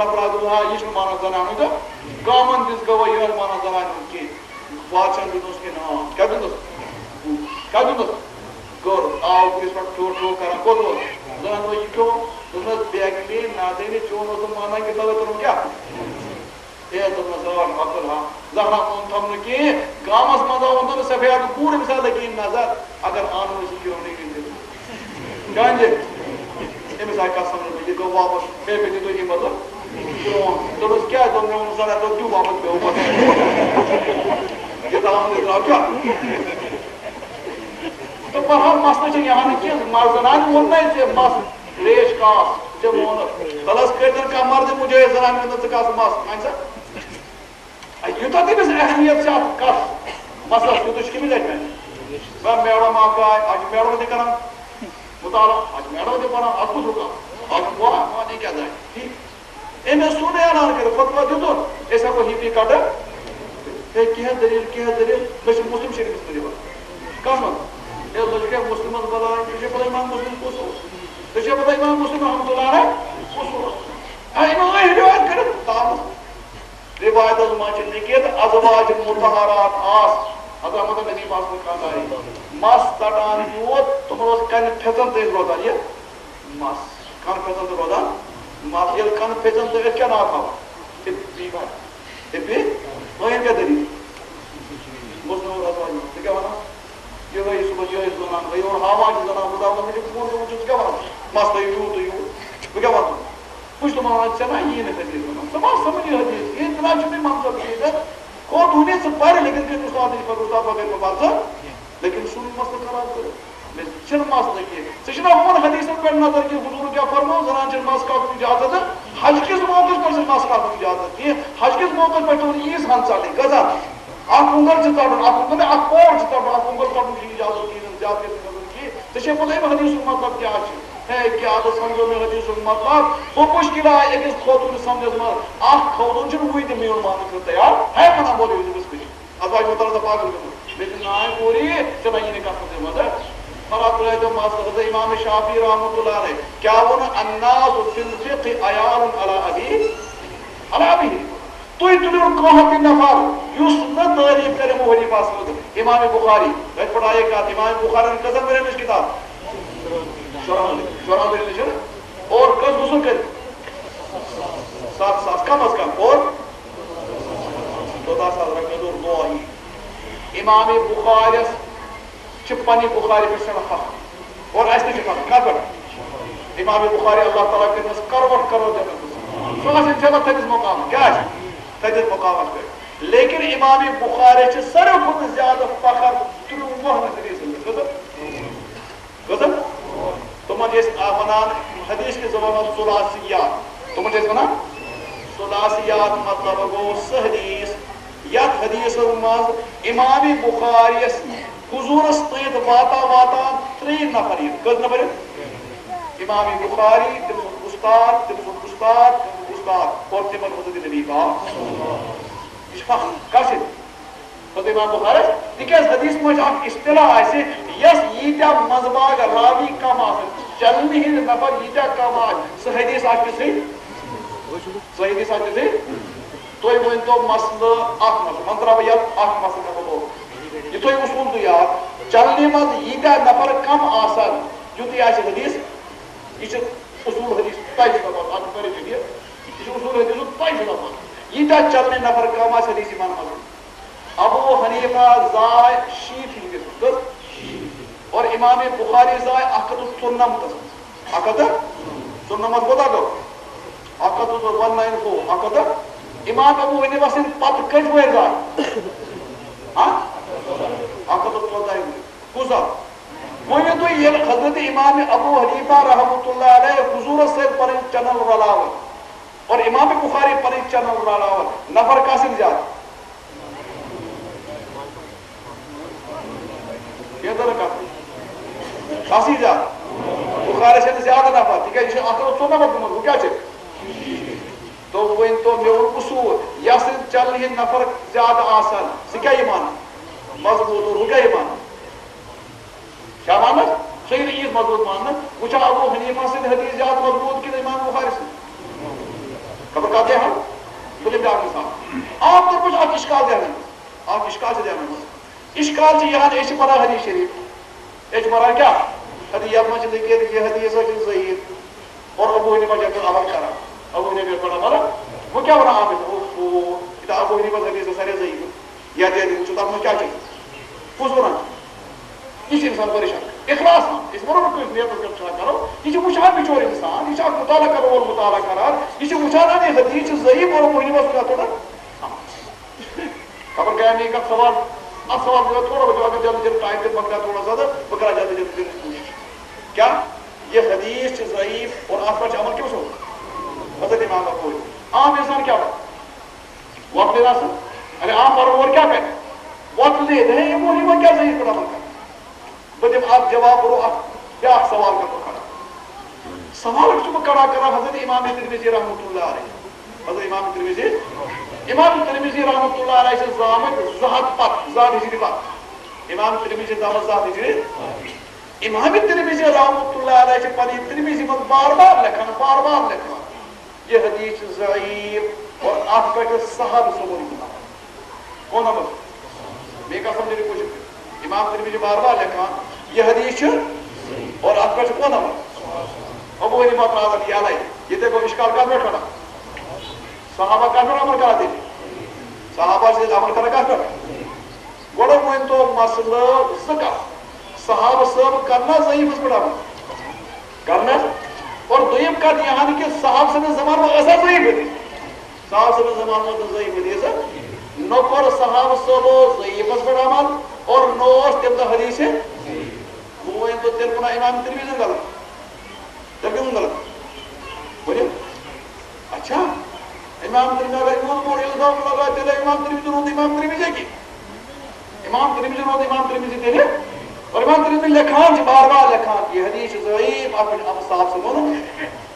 نفرات یہ مانا زنان گامن دس گوا یہ مانا زنان کی بادشاہ دس کہ نا کیا دس گر آو کس پہ ٹھو ٹھو کران کوت زنان یہ کیوں بیگلی نادینی چون مانا کہ تر کیا عبد ہاں زہرا اون تھمن کی گامس مزہ ون سفید پورے مثال لگی نظر اگر آن کیوں نہیں گانجے امس آئی کت سمجھ یہ گو واپس پے پہ دیتو یہ مطلب دوپس کیا دم میں ان سارا تو کیوں واپس گئے یہ دام نے کیا تو بہرحال مسئلہ یہاں نہیں کہ مرزنان ون نہیں مس ریش کاس جب تلس کرتن کا مرد مجھے زنان میں اندر کاس مس آئین سا یوتا تمس اہمیت سے آپ کت مسئلہ یوتش کمی لٹ میں میڈم آپ کا آج میڈم تھی کران مطالعہ آج میڈم تھی پڑھا آپ کچھ رکا آج وہ نہیں کیا جائے ٹھیک اے میں سونے اعلان کرے فتوہ دیتو ایسا کو ہی پی کاٹا ہے کیا دلیل میں مسلم شریف اس طریقہ کام اے لجکے مسلم بلائیں تجھے پتہ امام مسلم کو سو تجھے پتہ امام مسلم رحمت اللہ علیہ کو سو امام روایت کرے تعلق روایت از ماچن نکیت ازواج مطہرات آس حضرت نبی پاک نے کہا ہے مس تڑان یوت تم روز کن پھیزن تے روزان یہ مس کن پھیزن تے روزان مس یہ کن پھیزن تے کیا نام تھا ابی بھائی ابی وہ کیا دلیل مسلم ازواج تو کیا بنا یہ وہی صبح یہ زنان وہی اور آواز زنان خدا نے مجھے فون کیا کیا بنا مس تے یوت کیا بنا کچھ تو مانا چلا یہ نہیں حدیث بنا سمجھ سمجھ حدیث یہ اتنا چھوٹی منظر ہے خود ہونے سے پڑھ لیکن کہ استاد نہیں پر استاد بغیر میں بات لیکن سن مسئلہ خراب کرے میں چل مسئلہ کیے سچنا ہون حدیث پر نظر کی حضور کیا فرماؤ زنان چل مس کا اجازت ہے حج کس موقع پر سے مس کا اجازت ہے حج کس موقع پر تو یہ ہن چلے گزا آپ انگل چتا آپ نے آپ اور چتا آپ انگل کا کی اجازت کی زیادہ کی تشے بولے حدیث مطلب کیا ہے کہ آدھا سمجھو میں حدیث مطلب وہ مشکل ہے ایک اس خودون سمجھت مر آخ خودون چھو ہوئی تھی میون ماننے کو تیار ہے منا بولی ہوئی بس کچھ ازواج مطلب پاگل کرنا لیکن آئے پوری چنا یہ نہیں کہا سکتے مدد فرات رہے تو ماسد امام شافی رحمت اللہ علیہ کیا وہ الناس فی الفقہ عیار علی ابی تو اتنے کوہت نفر یوس نہ تعریف کرے موہنی پاس مدد امام بخاری رہت پڑھائے کہا امام بخاری نے قسم میرے مش کتاب شورا دے لیجئے اور کس غسل کرے 7 سال کم از کم اور 14 سال رکھنے دور دو آئی امام بخاری چپانی بخاری پر سنخا اور ایسے چپا کیا کر امام بخاری اللہ تعالیٰ کے نس کروٹ کرو جنت سو سے جگہ تھیس مقام کیا ہے تھیس مقام ہے لیکن امام بخاری چھ سر خود زیادہ فخر تلو محمد حدیث گزر تمہیں جیس آفنان حدیث کے زبان سلاسیات تمہیں جیس بنا سلاسیات مطلب گو حدیث یاد حدیث ماز امام بخاری حضور استید واتا 3 نفر کس نفر امام بخاری استاد اور تمہیں حضرت نبی کا اشفاق کاشد تو امام بخاری تکیز حدیث میں آپ اصطلاح ایسے یس ییتا مذباگ راوی کم آسن چلنی ہی نفر ییتا کم آسن سو حدیث آج کسی سو حدیث آج کسی تو یہ وہ انتو مسئلہ آخ مسئلہ منترہ بیت آخ مسئلہ کا بہت یہ تو یہ اصول تو یاد چلنی مز ییتا نفر کم آسن جو تی آج حدیث یہ اصول حدیث تائش کا بہت آج پہلے چلیے یہ اصول حدیث تائش کا بہت ییتا چلنی نفر کم آسن حدیث ایمان حضر ابو حنیفہ زائے شیف ہی گئے اور امام بخاری زائے اقدر سنہ متصد اقدر سنہ مت بتا دو اقدر 194 اقدر امام ابو حنیفہ سے پت کج ہوئے زائے اقدر 12 کزا وہ یہ تو یہ حضرت امام ابو حنیفہ رحمت اللہ علیہ حضور سے پر چنل رلاوہ اور امام بخاری پر چنل رلاوہ نفر کاسم زیادہ یہ در کا خاصی زیادہ بخاری سے زیادہ نفع ٹھیک ہے یہ آخر تو نہ مت وہ کیا چاہیے تو وہ ان تو میور اصول یا سے چل ہی نفر زیادہ آسان سکیا ایمان مضبوط اور رکیا ایمان کیا مانا صحیح نہیں اس مضبوط ماننا پوچھا ابو حنیفہ سے حدیث زیادہ مضبوط کہ امام بخاری سے خبر کہتے ہیں بولے بیاکھ مثال عام طور پر اکھ اشکال دینا اکھ اشکال سے دینا اشکال سے یہاں ایسے پڑھا حدیث شریف ایسے پڑھا کیا حدیث میں لکھت یہ حدیث ہے ضعیف اور ابو حنیفہ جب عمل کرا ابو حنیفہ پڑھا مالا وہ کیا بنا عام ہے ابو حنیفہ حدیث سارے ضعیف یا دے دیں چوتا میں کیا چاہیے پوچھ بنا یہ انسان پریشان اخلاص اس برابر کوئی نیت کرو یہ وچان بچور انسان یہ مطالعہ کرو اور مطالعہ کران یہ وچان حدیث ضعیف اور ابو حنیفہ سنا تھوڑا خبر گیا نہیں کا سوال اب سوال جو تھوڑا بچہ اگر جلد جلد ٹائم پہ پکڑا تھوڑا زیادہ بکرا جلد جلد جلد کوشش کیا یہ حدیث ضعیف اور آپ پر عمل کیوں سو حضرت امام ابو عام انسان کیا ہو وقت لینا سا ارے عام اور کیا کہتے وقت لے دیں یہ ابو حنیفہ کیا ضعیف پر عمل کریں جب آپ جواب کرو آپ کیا سوال کرو کھڑا سوال کو کھڑا کرا حضرت امام ترمذی رحمۃ اللہ علیہ حضرت امام ترمذی رحمۃ اللہ علیہ سے زامت زہد پت زاد ہجری پت امام ترمذی زامت زاد ہجری امام ترمذی رحمۃ اللہ علیہ سے پڑھی ترمذی میں بار بار لکھا یہ حدیث ضعیف اور آپ کا صحابہ سمجھ کون ہے میں کا سمجھنے کی کوشش امام ترمذی بار بار لکھا یہ حدیث اور آپ کا کون ہے ابو حنیفہ رضی اللہ عنہ یہ دیکھو اشکال کا بیٹھا صحابہ کا عمل کرا دے صحابہ سے عمل کرا کر گوڑا مہم تو مسئلہ زکا صحابہ سب کرنا ضعیف اس پڑا کرنا اور دویم کا یہاں کہ صحابہ سے زمان میں ایسا ضعیف ہے صحابہ سے زمان میں ضعیف ہے ایسا نوکر صحابہ سب ضعیف اس پڑا عمل اور نوش تم حدیث ہے وہ تو تیرے کو امام ترمذی غلط تب کیوں غلط بولے اچھا امام ترمذی امام اور الزام لگا دے امام ترمذی رو امام ترمذی کی امام ترمذی رو امام ترمذی دے اور امام ترمذی لکھان جی بار بار لکھان یہ حدیث ضعیف اپنے اب صاحب سے بولو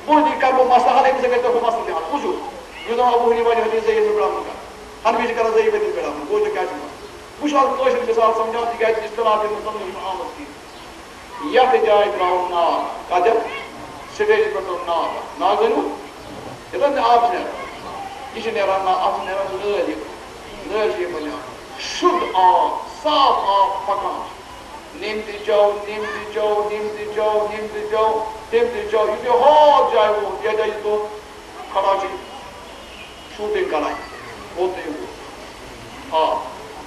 وہ دی کا وہ مسئلہ ہے کہ تو مسئلہ ہے پوچھو یہ تو ابو حنیفہ حدیث ضعیف بڑا ہوگا ہر بھی کر ضعیف حدیث بڑا وہ جو کیا چاہتا مشال کوئی مثال سمجھا دی کہ اصطلاح کے مصنف محمد کی یا جائے گراؤنڈ نا کاجب سٹیج پر تو نا نازنو ادھر آپ نے یہ نیران نا آپ نیران لے بنیا شد آب صاف آب پکان نیمتی جاؤ نیمتی جاؤ نیمتی جاؤ نیمتی جاؤ نیمتی جاؤ یہ جو ہر جائے وہ یہ جائے تو کراچی شوٹنگ کرائی ہوتے ہوئے ہاں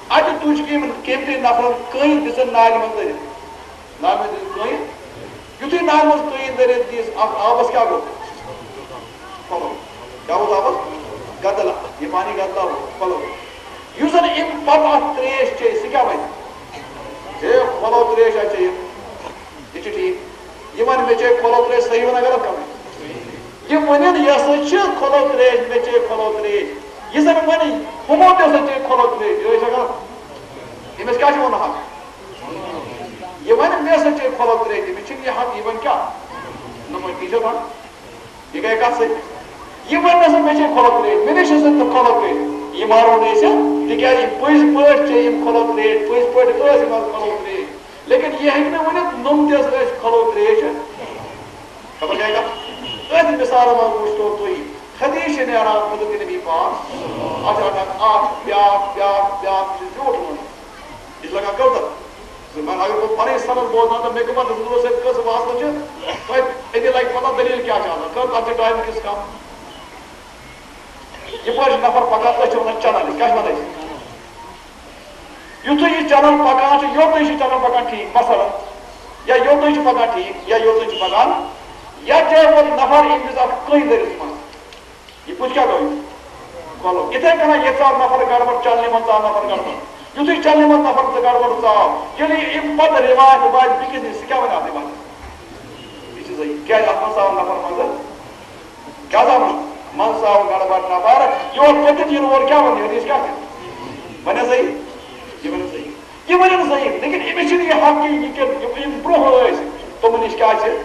آج تجھ کی کیمتی نفر کئی دسن ناگ مندر ناگ مندر کئی یوتی ناگ مندر کئی در دیس آبس کیا گو پلو کیا ہوتا آبس گدلا یہ پانی گدلا ہو پلو یوزن ام پتا تریش چاہیے سکیا بھائی یہ پلو تریش چاہیے یہ ٹھیک یہ من میں چاہیے پلو تریش صحیح ہونا غلط کرنے یہ منین یہ سچ پلو تریش میں چاہیے پلو تریش یہ سب منی ہمو تے سچ پلو تریش یہ غلط یہ کیا ہونا حق یہ من میں سچ پلو تریش میں چھ یہ حق یہ کیا نمبر ٹیچر بن یہ کہ کہا سے یہ من میں چھ پلو تریش میں نے شسن تو پلو تریش یہ مارو نہیں سے تکیا یہ پوز پوز چاہیے کھلو تریش پوز پوز پوز کھلو تریش لیکن یہ ہے کہ میں ونیت نم تیز ریش کھلو تریش خبر کیا گا ایسی مثال میں گوشتو توی حدیث نے آرام مدد کے نبی پاک اچھا آٹھ بیاک جوٹ ہونے اس لگا کرتا میں اگر وہ پڑے سنت بولنا تو میں کبھا حضور سے کس واسطہ چھے تو ایدی لائک پتا دلیل کیا چاہتا کرتا اچھے ٹائم کس کا یہ پوش نفر پکا تو چھو چنل کیا چھو دے یو تو یہ چنل پکا چھو یو تو یہ چنل پکا ٹھیک مثلا یا یو تو یہ پکا ٹھیک یا یو تو یہ پکا یا چاہے وہ نفر انتظار کوئی دیر اس میں یہ پوچھ کیا گئی کھولو اتنے کہنا یہ چار نفر گڑبڑ چلنے من چار نفر گڑبڑ یو تو چلنے من نفر سے گڑبڑ صاحب یعنی امت روایت باید بکس نہیں سکیا بنا دے بات یہ چیز ہے کیا اپنا صاحب نفر منظر کیا زمان من صاحب گڑبڑ نفر یہ پتہ چیز اور کیا بنی حدیث کیا کہ بنے صحیح یہ بنے صحیح یہ بنے صحیح لیکن امیشن یہ حق کی یہ کہ امپروہ ہو رہے تو منیش کیا چھے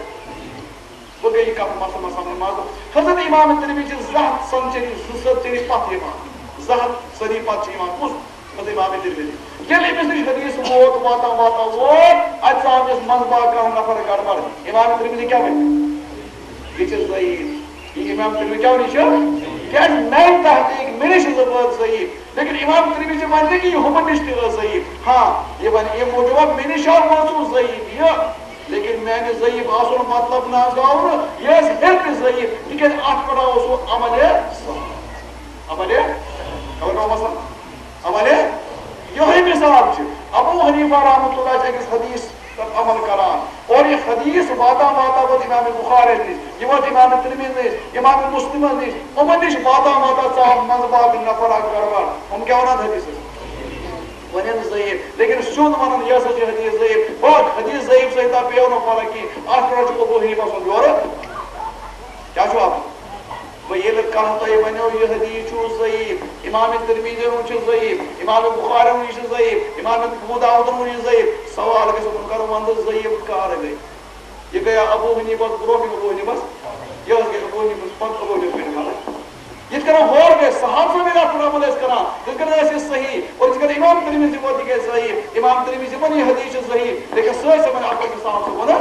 وہ گئی کم مسئلہ سامنے مازو حضرت امام ترمذی زہد سنچری زسر تیری پات امام زہد سری پات امام اس حضرت امام ترمذی یہ لیمس حدیث ووت واتا ووت اج صاحب اس منبع کا نفر گڑبڑ امام ترمذی کیا بنے یہ چیز ضعیف یہ امام ترمذی کیا نہیں کیا نئی تحقیق میرے زبان ضعیف لیکن امام ترمذی ونہ کہ یہ ہمن نش تہ ضعیف ہاں یہ ون یہ موجود مے نش موجود ضعیف یہ لیکن میانہ ضعیف آسن مطلب نہ گاو یہ ہیٚکہِ ضعیف تکیاز اتھ پٮ۪ٹھ اوس عمل عمل خبر مثلا عمل یہ مثال ابو حنیفہ رحمۃ اللہ علیہ أکس حدیث عمل کران اور یہ حدیث واتا واتا ووت امام بخاری نش یہ ووت امام ترمذی نش امام مسلم نش یمن نش واتا واتا ژاو منٛزٕ باقٕے نفر اکھ گڑبڑ ہم کیا ونان حدیثس ونن ضعیف لیکن سیود ونان یہ ہسا چھ حدیث ضعیف اور حدیث ضعیف سۭتۍ پیو نہٕ فرق کینٛہہ اتھ پٮ۪ٹھ چھُ ابو حنیفہ سُنٛد یورٕ کیا چھُ اتھ وہ یہ کہاں تھی ونو یہ حدیث ضعیف امام ترمذی چھ ضعیف امام بخاری چھ ضعیف امام ابو داؤد چھ ضعیف سوال گژھِ بہٕ کرو وندٕ ضعیف کر گئی یہ گیا ابو حنیفہ برو ابو حنیفہ یہ گئی ابو حنیفہ پتہ ابو حنیفہ یہ کرو ہور گئے صحابہ میں اتھ عمل اس کران یہ کرنا ہے صحیح اور اس کا امام ترمذی وہ گئے صحیح امام ترمذی وہ یہ حدیث ضعیف لیکن سوچ سمجھ اپ کے صاحب سے بنا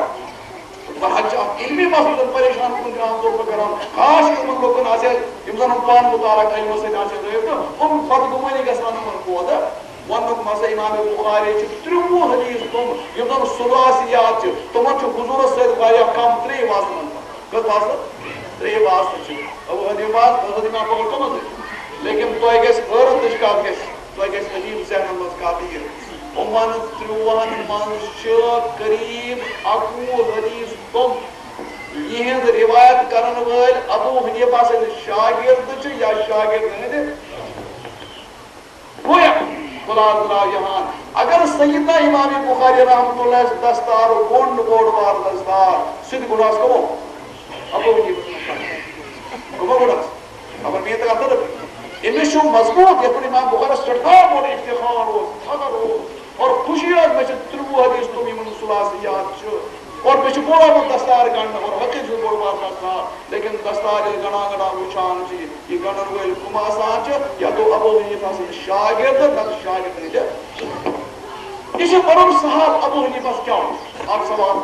بہت علمی مسئلہ پریشان کن عام طور پر کران خاص یمن لوکن آسے یم زن پان متعلق علم سے آسے ضعیف تو بدگمانی گژھان من بود ونک مسا امام بخاری چھ 30 حدیث تم یم زن ثلاثیات چھ تمن چھ حضور سید واریاہ کم 3 واسطن کس واسطہ 3 واسطہ چھ ابو حنیفہ حضرت امام بخاری کم لیکن تو گیس غیرت دش کا گیس تو گیس عجیب ذہن مز کافی عمان 30 منٛز قریب 21 حدیث تم یہند روایت کرن ول ابو حنیفہ سٕنٛدۍ شاگرد چھ یا شاگرد ہٕنٛدۍ گویا خلاصہ درٛاو جہان اگر سیدنا امام بخاری رحمۃ اللہ دستار بوٚڑ بوٚڑ بار دستار سُہ تہِ گۄڈاس کمو ابو حنیفہ کمو گۄڈاس خبر میں تو کتر امس چھُ مضبوط یتھ پٲٹھۍ امام بخارس سٮ۪ٹھاہ بوٚڑ افتخار اوس فخر اوس اور خوشی ہے میں 30 حدیث تم یمن ثلاثیات چھ اور میں بوڑھا دستار گنڈ اور حقیق بوڑ بار دستار لیکن دستار گنا گنا وچان چھ یہ گنڈن ول کم آسان چھ یا تو ابو حنیفہ سٕنٛدۍ شاگرد نہ شاگرد ہٕنٛدۍ یہ چھ بڑم صاحب ابو حنیفہ کیا اکھ سوال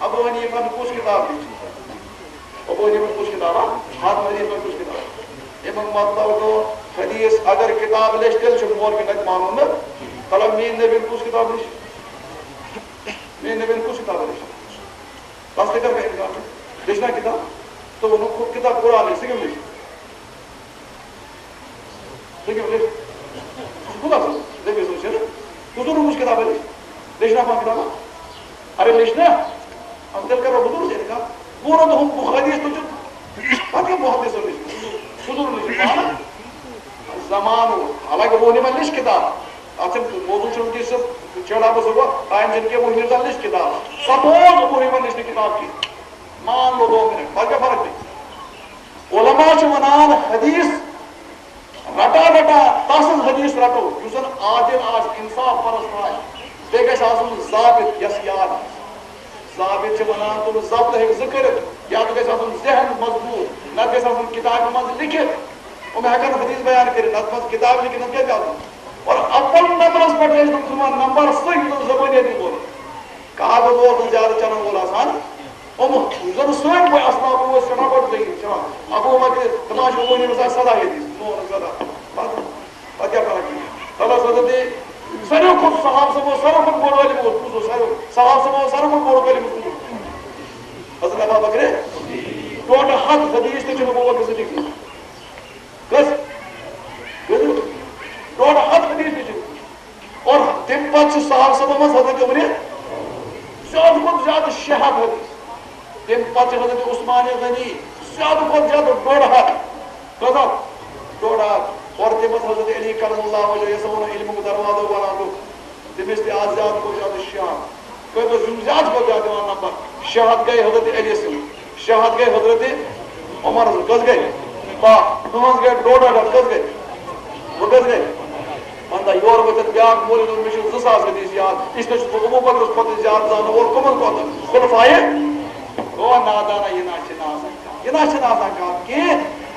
ابو حنیفہ کس کتاب لکھ ابو حنیفہ کس کتاب ہاتھ حنیفہ کس کتاب امام مطلب گو حدیث اگر کتاب لچھ تیل چھ مول کے مانو نا طلب مین نبی کس کتاب لکھ مین نبی کس کتاب لکھ بس فکر کا کتاب لکھنا کتاب تو وہ خود کتاب قرآن لکھ سکم لکھ سکم لکھ خدا سے دیکھیں سوچے نا حضور کس کتاب لکھ لکھنا کون کتاب ارے لکھنا ہم دل کر رہا حضور سے لکھا پورا تو ہم بخاری تو پتہ محدث لکھ حضور لکھنا زمان حالانکہ وہ نہیں لکھ کتاب اچھا موضوع چونکہ سب چڑھا بس ہوا ٹائم جن کے وہ نظر لکھ کتاب سپوز وہ نہیں لکھ کتاب کی مان لو 2 منٹ فرق فرق نہیں علماء چھ ونان حدیث رٹا رٹا تاسن حدیث رٹو یوزن عادل آس انصاف پرست آئے بے گژھِ آسن ضابط یس یاد ضابط چھ ونان تم ضبط ہیٚکہِ زٕ کٔرِتھ یا تو گژھِ آسن ذہن مضبوط نہ گژھِ آسن کتاب منٛز لیکھِتھ یِم ہیٚکن حدیث بیان کٔرِتھ نتہٕ منٛز کتاب لیکھِتھ نتہٕ کیٛاہ آسن اور اول نمبرس پہ تم نمبر صحیح زبانیتی بول کہا تو وہ زیادہ چلن وول آسان زن سن پہ اسناب وہ سنا بڑھ گئی چلان ابو بکر تماش وہ نہیں مسا صدا ہے نو صدا بات کیا فرق اللہ حضرت سارے کو صحاب سے وہ سارے کو بول والے وہ سارے صحاب سے وہ سارے کو بول والے حضرت ابو بکر ٹوٹ حد حدیث تے جو ابو بکر صدیق کس ڈوڑ ہاتھ حدیث نش اور تم پتہ صاحب صاحب مز حضرت عمر زیادہ کھت زیادہ 6 ہتھ حدیث تم پتہ حضرت عثمان غنی زیادہ کھت زیادہ 1.5 ہتھ کذا 1.5 ہتھ اور تم حضرت علی کرم اللہ وجہ سون علم کو دروازہ بنا دو تم اس آز زیادہ کو زیادہ شان کوئی تو زیادہ کو زیادہ نمبر شہادت گئے حضرت علی سے شہادت گئے حضرت عمر سے کس گئے با نماز گئے 1.5 ہتھ کس گئے وہ کس گئے بندہ یور وقت بیاک بولی تو مجھے 2000 حدیث یاد اس نے ابو بکر اس پتہ زیادہ زانو اور کمن کو خلفائے وہ نادانا یہ ناشن آسان کام کہ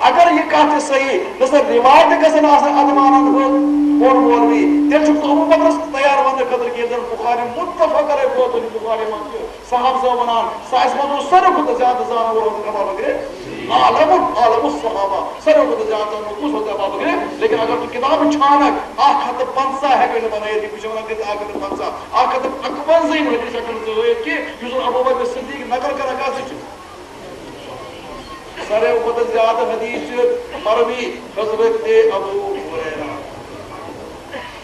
اگر یہ کہتے صحیح مثلا روایت گژھن آسان ادمانن اور مولوی تیل چھُ ابو بکرس تیار وننہٕ خٲطرٕ کہِ زن بخاری متفق علیہ ووت بخاری منٛز صاحب صٲب ونان سُہ آسہِ ووٚنمُت ساروی کھۄتہٕ زیادٕ زانن وول ابو بکر عالم الصحابہ سر کو زیادہ نقص ہوتا ہے بابا، لیکن اگر تو کتاب چھانک 150 ہیکن بنائیت یہ پچھونا دیتا 150 151 ہی حدیث ہیکن ضرورت کی یوزر ابو بکر صدیق نقل کر رکھا سے سر کو زیادہ حدیث مروی حضرت ابو ہریرہ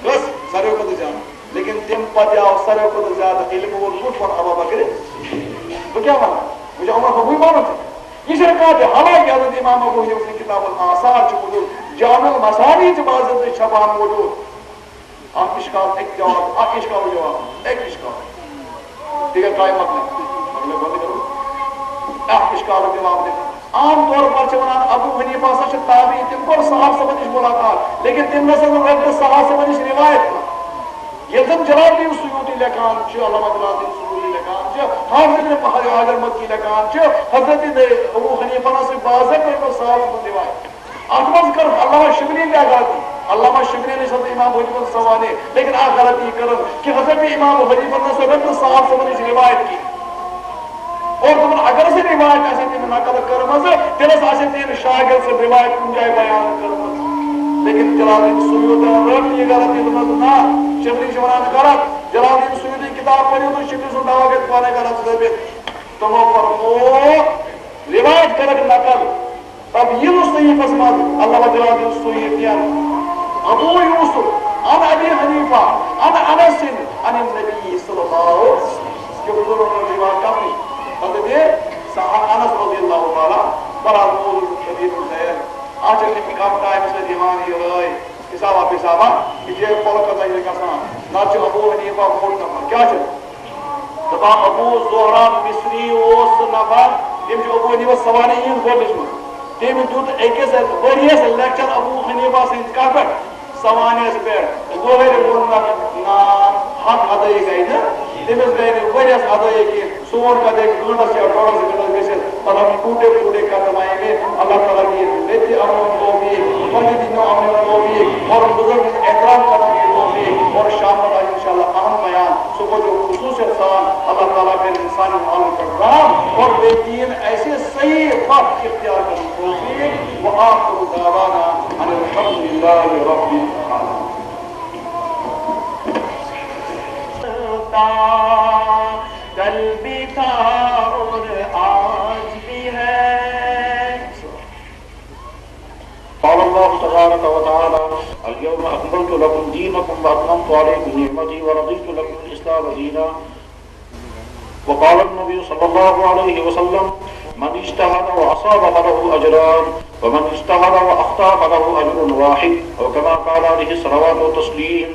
بس سر کو زیادہ، لیکن تم پتہ آو سر کو زیادہ علم وہ لوٹ پر ابو بکر تو کیا مانا مجھے عمر کو کوئی مانا تھا یہ شرکات ہے حالانکہ حضرت امام ابو حنیفہ نے کتاب الآثار موجود جامع المثانی باضابطہ چھپان موجود آپ اشکال ایک جواب آپ اشکال جواب ایک اشکال دیگر قائم مطلب بند کرو آپ اشکال جواب دیں عام طور پر چونان ابو حنیفہ سے تابعی تم کو صحابہ سے بنش ملاقات لیکن تم نسل رب صحابہ سے بنش روایت یلزم جلال الدین سیوطی لکان چھ علامہ جلال الدین سیوطی لکان چھ حافظ ابن حجر مکی لکان چھ حضرت ابو حنیفہ سے باضابطہ کو صحابہ سے روایت احمد کر علامہ شبلی نے آگاہی علامہ شبلی نے حضرت امام ابو حنیفہ سوانے لیکن آ غلطی کرن کہ حضرت امام ابو حنیفہ سے رب صحابہ سے بنش روایت کی اور تم اگر سے روایت ایسے تم نقل کرمز تیرس ایسے تین شاگرد سے روایت کن جائے بیان کرمز لیکن جلال الدین سیوطی رب یہ غلطی تمہز نا شبلی شمران غلط جلال الدین سیوطی کتاب پڑھی تو شبلی سے دعوت پانے غلط ثابت تمہوں پر وہ روایت کرک نقل تب یہ صحیح قسمت اللہ جلال الدین سیوطی ابو یوسف عن ابی حنیفہ عن انس عن النبی صلی اللہ علیہ وسلم کہ بزرگوں نے روایت کرنی حضرت صحابہ انس رضی اللہ تعالی بڑا موضوع شدید ہے آج کے کام ٹائم سے دیوانی ہوئے حسابہ پیسابہ کہ یہ پولکا ظاہر کسان ناچو ابو حنیفہ بول نفر کیا چل دبا ابو زہران مصری اوس نفر یم جو ابو حنیفہ سوانے ہی بول لجمہ تیم دوت ایک سے بڑی سے لیکچر ابو حنیفہ سے انتقال پر سوانے سے پیڑ دو ہے بولنا نا حق ادائی گئی نا تیمز گئی نے وریس ادائی کی سور کا دیکھ گھنٹا سے اٹھوڑا سے گھنٹا سے پر ہم ٹوٹے ٹوٹے قدمائیں گے اللہ تعالیٰ کی لیتی امن توفیق مجھے نو امن توفیق اور بزرگ احترام کرنے کی توفیق اور شام کا انشاءاللہ اہم بیان صبح جو خصوصیت سان اللہ تعالیٰ کے انسانی معلوم کرام اور بے دین ایسے صحیح وقت اختیار کرنے کی توفیق وآخر دعوانا ان الحمدللہ رب العالمین کل بھی تھا اور آج بھی ہے قال الله تبارك وتعالى اليوم أكملت لكم دينكم وأتممت عليكم نعمتي ورضيت لكم الإسلام دينا وقال النبي صلى الله عليه وسلم من اجتهد وأصاب فله أجران ومن اجتهد وأخطأ فله أجر واحد أو كما قال عليه الصلاة والتسليم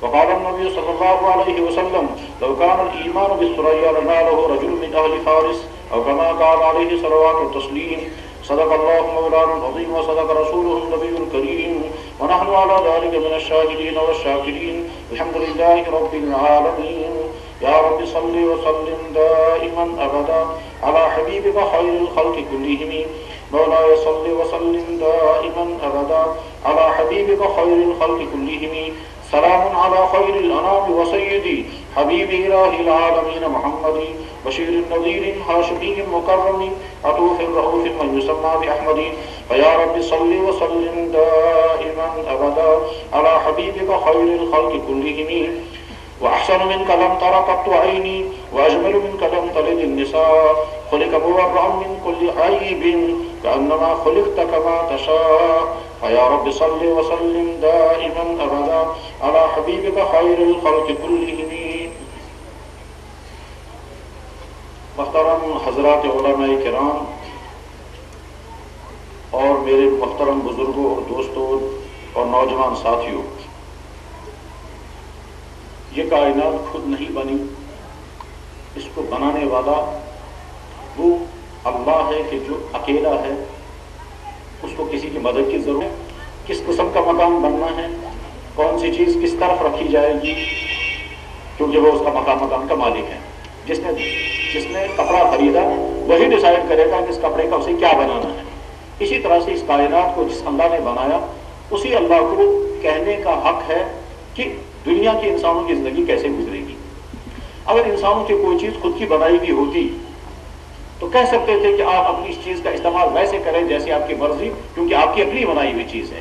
وقال النبي صلى الله عليه وسلم لو كان الإيمان بالثريا لناله رجل من أهل فارس أو كما قال عليه الصلاة والتسليم صدق الله مولانا العظيم وصدق رسوله النبي الكريم ونحن على ذلك من الشاهدين والشاكرين الحمد لله رب العالمين يا رب صل وسلم دائما أبدا على حبيبك خير الخلق كلهم مولاي صل وسلم دائما أبدا على حبيبك خير الخلق كلهم سلام على خير الأنام وسيدي حبيب إله العالمين محمد بشير النذير هاشمي مكرم عطوف الرؤوف من يسمى بأحمد فيا رب صل وسلم دائما أبدا على حبيبك خير الخلق كلهم وأحسن منك لم تر قط عيني وأجمل منك لم تلد النساء خلق مبرأ من كل عيب كأنما خلقت كما تشاء فيا رب صل وسلم دائما أبدا على حبيبك خير الخلق كلهم محترم حضرات علماء کرام اور میرے محترم بزرگوں اور دوستوں اور نوجوان ساتھیوں، یہ کائنات خود نہیں بنی، اس کو بنانے والا وہ اللہ ہے کہ جو اکیلا ہے، اس کو کسی کی مدد کی ضرورت ہے۔ کس قسم کا مکان بننا ہے، کون سی چیز کس طرف رکھی جائے گی، کیونکہ وہ اس کا مکان کا مالک ہے۔ جس نے کپڑا خریدا وہی ڈیسائیڈ کرے گا کہ اس کپڑے کا اسے کیا بنانا ہے۔ اسی طرح سے اس کائنات کو جس اللہ نے بنایا اسی اللہ کو کہنے کا حق ہے کہ دنیا کی انسانوں کی زندگی کیسے گزرے گی۔ اگر انسانوں کی کوئی چیز خود کی بنائی بھی ہوتی تو کہہ سکتے تھے کہ آپ اپنی اس چیز کا استعمال ویسے کریں جیسے آپ کی مرضی، کیونکہ آپ کی اپنی بنائی ہوئی چیز ہے۔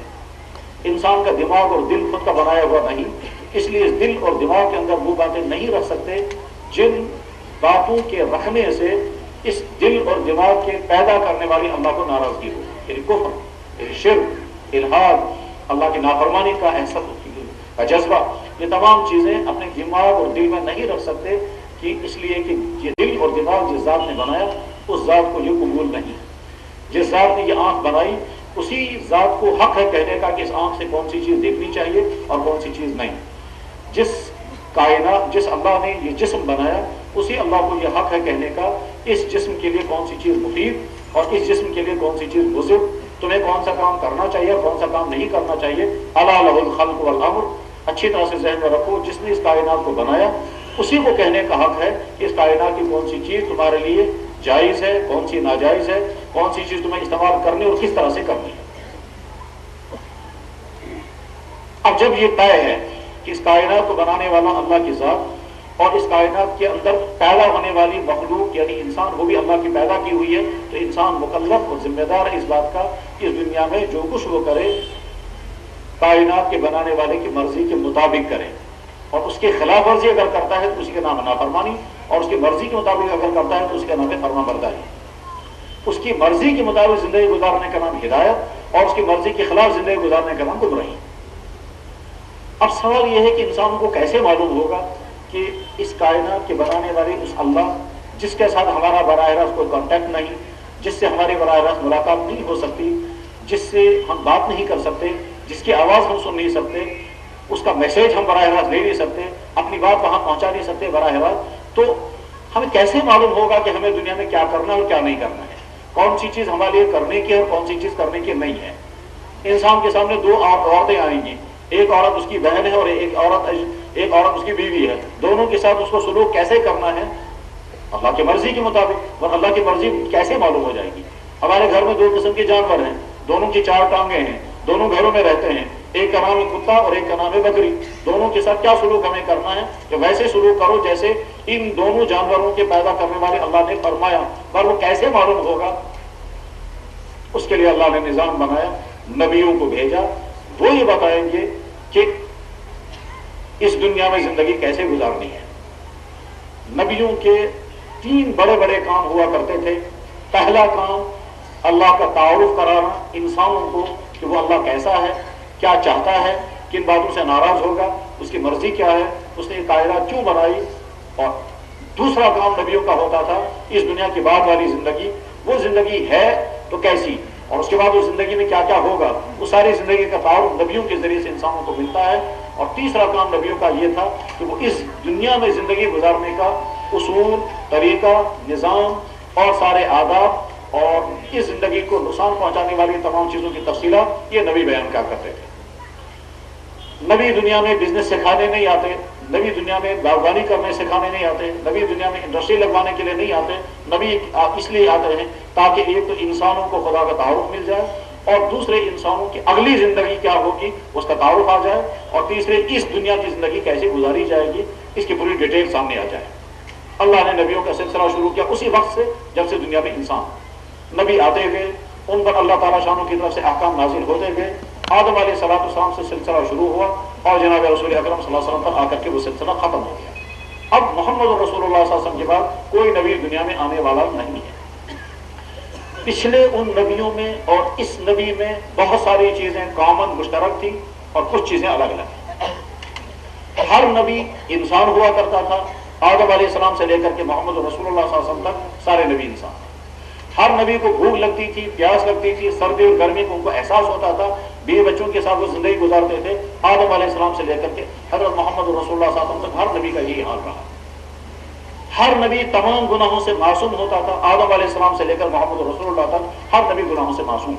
انسان کا دماغ اور دل خود کا بنایا ہوا نہیں، اس لیے اس دل اور دماغ کے اندر وہ باتیں نہیں رکھ سکتے جن باتوں کے رکھنے سے اس دل اور دماغ کے پیدا کرنے والی اللہ کو ناراضگی ہو، یعنی کفر، یعنی شرک، الحاد، اللہ کی نافرمانی کا احساس کا جذبہ، یہ تمام چیزیں اپنے دماغ اور دل میں نہیں رکھ سکتے، کہ اس لیے کہ یہ دل اور دماغ جس ذات نے بنایا اس ذات کو یہ قبول نہیں۔ جس ذات نے یہ آنکھ بنائی اسی ذات کو حق ہے کہنے کا کہ اس آنکھ سے کون سی چیز دیکھنی چاہیے اور کون سی چیز نہیں۔ جس کائنات، جس اللہ نے یہ جسم بنایا اسی اللہ کو یہ حق ہے کہنے کا اس جسم کے لیے کون سی چیز مفید اور اس جسم کے لیے کون سی چیز مضر، تمہیں کون سا کام کرنا چاہیے اور کون سا کام نہیں کرنا چاہیے۔ الا لہ الخلق والامر، اچھی طرح سے ذہن میں رکھو، جس نے اس کائنات کو بنایا اسی کو کہنے کا حق ہے کہ اس کائنات کی کون سی چیز تمہارے لیے جائز ہے، کون سی ناجائز ہے، کون سی چیز تمہیں استعمال کرنی اور کس طرح سے کرنی ہے۔ اب جب یہ طے ہے کہ اس کائنات کو بنانے والا اللہ کی ذات اور اس کائنات کے اندر پیدا ہونے والی مخلوق یعنی انسان وہ بھی اللہ کی پیدا کی ہوئی ہے، تو انسان مکلف اور ذمہ دار ہے اس بات کا کہ اس دنیا میں جو کچھ وہ کرے کائنات کے بنانے والے کی مرضی کے مطابق کرے، اور اس کی خلاف ورزی اگر کرتا ہے تو اسی کا نام ہے نافرمانی، اور اس کی مرضی کے مطابق اگر کرتا ہے تو اس کا نام ہے فرما برداری۔ اس کی مرضی کے مطابق زندگی گزارنے کا نام ہدایت اور اس کی مرضی کے خلاف زندگی گزارنے کا نام گمراہی۔ اب سوال یہ ہے کہ انسانوں کو کیسے معلوم ہوگا کہ اس کائنات کے بنانے والے اس اللہ جس کے ساتھ ہمارا براہ راست کوئی کانٹیکٹ نہیں، جس سے ہماری براہ راست ملاقات نہیں ہو سکتی، جس سے ہم بات نہیں کر سکتے، جس کی آواز ہم سن نہیں سکتے، اس کا میسیج ہم براہ راست لے نہیں سکتے، اپنی بات وہاں پہنچا نہیں سکتے براہ راست، تو ہمیں کیسے معلوم ہوگا کہ ہمیں دنیا میں کیا کرنا ہے اور کیا نہیں کرنا ہے، کون سی چیز ہمارے لیے کرنے کی ہے اور کون سی چیز کرنے کی نہیں ہے۔ انسان کے سامنے دو عورتیں آئیں گی، ایک عورت اس کی بہن ہے اور ایک عورت اس کی بیوی ہے، دونوں کے ساتھ اس کو سلوک کیسے کرنا ہے؟ اللہ کی مرضی کے مطابق، اور اللہ کی مرضی کیسے معلوم ہو جائے گی؟ ہمارے گھر میں دو قسم کے جانور ہیں، دونوں کی چار ٹانگیں ہیں، دونوں گھروں میں رہتے ہیں، ایک کا نام ہے کتا اور ایک کا نام ہے بکری، دونوں کے ساتھ کیا سلوک ہمیں کرنا ہے کہ ویسے سلوک کرو جیسے ان دونوں جانوروں کے پیدا کرنے والے اللہ نے فرمایا، پر وہ کیسے معلوم ہوگا؟ اس کے لیے اللہ نے نظام بنایا، نبیوں کو بھیجا، وہ یہ بتائیں گے کہ اس دنیا میں زندگی کیسے گزارنی ہے۔ نبیوں کے 3 بڑے بڑے کام ہوا کرتے تھے۔ پہلا کام اللہ کا تعارف کرانا انسانوں کو کہ وہ اللہ کیسا ہے، کیا چاہتا ہے، کن باتوں سے ناراض ہوگا، اس کی مرضی کیا ہے، اس نے یہ کائنات کیوں بنائی۔ اور دوسرا کام نبیوں کا ہوتا تھا اس دنیا کے بعد والی زندگی، وہ زندگی ہے تو کیسی، اور اس کے بعد اس زندگی میں کیا کیا ہوگا، وہ ساری زندگی کا تعارف نبیوں کے ذریعے سے انسانوں کو ملتا ہے۔ اور تیسرا کام نبیوں کا یہ تھا کہ وہ اس دنیا میں زندگی گزارنے کا اصول، طریقہ، نظام اور سارے آداب اور اس زندگی کو نقصان پہنچانے والی تمام چیزوں کی تفصیلات یہ نبی بیان کیا کرتے تھے۔ نبی دنیا میں بزنس سکھانے نہیں آتے، نبی دنیا میں باغبانی کرنے سکھانے نہیں آتے، نبی دنیا میں انڈسٹری لگوانے کے لیے نہیں آتے، نبی اس لیے آتے ہیں تاکہ ایک تو انسانوں کو خدا کا تعارف مل جائے، اور دوسرے انسانوں کی اگلی زندگی کیا ہوگی اس کا تعارف آ جائے، اور تیسرے اس دنیا کی زندگی کیسے گزاری جائے گی اس کی پوری ڈیٹیل سامنے آ جائے۔ اللہ نے نبیوں کا سلسلہ شروع کیا اسی وقت سے جب سے دنیا میں انسان نبی آتے گئے، ان پر اللہ تعالیٰ شانوں کی طرف سے احکام نازل ہوتے گئے۔ آدم علیہ السلام سے سلسلہ شروع ہوا اور جناب رسول اکرم صلی اللہ علیہ وسلم پر آ کر کے وہ سلسلہ ختم ہو گیا۔ اب محمد رسول اللہ صلی اللہ علیہ وسلم کے بعد کوئی نبی دنیا میں آنے والا نہیں ہے۔ پچھلے ان نبیوں میں اور اس نبی میں بہت ساری چیزیں کامن مشترک تھی اور کچھ چیزیں الگ الگ۔ ہر نبی انسان ہوا کرتا تھا، آدم علیہ السلام سے لے کر کے محمد رسول اللہ صلی اللہ علیہ وسلم تک سارے نبی انسان۔ ہر نبی کو بھوک لگتی تھی، پیاس لگتی تھی، سردی اور گرمی کو ان کو احساس ہوتا تھا، بیوی بچوں کے ساتھ وہ زندگی گزارتے تھے۔ آدم علیہ السلام سے لے کر کے حضرت محمد رسول اللہ صلی اللہ علیہ وسلم تک ہر نبی کا یہی حال رہا۔ ہر نبی تمام گناہوں سے معصوم ہوتا تھا، آدم علیہ السلام سے لے کر محمد رسول اللہ تک ہر نبی گناہوں سے معصوم۔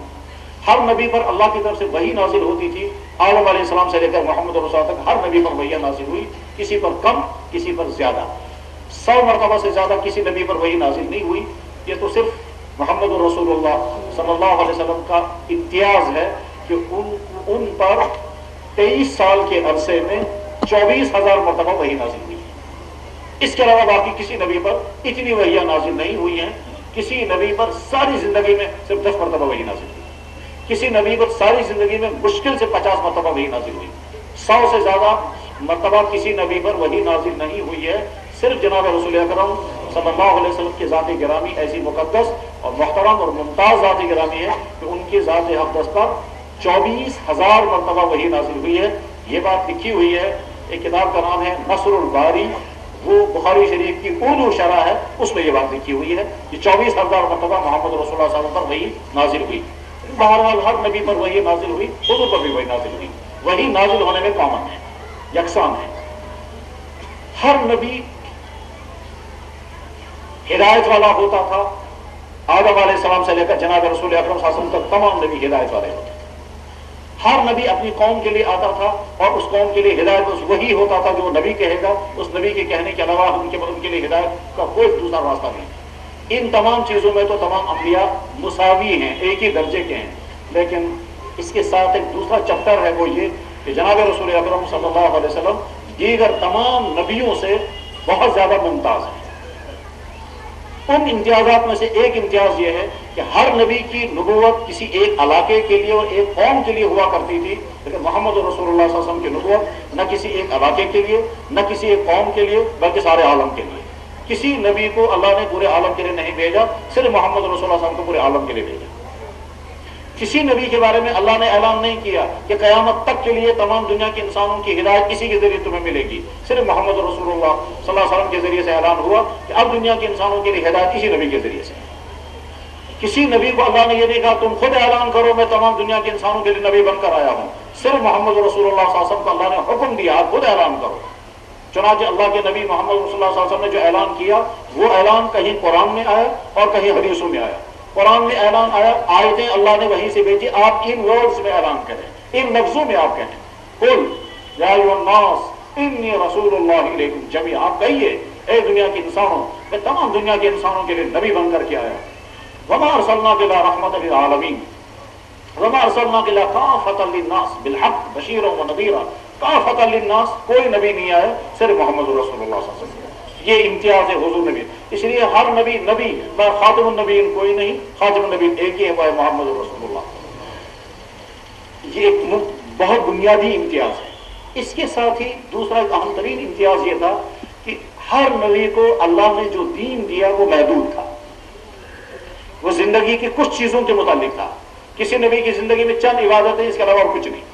ہر نبی پر اللہ کی طرف سے وحی نازل ہوتی تھی، آدم علیہ السلام سے لے کر محمد رسول اللہ تک ہر نبی پر وحی نازل ہوئی، کسی پر کم کسی پر زیادہ، 100 مرتبہ سے زیادہ کسی نبی پر وحی نازل نہیں ہوئی۔ یہ تو صرف محمد رسول اللہ صلی اللہ علیہ وسلم کا امتیاز ہے کہ ان پر 23 سال کے عرصے میں 24,000 مرتبہ وحی نازل ہوئی ہے۔ اس کے علاوہ باقی کسی نبی پر اتنی وحیاں نازل نہیں ہوئی ہیں کسی نبی پر ساری زندگی میں صرف 10 مرتبہ وحی نازل ہوئی، کسی نبی پر ساری زندگی میں مشکل سے 50 مرتبہ وحی نازل ہوئی، 100 سے زیادہ مرتبہ کسی نبی پر وحی نازل نہیں ہوئی ہے۔ صرف جناب رسول اکرم صلی اللہ علیہ وسلم کی ذات گرامی ایسی مقدس اور محترم اور ممتاز ذات گرامی ہے کہ ان کی ذات اقدس پر 24,000 مرتبہ وحی نازل ہوئی ہے۔ یہ بات لکھی ہوئی ہے، ایک کتاب کا نام ہے نصر الباری، وہ بخاری شریف کی اردو شرح ہے، اس میں یہ بات لکھی ہوئی ہے کہ 24,000 مرتبہ محمد رسول اللہ صلی اللہ علیہ وسلم پر وحی نازل ہوئی۔ بہرحال ہر نبی پر وحی نازل ہوئی، حضور پر بھی وحی نازل ہوئی۔ وحی نازل ہونے میں کامن ہے، یکساں ہے۔ ہر نبی ہدایت والا ہوتا تھا، آدم علیہ السلام سے لے کر جناب رسول اکرم صلی اللہ علیہ وسلم تک تمام نبی ہدایت والے ہوتے تھے۔ ہر نبی اپنی قوم کے لیے آتا تھا اور اس قوم کے لیے ہدایت وہی ہوتا تھا جو وہ نبی کہے گا، اس نبی کے کہنے کے علاوہ ان کے لیے ہدایت کا کوئی دوسرا راستہ نہیں۔ ان تمام چیزوں میں تو تمام انبیاء مساوی ہیں، ایک ہی درجے کے ہیں، لیکن اس کے ساتھ ایک دوسرا چیپٹر ہے، وہ یہ کہ جناب رسول اکرم صلی اللہ علیہ وسلم دیگر تمام نبیوں سے بہت زیادہ ممتاز ہیں۔ ان امتیازات میں سے ایک امتیاز یہ ہے کہ ہر نبی کی نبوت کسی ایک علاقے کے لیے اور ایک قوم کے لیے ہوا کرتی تھی، لیکن محمد رسول اللہ صلی اللہ علیہ وسلم کی نبوت نہ کسی ایک علاقے کے لیے، نہ کسی ایک قوم کے لیے، بلکہ سارے عالم کے لیے۔ کسی نبی کو اللہ نے پورے عالم کے لیے نہیں بھیجا، صرف محمد رسول اللہ صلی اللہ علیہ وسلم کو پورے عالم کے لیے بھیجا۔ کسی نبی کے بارے میں اللہ نے اعلان نہیں کیا کہ قیامت تک کے لیے تمام دنیا کے انسانوں کی ہدایت کسی کے ذریعے تمہیں ملے گی، صرف محمد رسول اللہ صلی اللہ علیہ وسلم کے ذریعے سے اعلان ہوا کہ اب دنیا کے انسانوں کے لیے ہدایت کسی نبی کے ذریعے سے۔ کسی نبی کو اللہ نے یہ نہیں کہا تم خود اعلان کرو میں تمام دنیا کے انسانوں کے لیے نبی بن کر آیا ہوں، صرف محمد رسول اللہ صلی اللہ علیہ وسلم کو اللہ نے حکم دیا آپ خود اعلان کرو۔ چنانچہ اللہ کے نبی محمد رسول اللہ صلی اللہ علیہ وسلم نے جو اعلان کیا وہ اعلان کہیں قرآن میں آیا اور کہیں حدیثوں میں آیا۔ قرآن میں اعلان آیا، آیتیں اللہ نے وحی سے بھیجی، آپ ان ورڈز میں اعلان کریں، ان لفظوں میں آپ کہیں، قل یا ایھا الناس انی رسول اللہ الیکم جمیعا، آپ کہیے اے دنیا کے انسانوں میں تمام دنیا کے انسانوں کے لیے نبی بن کر کے آیا۔ وما ارسلناک الا رحمۃ للعالمین وما ارسلناک الا کافۃ للناس بالحق بشیرا ونذیرا، کافۃ للناس کوئی نبی نہیں آیا، صرف محمد رسول اللہ صلی اللہ علیہ وسلم۔ یہ امتیاز ہے حضور نبی، اس لیے ہر نبی خاتم النبیین کوئی نہیں، خاتم النبیین ایک ہی ہے، وہ ہے محمد رسول اللہ۔ یہ ایک بہت بنیادی امتیاز ہے۔ اس کے ساتھ ہی دوسرا ایک اہم ترین امتیاز یہ تھا کہ ہر نبی کو اللہ نے جو دین دیا وہ محدود تھا، وہ زندگی کی کچھ چیزوں کے متعلق تھا۔ کسی نبی کی زندگی میں چند عبادتیں، اس کے علاوہ اور کچھ نہیں،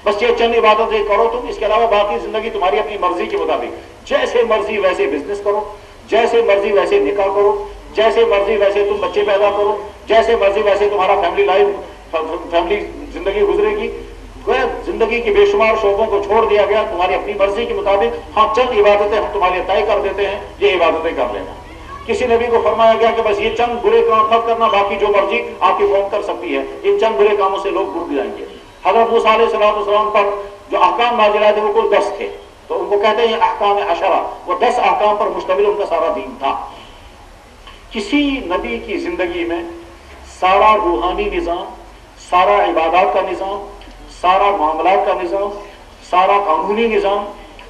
بس یہ چند عبادتیں کرو تم، اس کے علاوہ باقی زندگی تمہاری اپنی مرضی کے مطابق، جیسے مرضی ویسے بزنس کرو، جیسے مرضی ویسے نکاح کرو، جیسے مرضی ویسے تم بچے پیدا کرو، جیسے مرضی ویسے تمہارا فیملی زندگی گزرے گی۔ زندگی کے بے شمار شعبوں کو چھوڑ دیا گیا تمہاری اپنی مرضی کے مطابق، ہاں چند عبادتیں ہم تمہارے طے کر دیتے ہیں، یہ عبادتیں کر لینا۔ کسی نبی کو فرمایا گیا کہ بس یہ چند برے کام مت کرنا، باقی جو مرضی آپ کی قوم کر سکتی ہے، ان چند برے کاموں سے لوگ گر جائیں گے۔ حضرت موسیٰ علیہ السلام پر جو احکام نازل آئے تھے وہ کل 10 تھے، تو ان کو کہتے ہیں احکام عشرہ، وہ 10 احکام پر مشتمل ان کا سارا دین تھا۔ کسی نبی کی زندگی میں سارا روحانی نظام، سارا عبادات کا نظام، سارا معاملات کا نظام، سارا قانونی نظام،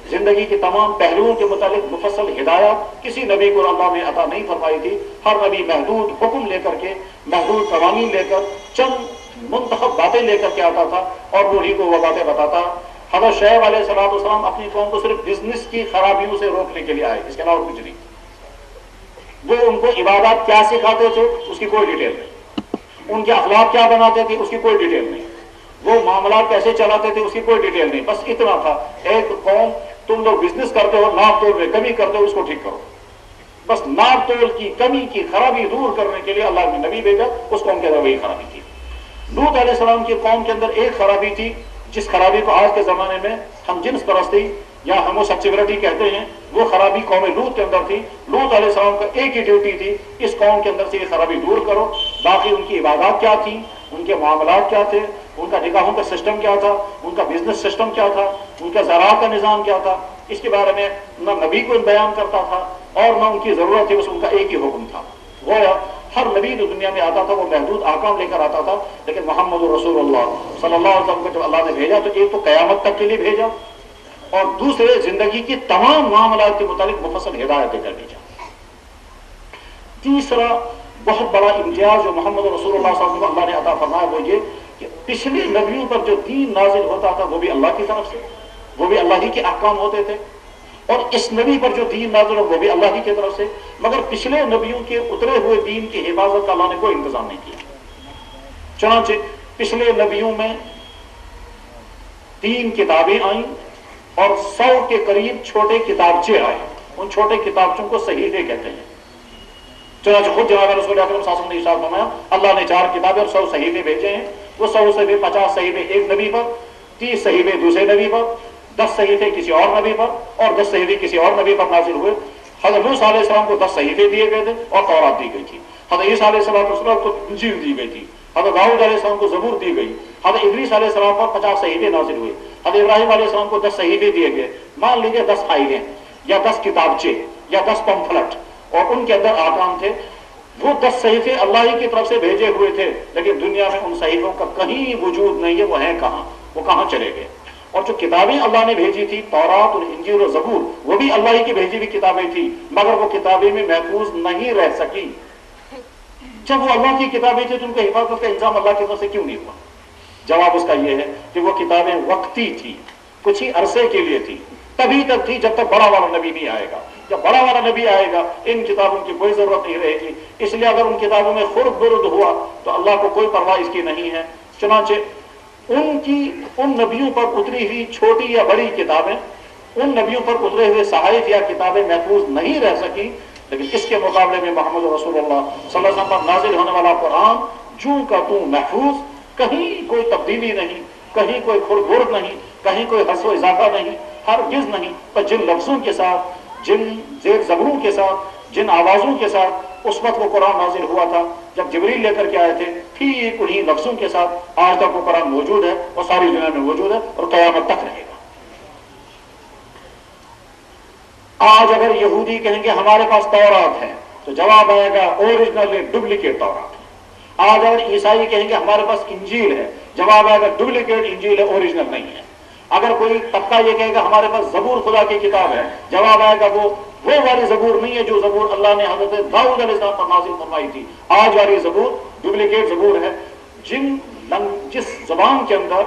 زندگی کے تمام پہلوؤں کے متعلق مفصل ہدایات کسی نبی کو اللہ نے عطا نہیں فرمائی تھی۔ ہر نبی محدود حکم لے کر کے، محدود قوانین لے کر، چند منتخب باتیں لے کر کے آتا تھا اور وہی کو وہ باتیں بتاتا۔ حضرت شعیب علیہ السلام اپنی قوم کو صرف بزنس کی خرابیوں سے روکنے کے لیے آئے، اس کے علاوہ کچھ نہیں۔ وہ ان کو عبادات کیا سکھاتے تھے اس کی کوئی ڈیٹیل نہیں، ان کے اخلاق کیا بناتے تھے اس کی کوئی ڈیٹیل نہیں، وہ معاملات کیسے چلاتے تھے اس کی کوئی ڈیٹیل نہیں۔ بس اتنا تھا، ایک قوم تم لوگ بزنس کرتے ہو، ناپ تول میں کمی کرتے ہو، اس کو ٹھیک کرو۔ بس ناپ تول کی کمی کی خرابی دور کرنے کے لیے اللہ نے نبی بھیجا، اس قوم کے اندر وہی خرابی تھی۔ لوط علیہ السلام کی قوم کے اندر ایک خرابی تھی جس خرابی کو آج کے زمانے میں ہم جنس پرستی یا ہوموسیکسولیٹی کہتے ہیں، وہ خرابی قوم لوط کے اندر تھی۔ لوط علیہ السلام کا ایک ہی ڈیوٹی تھی، اس قوم کے اندر سے یہ خرابی دور کرو۔ باقی ان کی عبادات کیا تھی، ان کے معاملات کیا تھے، ان کا نکاحوں کا سسٹم کیا تھا، ان کا بزنس سسٹم کیا تھا، ان کا زراعت کا نظام کیا تھا، اس کے بارے میں نہ نبی کو بیان کرتا تھا اور نہ ان کی ضرورت تھی، بس ان کا ایک ہی حکم تھا۔ گویا ہر نبی جو دنیا میں آتا تھا وہ محدود احکام لے کر آتا تھا، لیکن محمد رسول اللہ صلی اللہ علیہ وسلم کو جب اللہ نے بھیجا تو ایک تو قیامت تک کے لیے بھیجا اور دوسرے زندگی کی تمام معاملات کے متعلق مفصل ہدایت دے کر بھیجا۔ تیسرا بہت بڑا امتیاز جو محمد رسول اللہ صلی اللہ علیہ وسلم کو اللہ نے عطا فرمایا وہ یہ کہ پچھلے نبیوں پر جو دین نازل ہوتا تھا وہ بھی اللہ کی طرف سے، وہ بھی اللہ ہی کے احکام ہوتے تھے، اور اس نبی پر جو دین نازل ہو وہ بھی اللہ ہی کی طرف سے، مگر پچھلے نبیوں کے اترے ہوئے دین کی حفاظت کا اللہ نے کوئی انتظام نہیں کیا۔ چنانچہ پچھلے نبیوں میں 3 کتابیں آئیں اور 100 کے قریب چھوٹے کتابچے آئے، ان چھوٹے کتابچوں کو صحیفے کہتے ہیں۔ چنانچہ خود جناب رسول اکرم صلی اللہ علیہ وسلم نے ارشاد فرمایا اللہ نے 4 کتابیں اور 100 صحیفے بھیجے ہیں، وہ 100 صحیفے 50 صحیفے ایک نبی پر، 30 صحیفے دوسرے نبی پر، 10 صحیفے کسی اور نبی پر، اور 10 صحیفے کسی اور نبی پر نازل ہوئے۔ حضرت موسیٰ علیہ السلام کو 10 صحیفے دیے گئے تھے اور تورات دی گئی تھی، حضرت عیسیٰ علیہ السلام کو انجیل دی گئی تھی، حضرت داؤد علیہ السلام کو زبور دی گئی، حضرت ادریس علیہ السلام پر 50 صحیفے نازل ہوئے، حضرت ابراہیم علیہ السلام کو 10 صحیفے دیے گئے، مان لیجیے 10 فائلیں یا 10 کتابچے یا 10 پمفلٹ، اور ان کے اندر احکام تھے۔ وہ 10 صحیفے اللہ ہی کی طرف سے بھیجے ہوئے تھے، لیکن دنیا میں ان صحیفوں کا کہیں وجود نہیں ہے، وہ ہیں کہاں، وہ کہاں چلے گئے؟ اور جو کتابیں اللہ نے بھیجی تھی تورات اور انجیل اور زبور، وہ بھی اللہ ہی کی بھیجی ہوئی کتابیں تھیں، مگر وہ کتابیں میں محفوظ نہیں رہ سکی۔ جب وہ اللہ کی کتابیں تھیں تو ان کو حفاظت کا انتظام اللہ کی طرف سے کیوں نہیں ہوا؟ جواب اس کا یہ ہے کہ وہ کتابیں وقتی تھی، کچھ ہی عرصے کے لیے تھی، تبھی تک تھی جب تک بڑا والا نبی نہیں آئے گا۔ جب بڑا والا نبی آئے گا ان کتابوں کی کوئی ضرورت نہیں رہے گی، اس لیے اگر ان کتابوں میں خرد برد ہوا تو اللہ کو کوئی پرواہ اس کی نہیں ہے۔ چنانچہ ان نبیوں پر اتری ہوئی چھوٹی یا بڑی کتابیں، ان نبیوں پر اترے ہوئے صحائف یا کتابیں محفوظ نہیں رہ سکی، لیکن اس کے مقابلے میں محمد رسول اللہ صلی اللہ علیہ وسلم پر نازل ہونے والا قرآن جوں کا توں محفوظ، کہیں کوئی تبدیلی نہیں، کہیں کوئی خرد برد نہیں، کہیں کوئی حذف و اضافہ نہیں، ہرگز نہیں۔ پر جن لفظوں کے ساتھ، جن زیر زبروں کے ساتھ، جن آوازوں کے ساتھ اس وقت وہ قرآن نازل ہوا تھا جب جبریل لے کر کے آئے تھے، ٹھیک انہی لفظوں کے ساتھ آج تک وہ قرآن موجود ہے اور ساری دنیا میں موجود ہے اور قیامت تک رہے گا۔ آج اگر یہودی کہیں گے ہمارے پاس تورات ہے تو جواب آئے گا اوریجنل ہے، ڈپلیکیٹ تورات۔ آج اگر عیسائی کہیں گے ہمارے پاس انجیل ہے، جواب آئے گا ڈپلیکیٹ انجیل ہے، اوریجنل نہیں ہے۔ اگر کوئی طبقہ یہ کہے گا ہمارے پاس زبور خدا کی کتاب ہے، جواب آئے گا وہ والی زبور نہیں ہے جو زبور اللہ نے حضرت داؤد علیہ السلام پر نازل فرمائی تھی، آج والی زبور ڈپلیکیٹ زبور ہے۔ جس زبان کے اندر،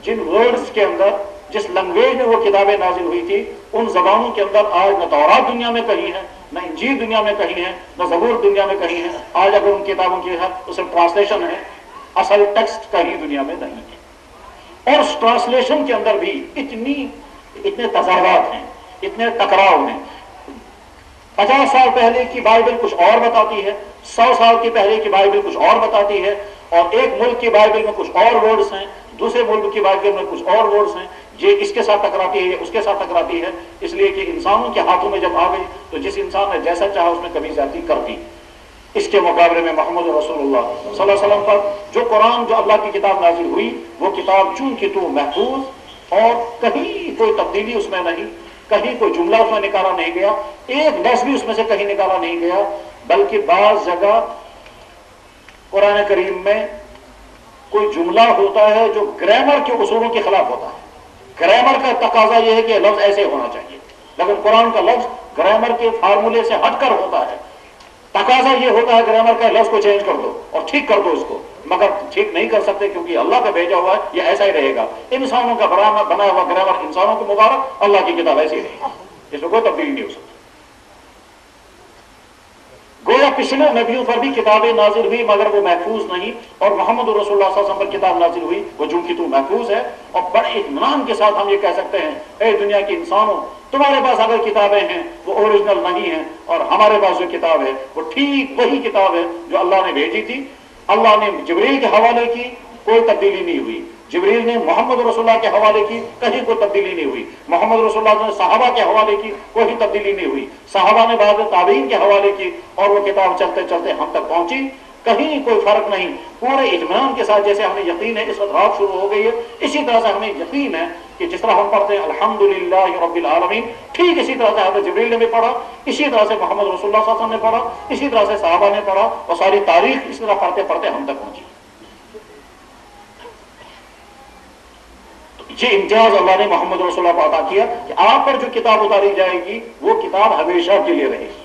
جن ورڈز کے اندر، جس لینگویج میں وہ کتابیں نازل ہوئی تھی، ان زبانوں کے اندر آج نہ تورات دنیا میں کہیں ہے، نہ انجیل دنیا میں کہیں ہے، نہ زبور دنیا میں کہیں ہے۔ آج اگر ان کتابوں کی ہے تو صرف ٹرانسلیشن ہے، اصل ٹیکسٹ کہیں دنیا میں نہیں ہے۔ اور اس ٹرانسلیشن کے اندر بھی اتنے تضادات ہیں، اتنے ٹکراؤ ہیں۔ 50 سال پہلے کی بائبل کچھ اور بتاتی ہے، 100 سال کی پہلے کی بائبل کچھ اور بتاتی ہے، اور ایک ملک کی بائبل میں کچھ اور ورڈز ہیں، دوسرے ملک کی بائبل میں کچھ اور ورڈز ہیں، یہ اس کے ساتھ ٹکراتی ہے، یہ اس کے ساتھ ٹکراتی ہے، اس لیے کہ انسانوں کے ہاتھوں میں جب آ گئی تو جس انسان نے جیسا چاہا اس میں کبھی زیادتی کر دی۔ اس کے مقابلے میں محمد رسول اللہ صلی اللہ علیہ وسلم پر جو قرآن، جو اللہ کی کتاب نازل ہوئی، وہ کتاب چون کی تو محفوظ، اور کہیں کوئی تبدیلی اس میں نہیں، کہیں کوئی جملہ اس میں نکالا نہیں گیا، ایک لفظ بھی اس میں سے کہیں نکالا نہیں گیا، بلکہ بعض جگہ قرآن کریم میں کوئی جملہ ہوتا ہے جو گرامر کے اصولوں کے خلاف ہوتا ہے۔ گرامر کا تقاضا یہ ہے کہ لفظ ایسے ہونا چاہیے، لیکن قرآن کا لفظ گرامر کے فارمولے سے ہٹ کر ہوتا ہے۔ تقاضا یہ ہوتا ہے گرامر کا لفظ کو چینج کر دو اور ٹھیک کر دو اس کو، مگر ٹھیک نہیں کر سکتے کیونکہ اللہ کا بھیجا ہوا ہے، یہ ایسا ہی رہے گا۔ انسانوں کا بنا ہوا گرامر انسانوں کو مبارک، اللہ کی کتاب ایسی رہے گی، اس میں کوئی تبدیلی نہیں ہو سکتی۔ گویا پچھلے نبیوں پر بھی کتابیں نازل ہوئی مگر وہ محفوظ نہیں، اور محمد رسول اللہ صلی اللہ علیہ وسلم پر کتاب نازل ہوئی وہ جو کہ تو محفوظ ہے۔ اور بڑے اطمینان کے ساتھ ہم یہ کہہ سکتے ہیں اے دنیا کے انسانوں، تمہارے پاس اگر کتابیں ہیں وہ اوریجنل نہیں ہیں، اور ہمارے پاس جو کتاب ہے وہ ٹھیک وہی کتاب ہے جو اللہ نے بھیجی تھی۔ اللہ نے جبریل کے حوالے کی، کوئی تبدیلی نہیں ہوئی۔ جبریل نے محمد رسول اللہ کے حوالے کی، کہیں کوئی تبدیلی نہیں ہوئی۔ محمد رسول اللہ نے صحابہ کے حوالے کی، کوئی تبدیلی نہیں ہوئی۔ صحابہ نے بعد تابعین کے حوالے کی اور وہ کتاب چلتے چلتے ہم تک پہنچی، کہیں کوئی فرق نہیں۔ پورے اطمینان کے ساتھ جیسے ہمیں یقین ہے اس وقت رات شروع ہو گئی ہے، اسی طرح سے ہمیں یقین ہے کہ جس طرح ہم پڑھتے ہیں الحمدللہ رب العالمین، ٹھیک اسی طرح سے حضرت جبریل نے بھی پڑھا، اسی طرح سے محمد رسول اللہ صلی اللہ علیہ وسلم نے پڑھا، اسی طرح سے صحابہ نے پڑھا، اور ساری تاریخ اس طرح پڑھتے پڑھتے ہم تک پہنچی۔ یہ امتیاز اللہ نے محمد رسول اللہ کو عطا کیا کہ آپ پر جو کتاب اتاری جائے گی وہ کتاب ہمیشہ کے لیے رہے گی۔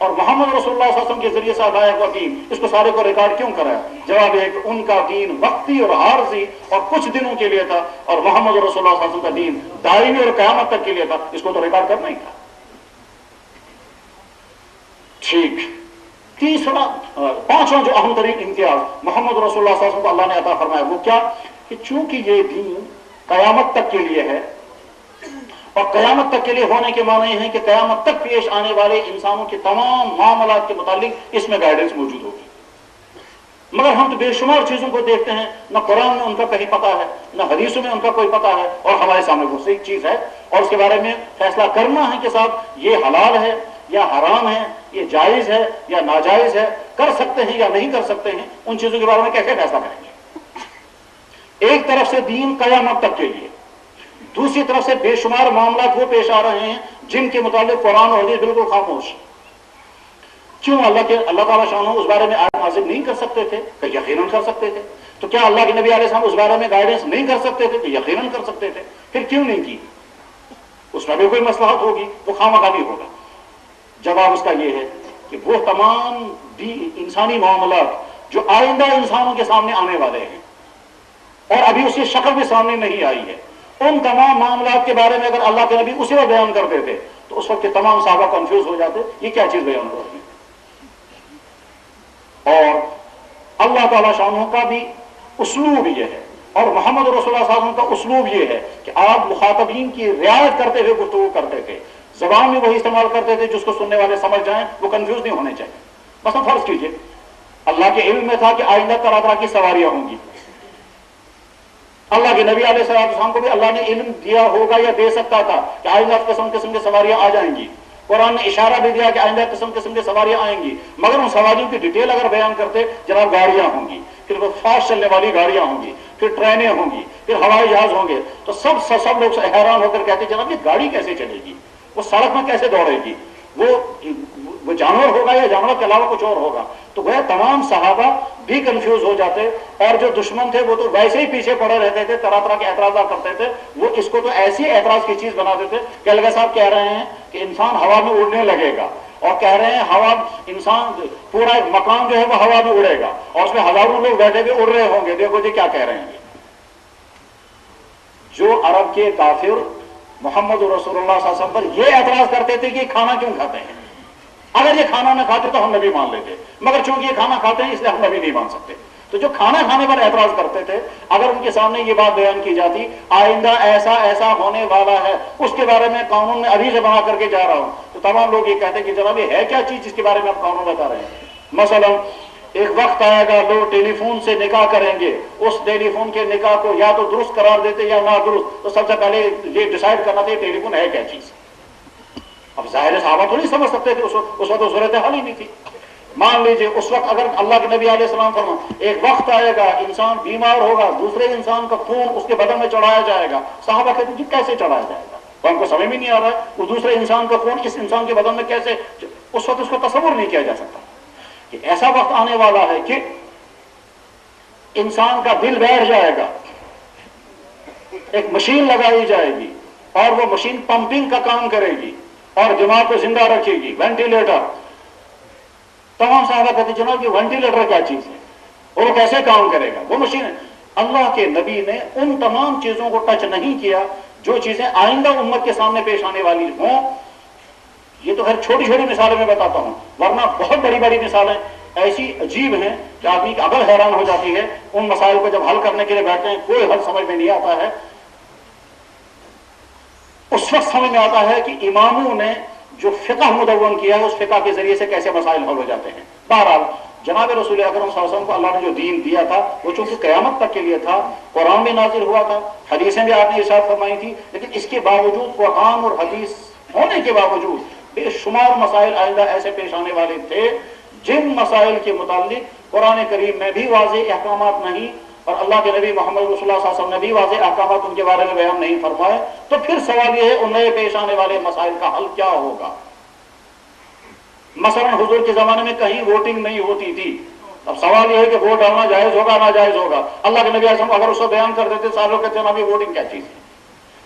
اور محمد رسول اللہ صلی اللہ علیہ وسلم کے ذریعے سے لایا ہوا دین اس کو سارے کو ریکارڈ کیوں کرایا؟ جواب ہے کہ ان کا دین وقتی اور عارضی اور کچھ دنوں کے لیے تھا، اور محمد رسول اللہ صلی اللہ علیہ وسلم کا دین دائمی اور قیامت تک کے لیے تھا، اس کو تو ریکارڈ کرنا ہی تھا۔ ٹھیک، تیسرا پانچواں جو اہم ترین امتیاز محمد رسول اللہ صلی اللہ علیہ وسلم کو اللہ نے عطا فرمایا وہ کیا کہ چونکہ یہ دین قیامت تک کے لیے ہے، اور قیامت تک کے لیے ہونے کے معنی یہ ہے کہ قیامت تک پیش آنے والے انسانوں کے تمام معاملات کے متعلق اس میں گائیڈنس موجود ہوگی۔ مگر ہم تو بے شمار چیزوں کو دیکھتے ہیں، نہ قرآن میں ان کا کہیں پتہ ہے، نہ حدیثوں میں ان کا کوئی پتہ ہے، اور ہمارے سامنے وہ صحیح چیز ہے اور اس کے بارے میں فیصلہ کرنا ہے کہ صاحب یہ حلال ہے یا حرام ہے، یہ جائز ہے یا ناجائز ہے، کر سکتے ہیں یا نہیں کر سکتے ہیں، ان چیزوں کے بارے میں کیسے فیصلہ کریں گے؟ ایک طرف سے دین قیامت تک کے لیے، دوسری طرف سے بے شمار معاملات وہ پیش آ رہے ہیں جن کے متعلق قرآن اور حدیث بالکل خاموش۔ کیوں اللہ تعالیٰ شان اس بارے میں آیت نازل نہیں کر سکتے تھے کہ یقیناً کر سکتے تھے؟ تو کیا اللہ کے نبی علیہ السلام اس بارے میں گائیڈنس نہیں کر سکتے تھے کہ یقیناً کر سکتے تھے؟ پھر کیوں نہیں کی؟ اس میں بھی کوئی مصلحت ہوگی، وہ خواہ نہیں ہوگا۔ جواب اس کا یہ ہے کہ وہ تمام انسانی معاملات جو آئندہ انسانوں کے سامنے آنے والے ہیں اور ابھی اس کی شکل بھی سامنے نہیں آئی ہے، ان تمام معاملات کے بارے میں اگر اللہ کے نبی اسی وقت بیان کر دیتے تو اس وقت کے تمام صحابہ کنفیوز ہو جاتے، یہ کیا چیز بیان ہو رہی ہے۔ اور اللہ تعالیٰ شانہ کا بھی اسلوب یہ ہے، اور محمد رسول اللہ صلی اللہ علیہ وسلم کا اسلوب یہ ہے کہ آپ مخاطبین کی رعایت کرتے ہوئے گفتگو کرتے تھے، زبان میں وہی استعمال کرتے تھے جس کو سننے والے سمجھ جائیں، وہ کنفیوز نہیں ہونے چاہیے۔ مثلا فرض کیجئے اللہ کے علم میں تھا کہ آئندہ طرح طرح کی سواریاں ہوں گی، اللہ کے نبی علیہ السلام کو بھی اللہ نے علم دیا ہوگا یا دے سکتا تھا کہ آئندہ قسم قسم کی سواریاں آ جائیں گی، قرآن نے اشارہ بھی دیا کہ آئندہ قسم قسم کی سواریاں آئیں گی، مگر ان سواریوں کی ڈیٹیل اگر بیان کرتے، جناب گاڑیاں ہوں گی، پھر وہ فاسٹ چلنے والی گاڑیاں ہوں گی، پھر ٹرینیں ہوں گی، پھر ہوائی جہاز ہوں گے، تو سب لوگ حیران ہو کر کہتے جناب یہ گاڑی کیسے چلے گی، وہ سڑک میں کیسے دوڑے گی، وہ جانور ہوگا یا جانور کے علاوہ کچھ اور ہوگا؟ تو وہ تمام صحابہ بھی کنفیوز ہو جاتے، اور جو دشمن تھے وہ تو ویسے ہی پیچھے پڑے رہتے تھے، طرح طرح کے اعتراضات کرتے تھے، وہ اس کو تو ایسی اعتراض کی چیز بنا دیتے کہ الگا صاحب کہہ رہے ہیں کہ انسان ہوا میں اڑنے لگے گا، اور کہہ رہے ہیں ہوا انسان پورا ایک مکان جو ہے وہ ہوا میں اڑے گا اور اس میں ہزاروں لوگ بیٹھے ہوئے اڑ رہے ہوں گے، دیکھو جی کیا کہہ رہے ہیں۔ جو عرب کے کافر محمد رسول اللہ صلی اللہ علیہ وسلم پر یہ اعتراض کرتے تھے کہ یہ کھانا کیوں کھاتے ہیں، اگر یہ کھانا نہ کھاتے تو ہم نبی مان لیتے، مگر چونکہ یہ کھانا کھاتے ہیں اس لیے ہم نبی نہیں مان سکتے۔ تو جو کھانا کھانے پر اعتراض کرتے تھے، اگر ان کے سامنے یہ بات بیان کی جاتی آئندہ ایسا ایسا ہونے والا ہے، اس کے بارے میں قانون میں ابھی سے بنا کر کے جا رہا ہوں، تو تمام لوگ یہ کہتے کہ جناب یہ ہے کیا چیز جس کے بارے میں آپ قانون بتا رہے ہیں؟ مثلا ایک وقت آئے گا لوگ ٹیلی فون سے نکاح کریں گے، اس ٹیلی فون کے نکاح کو یا تو درست قرار دیتے یا نہ درست، تو سب سے پہلے یہ ڈیسائیڈ کرنا تھا ٹیلی فون ہے کیا چیز۔ اب ظاہر صحابہ تھوڑی سمجھ سکتے تھے، اس وقت صورت حال ہی نہیں تھی۔ مان لیجئے اس وقت اگر اللہ کے نبی علیہ السلام فرما ایک وقت آئے گا انسان بیمار ہوگا، دوسرے انسان کا خون اس کے بدن میں چڑھایا جائے گا، صحابہ کہتے ہیں کیسے چڑھایا جائے گا؟ وہ ہم کو سمجھ میں نہیں آ رہا ہے وہ دوسرے انسان کا خون اس انسان کے بدن میں کیسے، اس وقت اس کو تصور نہیں کیا جا سکتا کہ ایسا وقت آنے والا ہے کہ انسان کا دل بیٹھ جائے گا، ایک مشین لگائی جائے گی اور وہ مشین پمپنگ کا کام کرے گی اور دماغ کو زندہ رکھے گی، وینٹیلیٹر۔ تمام صحابہ کہتے جناب یہ وینٹیلیٹر کیا چیز ہے اور وہ کیسے کام کرے گا؟ وہ مشین ہے۔ اللہ کے نبی نے ان تمام چیزوں کو ٹچ نہیں کیا جو چیزیں آئندہ امت کے سامنے پیش آنے والی ہوں۔ یہ تو خیر چھوٹی چھوٹی مثالیں میں بتاتا ہوں، ورنہ بہت بڑی بڑی مثالیں ایسی عجیب ہیں کہ آدمی کی عقل حیران ہو جاتی ہے۔ ان مسائل کو جب حل کرنے کے لیے بیٹھتے ہیں کوئی حل سمجھ میں نہیں آتا ہے۔ اس وقت سمجھ میں آتا ہے کہ اماموں نے جو فقہ مدون کیا ہے اس فقہ کے ذریعے سے کیسے مسائل حل ہو جاتے ہیں۔ بہرحال جناب رسول اکرم صلی اللہ علیہ وسلم کو اللہ نے جو دین دیا تھا وہ چونکہ قیامت تک کے لیے تھا، قرآن بھی نازل ہوا تھا، حدیثیں بھی آپ نے ارشاد فرمائی تھی، لیکن اس کے باوجود قرآن اور حدیث ہونے کے باوجود بے شمار مسائل آئندہ ایسے پیش آنے والے تھے جن مسائل کے متعلق قرآن کریم میں بھی واضح احکامات نہیں اور اللہ کے نبی محمد رسول اللہ صلی اللہ علیہ وسلم نے بھی واضح احکامات ان کے بارے میں بیان نہیں فرمائے۔ تو پھر سوال یہ ہے ان نئے پیش آنے والے مسائل کا حل کیا ہوگا؟ مثلا حضور کے زمانے میں کہیں ووٹنگ نہیں ہوتی تھی، اب سوال یہ ہے کہ ووٹ ڈالنا جائز ہوگا ناجائز ہوگا؟ اللہ کے نبی اعظم اگر اس کو بیان کر دیتے سارے لوگ کہتے ہیں نبی ووٹنگ کیا چیز ہے؟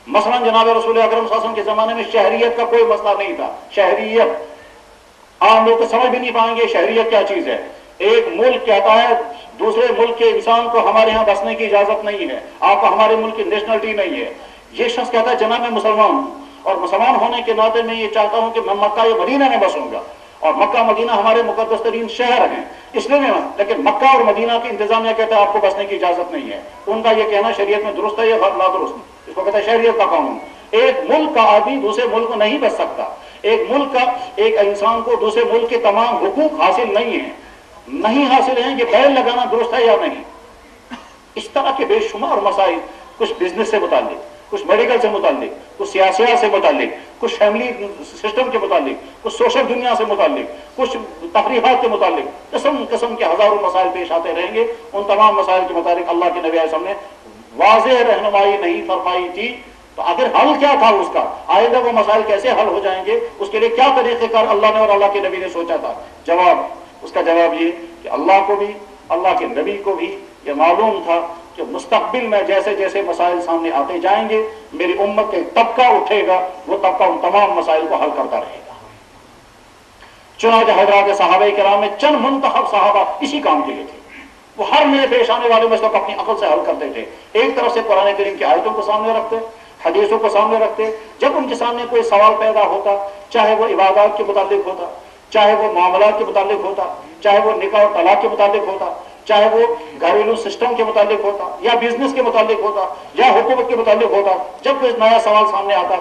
مثلا جناب رسول اکرم صلی اللہ علیہ وسلم کے زمانے میں شہریت کا کوئی مسئلہ نہیں تھا، شہریت عام لوگ تو سمجھ بھی نہیں پائیں گے شہریت کیا چیز ہے۔ ایک ملک کہتا ہے دوسرے ملک کے انسان کو ہمارے ہاں بسنے کی اجازت نہیں ہے، آپ کو ہمارے ملک کی نیشنلٹی نہیں ہے۔ یہ شخص کہتا ہے جناب میں مسلمان ہوں، اور مسلمان ہونے کے ناطے میں یہ چاہتا ہوں کہ میں مکہ یا مدینہ میں بسوں گا، اور مکہ مدینہ ہمارے مقدس ترین شہر ہیں اس لیے میں، لیکن مکہ اور مدینہ کی انتظامیہ کہتا ہے آپ کو بسنے کی اجازت نہیں ہے۔ ان کا یہ کہنا شریعت میں درست ہے یا نادرست؟ اس کو کہتا ہے شریعت کا قانون۔ ایک ملک کا آدمی دوسرے ملک کو نہیں بس سکتا، ایک ملک کا ایک انسان کو دوسرے ملک کے تمام حقوق حاصل نہیں حاصل ہیں، یہ بیل لگانا درست ہے یا نہیں؟ اس طرح کے بے شمار مسائل، کچھ بزنس سے متعلق، کچھ میڈیکل سے متعلق، کچھ سیاسیات سے متعلق، کچھ فیملی سسٹم کے متعلق، کچھ سوشل دنیا سے متعلق، کچھ تفریحات کے متعلق، قسم قسم کے ہزاروں مسائل پیش آتے رہیں گے۔ ان تمام مسائل کے متعلق اللہ کے نبی علیہ السلام نے واضح رہنمائی نہیں فرمائی تھی، تو آخر حل کیا تھا اس کا؟ آئندہ وہ مسائل کیسے حل ہو جائیں گے؟ اس کے لیے کیا طریقہ کار اللہ نے اور اللہ کے نبی نے سوچا تھا؟ اس کا جواب یہ کہ اللہ کو بھی اللہ کے نبی کو بھی یہ معلوم تھا کہ مستقبل میں جیسے جیسے مسائل سامنے آتے جائیں گے میری امت کا طبقہ اٹھے گا، وہ طبقہ ان تمام مسائل کو حل کرتا رہے گا۔ چنانچہ حضرات صحابہ کرام میں چند منتخب صحابہ اسی کام کے لیے تھے، وہ ہر نئے پیش آنے والے مسئلے کو اپنی عقل سے حل کرتے تھے۔ ایک طرف سے قرآن کریم کی آیتوں کو سامنے رکھتے، حدیثوں کو سامنے رکھتے، جب ان کے سامنے کوئی سوال پیدا ہوتا، چاہے وہ عبادات کے متعلق ہوتا، چاہے وہ معاملات کے متعلق ہوتا، چاہے وہ نکاح اور طلاق کے متعلق ہوتا، چاہے وہ گھریلو سسٹم کے متعلق ہوتا یا بزنس کے متعلق ہوتا یا حکومت کے متعلق ہوتا، جب کوئی نیا سوال سامنے آتا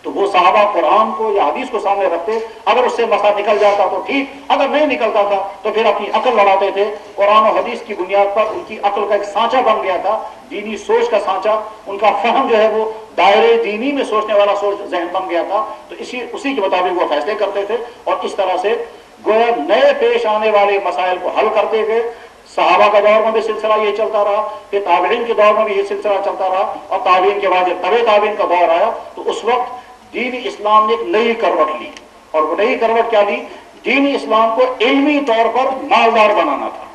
تو وہ صحابہ قرآن کو یا حدیث کو سامنے رکھتے، اگر اس سے مسئلہ نکل جاتا تو ٹھیک، اگر نہیں نکلتا تھا تو پھر اپنی عقل لڑاتے تھے۔ قرآن و حدیث کی بنیاد پر ان کی عقل کا ایک سانچہ بن گیا تھا، دینی سوچ کا سانچہ، ان کا فہم جو ہے وہ دائرے دینی میں سوچنے والا سوچ ذہن بن گیا تھا، تو اسی کے مطابق وہ فیصلے کرتے تھے، اور اس طرح سے گویا نئے پیش آنے والے مسائل کو حل کرتے گئے۔ صحابہ کا دور میں بھی سلسلہ یہ چلتا رہا، پھر تابعین کے دور میں بھی یہ سلسلہ چلتا رہا، اور تابعین کے بعد جب طبع تابعین کا دور آیا تو اس وقت دین اسلام نے ایک نئی کروٹ لی، اور وہ نئی کروٹ کیا لی؟ دین اسلام کو علمی طور پر مالدار بنانا تھا۔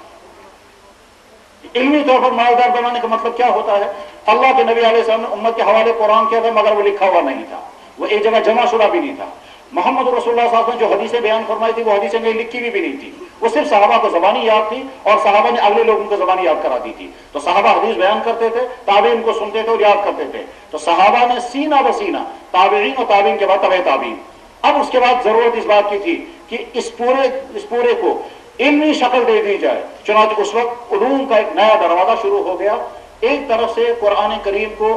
علمی طور پر مالدار بنانے کا مطلب کیا ہوتا ہے؟ اللہ کے نبی علیہ السلام نے امت کے حوالے قرآن کیا تھا مگر وہ لکھا ہوا نہیں تھا، وہ ایک جگہ جمع شدہ بھی نہیں تھا۔ محمد رسول اللہ صلی اللہ علیہ وسلم جو حدیثیں بیان فرمائی تھی وہ حدیثیں نہیں لکھی بھی نہیں تھی، وہ صرف صحابہ کو زبانی یاد تھی، اور صحابہ نے اگلے لوگوں کو زبانی یاد کرا دی تھی۔ تو صحابہ حدیث بیان کرتے تھے، تابعین کو سنتے تھے اور یاد کرتے تھے، تو صحابہ نے سینہ بسینہ تابعین اور تابعین کے بعد طبع تابعین۔ اب اس کے بعد ضرورت اس بات کی تھی کہ اس پورے کو علمی شکل دے دی جائے، چنانچہ اس وقت علوم کا ایک نیا دروازہ شروع ہو گیا۔ ایک طرف سے قرآن کریم کو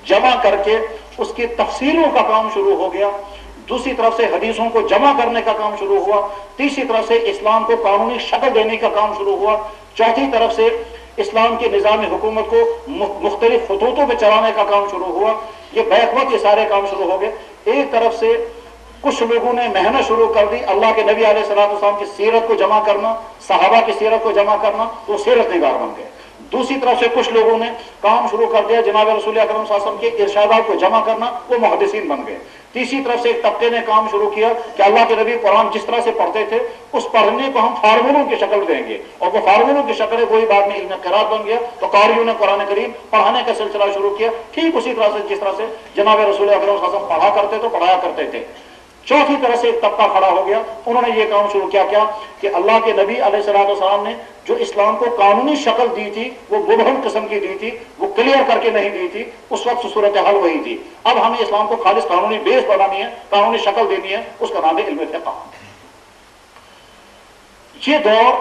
جمع کر کے اس کی تفسیروں کا کام شروع ہو گیا، دوسری طرف سے حدیثوں کو جمع کرنے کا کام شروع ہوا، تیسری طرف سے اسلام کو قانونی شکل دینے کا کام شروع ہوا، چوتھی طرف سے اسلام کے نظام حکومت کو مختلف خطوطوں پہ چلانے کا کام شروع ہوا۔ یہ بیک وقت یہ سارے کام شروع ہو گئے۔ ایک طرف سے کچھ لوگوں نے محنت شروع کر دی اللہ کے نبی علیہ السلام کی سیرت کو جمع کرنا، صحابہ کی سیرت کو جمع کرنا، وہ سیرت نگار بن گئے۔ دوسری طرف سے کچھ لوگوں نے کام شروع کر دیا جناب رسول اکرم صلی اللہ علیہ وسلم کے ارشادات کو جمع کرنا، وہ محدثین بن گئے۔ تیسری طرف سے ایک طبقے نے کام شروع کیا کہ اللہ کے نبی قرآن جس طرح سے پڑھتے تھے اس پڑھنے کو ہم فارمولوں کی شکل دیں گے، اور وہ فارمولوں کی شکل ہے وہی بعد میں علم قرات بن گیا، تو قاریوں نے قرآن کریم پڑھانے کا سلسلہ شروع کیا، ٹھیک اسی طرح سے جس طرح سے جناب رسول اکرم صلی اللہ علیہ وسلم پڑھا کرتے تو پڑھایا کرتے تھے۔ چوتھی طرح سے ایک طبقہ کھڑا ہو گیا، انہوں نے یہ کام شروع کیا کہ اللہ کے نبی علیہ السلام نے جو اسلام کو قانونی شکل دی تھی وہ مبہم قسم کی دی تھی، وہ کلیئر کر کے نہیں دی تھی، اس وقت صورتحال وہی تھی۔ اب ہمیں اسلام کو خالص قانونی بیس بنانی ہے، قانونی شکل دینی ہے، اس کا نام ہے علم فقہ۔ یہ دور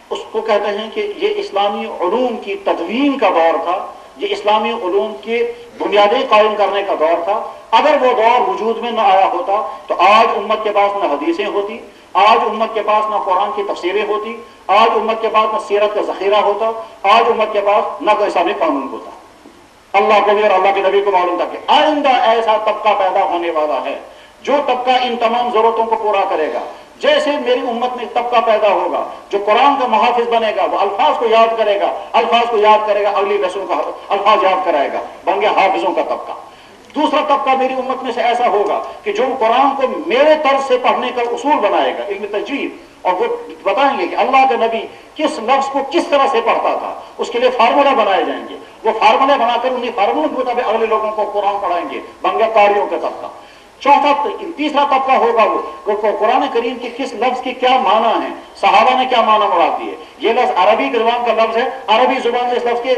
اس کو کہتے ہیں کہ یہ اسلامی علوم کی تدوین کا دور تھا، یہ اسلامی علوم کی بنیادیں قائم کرنے کا دور تھا۔ اگر وہ دور وجود میں نہ آیا ہوتا تو آج امت کے پاس نہ حدیثیں ہوتی، آج امت کے پاس نہ قرآن کی تفسیریں ہوتی، آج امت کے پاس نہ سیرت کا ذخیرہ ہوتا، آج امت کے پاس نہ کوئی اسلامی قانون ہوتا۔ اللہ کو بھی اور اللہ کے نبی کو معلوم تھا کہ آئندہ ایسا طبقہ پیدا ہونے والا ہے جو طبقہ ان تمام ضرورتوں کو پورا کرے گا۔ جیسے میری امت میں ایک طبقہ پیدا ہوگا جو قرآن کا محافظ بنے گا، وہ الفاظ کو یاد کرے گا، الفاظ کو یاد کرے گا، اگلی نسلوں کا الفاظ یاد کرائے گا، بن گیا حافظوں کا طبقہ۔ دوسرا طبقہ میری امت میں سے ایسا ہوگا کہ جو قرآن کو میرے طرز سے پڑھنے کا اصول بنائے گا، علم تجوید، اور وہ بتائیں گے کہ اللہ کا نبی کس لفظ کو کس طرح سے پڑھتا تھا، اس کے لیے فارمولہ بنائے جائیں گے، وہ فارمولے بنا کر انہیں فارمولوں کے مطابق اگلے لوگوں کو قرآن پڑھائیں گے، بن گیا قاریوں کا طبقہ۔ تیسرا طبقہ ہوگا وہ قرآن کریم کے کس لفظ کی کیا معنی ہے، صحابہ نے کیا معنی مراد دیے، یہ لفظ عربی زبان کا لفظ ہے، عربی زبان میں اس لفظ کے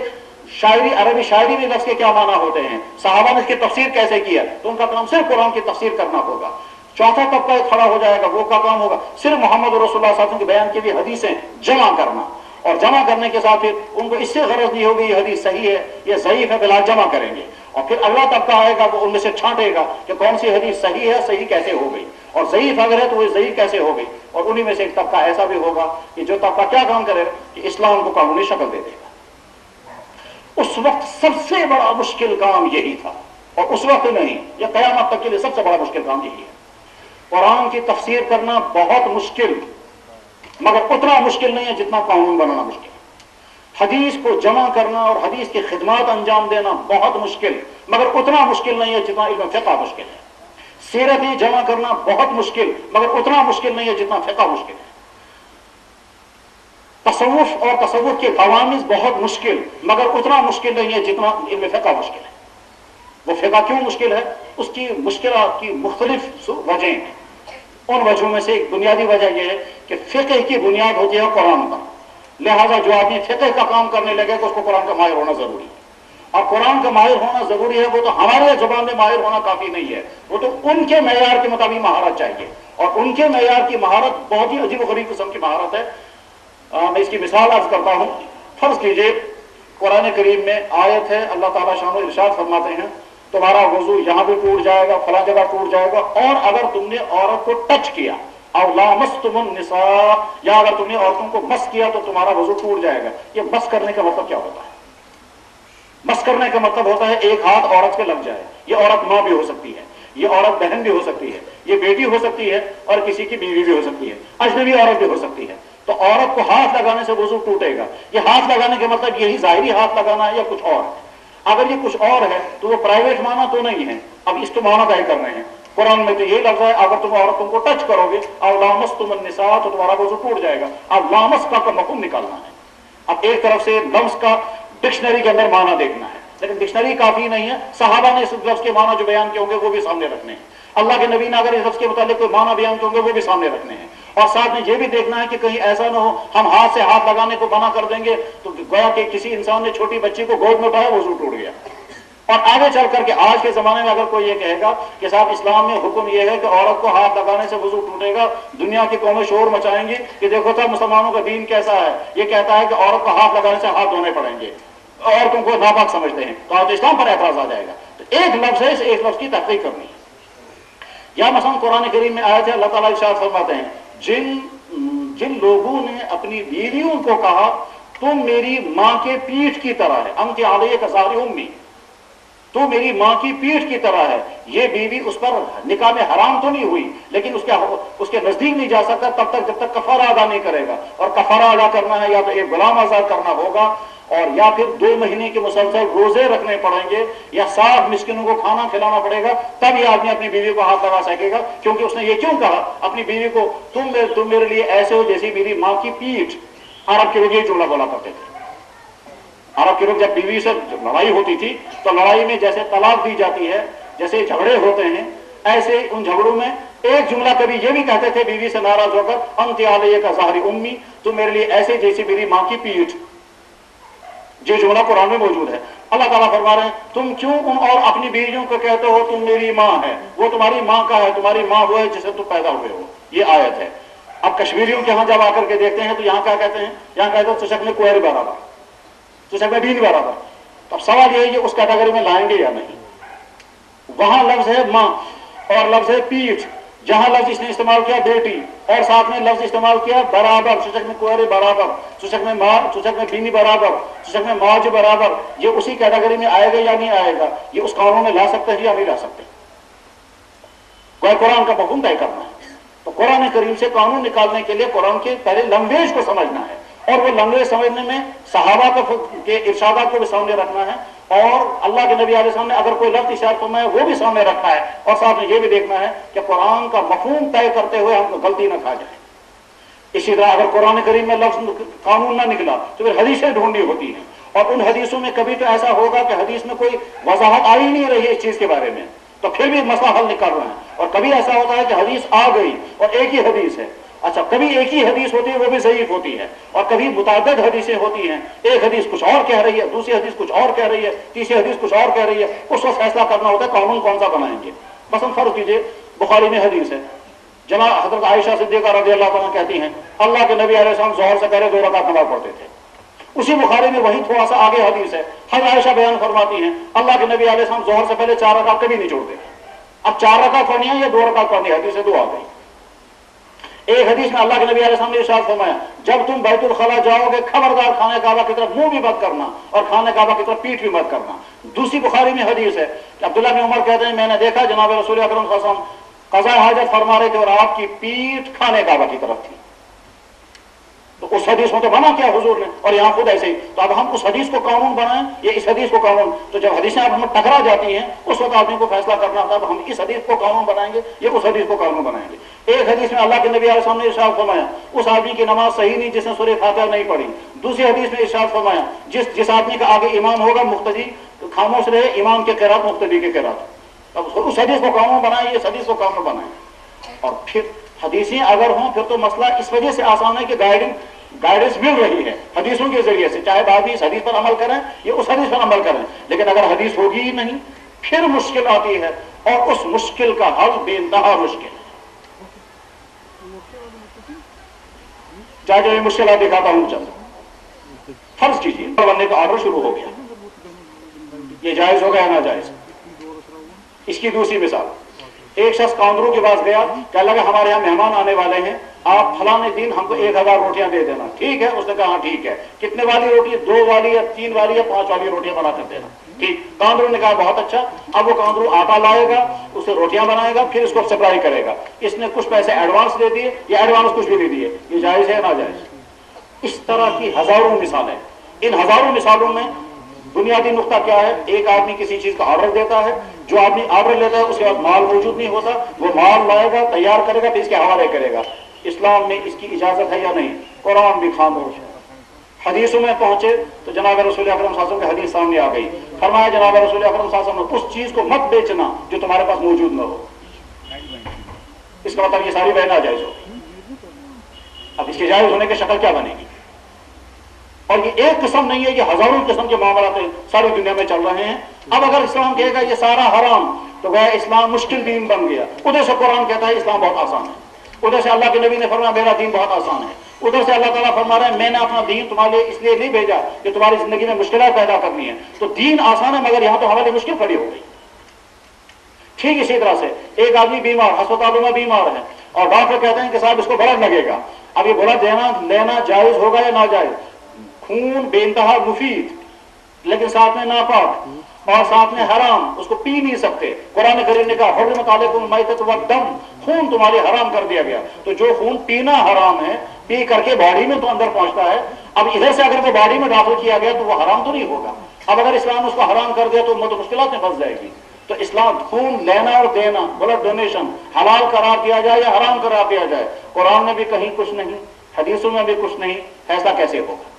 عربی شاعری میں لفظ کے کیا معنی ہوتے ہیں، صحابہ نے اس کی تفسیر کیسے کیا، تو ان کا کام صرف قرآن کی تفسیر کرنا ہوگا۔ چوتھا طبقہ کھڑا ہو جائے گا، وہ کا کام ہوگا صرف محمد رسول اللہ صلی اللہ علیہ وسلم کے بیان کی بھی حدیثیں جمع کرنا، اور جمع کرنے کے ساتھ پھر ان کو اس سے غرض نہیں ہوگی یہ حدیث صحیح ہے یہ ضعیف ہے، بلا جمع کریں گے، اور پھر اگلا طبقہ آئے گا وہ ان میں سے چھانٹے گا کہ کون سی حدیث صحیح ہے، صحیح کیسے ہو گئی، اور ضعیف اگر ہے تو وہ ضعیف کیسے ہو گئی، اور انہی میں سے ایک طبقہ ایسا بھی ہوگا کہ جو طبقہ کیا کام کرے گا کہ اسلام کو قانونی شکل دے دے گا۔ اس وقت سب سے بڑا مشکل کام یہی تھا، اور اس وقت نہیں، یہ قیامت تک کے لیے سب سے بڑا مشکل کام یہی ہے۔ قرآن کی تفسیر کرنا بہت مشکل، مگر اتنا مشکل نہیں ہے جتنا قانون بنانا مشکل ہے۔ حدیث کو جمع کرنا اور حدیث کی خدمات انجام دینا بہت مشکل، مگر اتنا مشکل نہیں ہے جتنا علم فقہ مشکل ہے۔ سیرتیں جمع کرنا بہت مشکل، مگر اتنا مشکل نہیں ہے جتنا فقہ مشکل ہے۔ تصوف اور تصوف کے قوامض بہت مشکل، مگر اتنا مشکل نہیں ہے جتنا علم فقہ مشکل ہے۔ وہ فقہ کیوں مشکل ہے؟ اس کی مشکلات کی مختلف وجہیں ہیں۔ ان وجہوں میں سے ایک بنیادی وجہ یہ ہے کہ فقہ کی بنیاد ہوتی ہے قرآن پر، لہذا جو آدمی فقہ کا کام کرنے لگے گا اس کو قرآن کا ماہر ہونا ضروری ہے، اور قرآن کا ماہر ہونا ضروری ہے، وہ تو ہمارے زبان میں ماہر ہونا کافی نہیں ہے، وہ تو ان کے معیار کے مطابق مہارت چاہیے، اور ان کے معیار کی مہارت بہت ہی عجیب و غریب قسم کی مہارت ہے۔ میں اس کی مثال عرض کرتا ہوں۔ فرض کیجئے قرآن کریم میں آیت ہے، اللہ تعالیٰ شان و ارشاد فرماتے ہیں تمہارا وضو یہاں بھی ٹوٹ جائے گا، فلاں جگہ ٹوٹ جائے گا، اور اگر تم نے عورت کو ٹچ کیا او لامستم النساء، یا اگر تم نے عورتوں کو مس کیا تو تمہارا وضو ٹوٹ جائے گا۔ یہ مس کرنے کا مطلب کیا ہوتا ہے؟ مس کرنے کا مطلب ہوتا ہے ایک ہاتھ عورت پہ لگ جائے۔ یہ عورت ماں بھی ہو سکتی ہے، یہ عورت بہن بھی ہو سکتی ہے، یہ بیٹی ہو سکتی ہے، اور کسی کی بیوی بھی ہو سکتی ہے، اجنبی عورت بھی ہو سکتی ہے۔ تو عورت کو ہاتھ لگانے سے وضو ٹوٹے گا۔ یہ ہاتھ لگانے کا مطلب یہی ظاہری ہاتھ لگانا ہے یا کچھ اور ہے؟ اگر یہ کچھ اور ہے تو وہ پرائیویٹ معنی تو نہیں ہے، اب اس تو معنی طے کر رہے ہیں۔ قرآن میں تو یہ لفظ ہے اگر تم عورتوں کو ٹچ کرو گے او لامستم النساء تو تمہارا وضو ٹوٹ جائے گا۔ اب لامس کا مفہوم نکالنا ہے۔ اب ایک طرف سے لمس کا ڈکشنری کے اندر معنی دیکھنا ہے، لیکن ڈکشنری کافی نہیں ہے، صحابہ نے اس لفظ کے معنی جو بیان کیے ہوں گے وہ بھی سامنے رکھنے ہیں، اللہ کے نبی نے اگر اس لفظ کے متعلق کوئی معنی بیان کیے ہوں گے وہ بھی سامنے رکھنے ہیں، اور ساتھ میں یہ بھی دیکھنا ہے کہ کہیں ایسا نہ ہو ہم ہاتھ سے ہاتھ لگانے کو منع کر دیں گے تو گویا کہ کسی انسان نے چھوٹی بچی کو گود میں اٹھایا وضو ٹوٹ گیا۔ اور آگے چل کر کے آج کے زمانے میں اگر کوئی یہ کہے گا کہ صاحب اسلام میں حکم یہ ہے کہ عورت کو ہاتھ لگانے سے وضو ٹوٹے گا، دنیا کی قومیں شور مچائیں گی کہ دیکھو صاحب مسلمانوں کا دین کیسا ہے، یہ کہتا ہے کہ عورت کو ہاتھ لگانے سے ہاتھ دھونے پڑیں گے، عورتوں کو ناپاک سمجھتے ہیں، تو آج اسلام پر اعتراض آ جائے گا۔ تو ایک لفظ ہے، اس ایک لفظ کی تحقیق کرنی ہے۔ یا مثلا قرآن کریم میں آیت ہے، اللہ تعالیٰ ارشاد فرماتے ہیں جن لوگوں نے اپنی بیویوں کو کہا تم میری ماں کے پیٹھ کی طرح ہے، انت علیہ ظہر امی، تو میری ماں کی پیٹھ کی طرح ہے، یہ بیوی اس پر نکاح میں حرام تو نہیں ہوئی لیکن اس کے نزدیک نہیں جا سکتا تب تک جب تک کفارہ ادا نہیں کرے گا، اور کفارہ ادا کرنا ہے یا تو ایک غلام آزاد کرنا ہوگا، اور یا پھر 2 مہینے کے مسلسل روزے رکھنے پڑیں گے، یا 7 مسکینوں کو کھانا کھلانا پڑے گا، تب یہ آدمی اپنی بیوی کو ہاتھ لگا سکے گا، کیونکہ اس نے یہ کیوں کہا اپنی بیوی کو تم میرے لیے ایسے ہو جیسی میری ماں کی پیٹھ۔ عرب کے لوگ یہ جملہ بولا کرتے تھے۔ عرب کے لوگ جب بیوی سے لڑائی ہوتی تھی تو لڑائی میں جیسے طلاق دی جاتی ہے، جیسے جھگڑے ہوتے ہیں، ایسے ان جھگڑوں میں ایک جملہ کبھی یہ بھی کہتے تھے بیوی سے ناراض ہو کر انت علیہ ظہر امی، تم میرے لیے ایسے جیسی میری ماں کی پیٹھ۔ یہ جملہ قرآن میں موجود ہے۔ اللہ تعالیٰ فرما رہے ہیں تم کیوں ان اور اپنی بیویوں کو کہتے ہو تم میری ماں ہے، وہ تمہاری ماں کا ہے، تمہاری ماں وہ ہے جسے تم پیدا ہوئے ہو۔ یہ آیت ہے۔ اب کشمیریوں کے ہاں جب آ کر کے دیکھتے ہیں تو یہاں کیا کہتے ہیں؟ یہاں کہتے ہیں چشک میں کوئر برابر، چشک میں بین برابر۔ تو اب سوال یہ ہے کہ اس کیٹیگری میں لائیں گے یا نہیں؟ وہاں لفظ ہے ماں اور لفظ ہے پیٹھ، جہاں لفظ اس نے استعمال کیا بیٹی، اور ساتھ میں لفظ استعمال کیا برابر، چشک میں کوئر برابر، چشک میں ماں، چشک میں بینی برابر، چشک میں ماج برابر، یہ اسی کیٹیگری میں آئے گا یا نہیں آئے گا؟ یہ اس قانون میں لا سکتے ہیں یا نہیں لا سکتے؟ کوئی قرآن کا مفہوم طے کرنا ہے تو قرآن کریم سے قانون نکالنے کے لیے قرآن کے پہلے لینگویج کو سمجھنا ہے، اور وہ لینگویج سمجھنے میں صحابہ کے ارشادات کو بھی سامنے رکھنا ہے، اور اللہ کے نبی علیہ السلام نے اگر کوئی لفظ اشارت فرمایا وہ بھی سامنے رکھنا ہے، اور ساتھ میں یہ بھی دیکھنا ہے کہ قرآن کا مفہوم طے کرتے ہوئے ہم غلطی نہ کھا جائیں۔ اسی طرح اگر قرآن کریم میں لفظ قانون نہ نکلا تو پھر حدیثیں ڈھونڈنی ہوتی ہیں، اور ان حدیثوں میں کبھی تو ایسا ہوگا کہ حدیث میں کوئی وضاحت آ ہی نہیں رہی ہے اس چیز کے بارے میں، تو پھر بھی مسئلہ حل نکال رہے ہیں، اور کبھی ایسا ہوتا ہے کہ حدیث آ گئی اور ایک ہی حدیث ہے، اچھا کبھی ایک ہی حدیث ہوتی ہے وہ بھی ضعیف ہوتی ہے، اور کبھی متعدد حدیثیں ہوتی ہیں، ایک حدیث کچھ اور کہہ رہی ہے، دوسری حدیث کچھ اور کہہ رہی ہے، تیسری حدیث کچھ اور کہہ رہی ہے، اس وقت فیصلہ کرنا ہوتا ہے قانون کون سا بنائیں گے۔ مثلا فرض کیجئے بخاری میں حدیث ہے، جناب حضرت عائشہ صدیقہ رضی اللہ عنہا کہتی ہیں اللہ کے نبی علیہ السلام ظہر سے پہلے 2 رکعت نماز پڑھتے تھے۔ اسی بخاری میں وہی تھوڑا سا آگے حدیث ہے، حضرت عائشہ بیان فرماتی ہیں اللہ کے نبی علیہ السلام ظہر سے پہلے 4 رکعت کبھی نہیں چھوڑتے۔ اب 4 رکعت پڑھنی ہے یا 2 رکعت پڑھنی ہے، حدیث سے 2 آ گئی۔ ایک حدیث میں اللہ کے نبی علیہ السلام نے ارشاد فرمایا جب تم بیت الخلا جاؤ گے خبردار خانہ کعبہ کی طرف منہ بھی مت کرنا اور خانہ کعبہ کی طرف پیٹ بھی مت کرنا۔ دوسری بخاری میں حدیث ہے کہ عبداللہ بن عمر کہتے ہیں میں نے دیکھا جناب رسول اکرم صلی اللہ علیہ وسلم قضاء حاجت فرما رہے تھے اور آپ کی پیٹھ خانہ کعبہ کی طرف تھی۔ تو اس حدیث میں تو منع کیا حضور نے، اور یہاں خود ایسے ہی۔ تو اب ہم اس حدیث کو قانون بنائیں یا اس حدیث کو قانون؟ تو جب حدیثیں اب ہم ٹکرا جاتی ہیں اس وقت آدمی کو فیصلہ کرنا ہوتا ہے اب ہم اس حدیث کو قانون بنائیں گے یا اس حدیث کو قانون بنائیں گے۔ ایک حدیث میں اللہ کے نبی علیہ السلام نے ارشاد فرمایا اس آدمی کی نماز صحیح نہیں جس نے سورہ فاتحہ نہیں پڑھی۔ دوسری حدیث میں ارشاد فرمایا جس آدمی کا آگے امام ہوگا مقتدی خاموش رہے، امام کے قرات مقتدی کے قرات۔ اب اس حدیث کو قانون بنائیں، اس حدیث کو قانون بنائیں۔ اور پھر حدیثیں اگر ہوں پھر تو مسئلہ اس وجہ سے آسان ہے کہ گائیڈنس مل رہی ہے حدیثوں کے ذریعے سے، چاہے بعد اس حدیث پر عمل کریں یا اس حدیث پر عمل کریں۔ لیکن اگر حدیث ہوگی ہی نہیں پھر مشکل آتی ہے، اور اس مشکل کا حل بے انتہا مشکل ہے۔ چاہے مشکلات دکھاتا ہوں چل فرض کیجیے بننے کا آرڈر شروع ہو گیا، یہ جائز ہوگا یا ناجائز؟ اس کی دوسری مثال، ایک شخص کاندرو کے پاس گیا کہ لگا ہمارے یہاں مہمان آنے والے ہیں، آپ فلاں دن ہم کو 1000 روٹیاں دے دینا۔ ٹھیک ہے، اس نے کہا ہاں ٹھیک ہے، کتنے والی روٹی؟ 2 والی یا 3 والی یا 5 والی روٹیاں بنا کر دینا۔ ٹھیک، کاندرو نے کہا بہت اچھا۔ اب وہ کاندرو آٹا لائے گا، اسے روٹیاں بنائے گا، پھر اس کو سپلائی کرے گا۔ اس نے کچھ پیسے ایڈوانس دے دیے یا ایڈوانس کچھ بھی نہیں دیے، یہ جائز ہے ناجائز؟ اس طرح کی ہزاروں مثالیں۔ ان ہزاروں مثالوں میں بنیادی نقطہ کیا ہے؟ ایک آدمی کسی چیز کا آرڈر دیتا ہے، جو آدمی آرڈر لیتا ہے اس کے بعد مال موجود نہیں ہوتا، وہ مال لائے گا، تیار کرے گا، پھر اس کے حوالے کرے گا۔ اسلام میں اس کی اجازت ہے یا نہیں؟ قرآن بھی خاموش ہے۔ حدیثوں میں پہنچے تو جناب رسول اکرم صلی اللہ علیہ وسلم کی حدیث سامنے آ گئی، فرمایا جناب رسول اکرم صلی اللہ علیہ وسلم نے اس چیز کو مت بیچنا جو تمہارے پاس موجود نہ ہو۔ اس کا مطلب یہ ساری بہن ناجائز ہوگی۔ اب اس کے جائز ہونے کی شکل کیا بنے گی؟ اور یہ ایک قسم نہیں ہے، یہ ہزاروں قسم کے معاملات ساری دنیا میں چل رہے ہیں۔ اب اگر اسلام کہے گا یہ سارا حرام تو گویا اسلام مشکل دین بن گیا۔ ادھر سے قرآن کہتا ہے اسلام بہت آسان ہے، ادھر سے اللہ کے نبی نے فرمایا میرا دین بہت آسان ہے، ادھر سے اللہ تعالیٰ فرما رہے ہیں میں نے اپنا دین تمہارے لیے اس لیے نہیں بھیجا کہ تمہاری زندگی میں مشکلات پیدا کرنی ہے۔ تو دین آسان ہے مگر یہاں تو ہمارے لیے مشکل کھڑی ہو گئی۔ ٹھیک اسی طرح سے ایک آدمی بیمار ہسپتالوں میں بیمار ہے اور ڈاکٹر کہتے ہیں کہ صاحب اس کو بلڈ لگے گا۔ اب یہ بلڈ لینا جائز ہوگا یا ناجائز؟ خون بے انتہا مفید لیکن ساتھ میں ناپاک اور ساتھ میں حرام، اس کو پی نہیں سکتے۔ قرآن کریم نے کہا حرمت علیکم المیتۃ والدم، خون تمہارے حرام کر دیا گیا۔ تو جو خون پینا حرام ہے، پی کر کے باڈی میں تو اندر پہنچتا ہے، اب ادھر سے اگر وہ باڈی میں داخل کیا گیا تو وہ حرام تو نہیں ہوگا۔ اب اگر اسلام اس کو حرام کر دے تو مشکلات میں پھنس جائے گی۔ تو اسلام خون لینا اور دینا، بلڈ ڈونیشن حلال قرار دیا جائے یا حرام قرار دیا جائے، قرآن میں بھی کہیں کچھ نہیں، حدیثوں میں بھی کچھ نہیں، ایسا کیسے ہوگا؟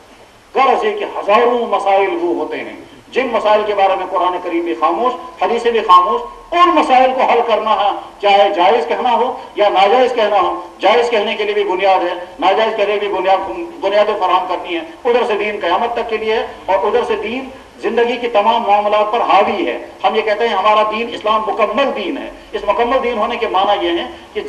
غرض یہ کہ ہزاروں مسائل وہ ہوتے ہیں جن مسائل کے بارے میں قرآن کریم بھی خاموش، حدیثیں بھی خاموش۔ ان مسائل کو حل کرنا ہے، چاہے جائز کہنا ہو یا ناجائز کہنا ہو۔ جائز کہنے کے لیے بھی بنیاد ہے، ناجائز کہنے کی بھی بنیادیں فراہم کرنی ہے۔ ادھر سے دین قیامت تک کے لیے ہے اور ادھر سے دین زندگی کی تمام معاملات پر حاوی ہے۔ ہم یہ کہتے ہیں ہمارا دین اسلام مکمل دین ہے۔ اس مکمل دین ہونے کے معنی یہ ہے کہ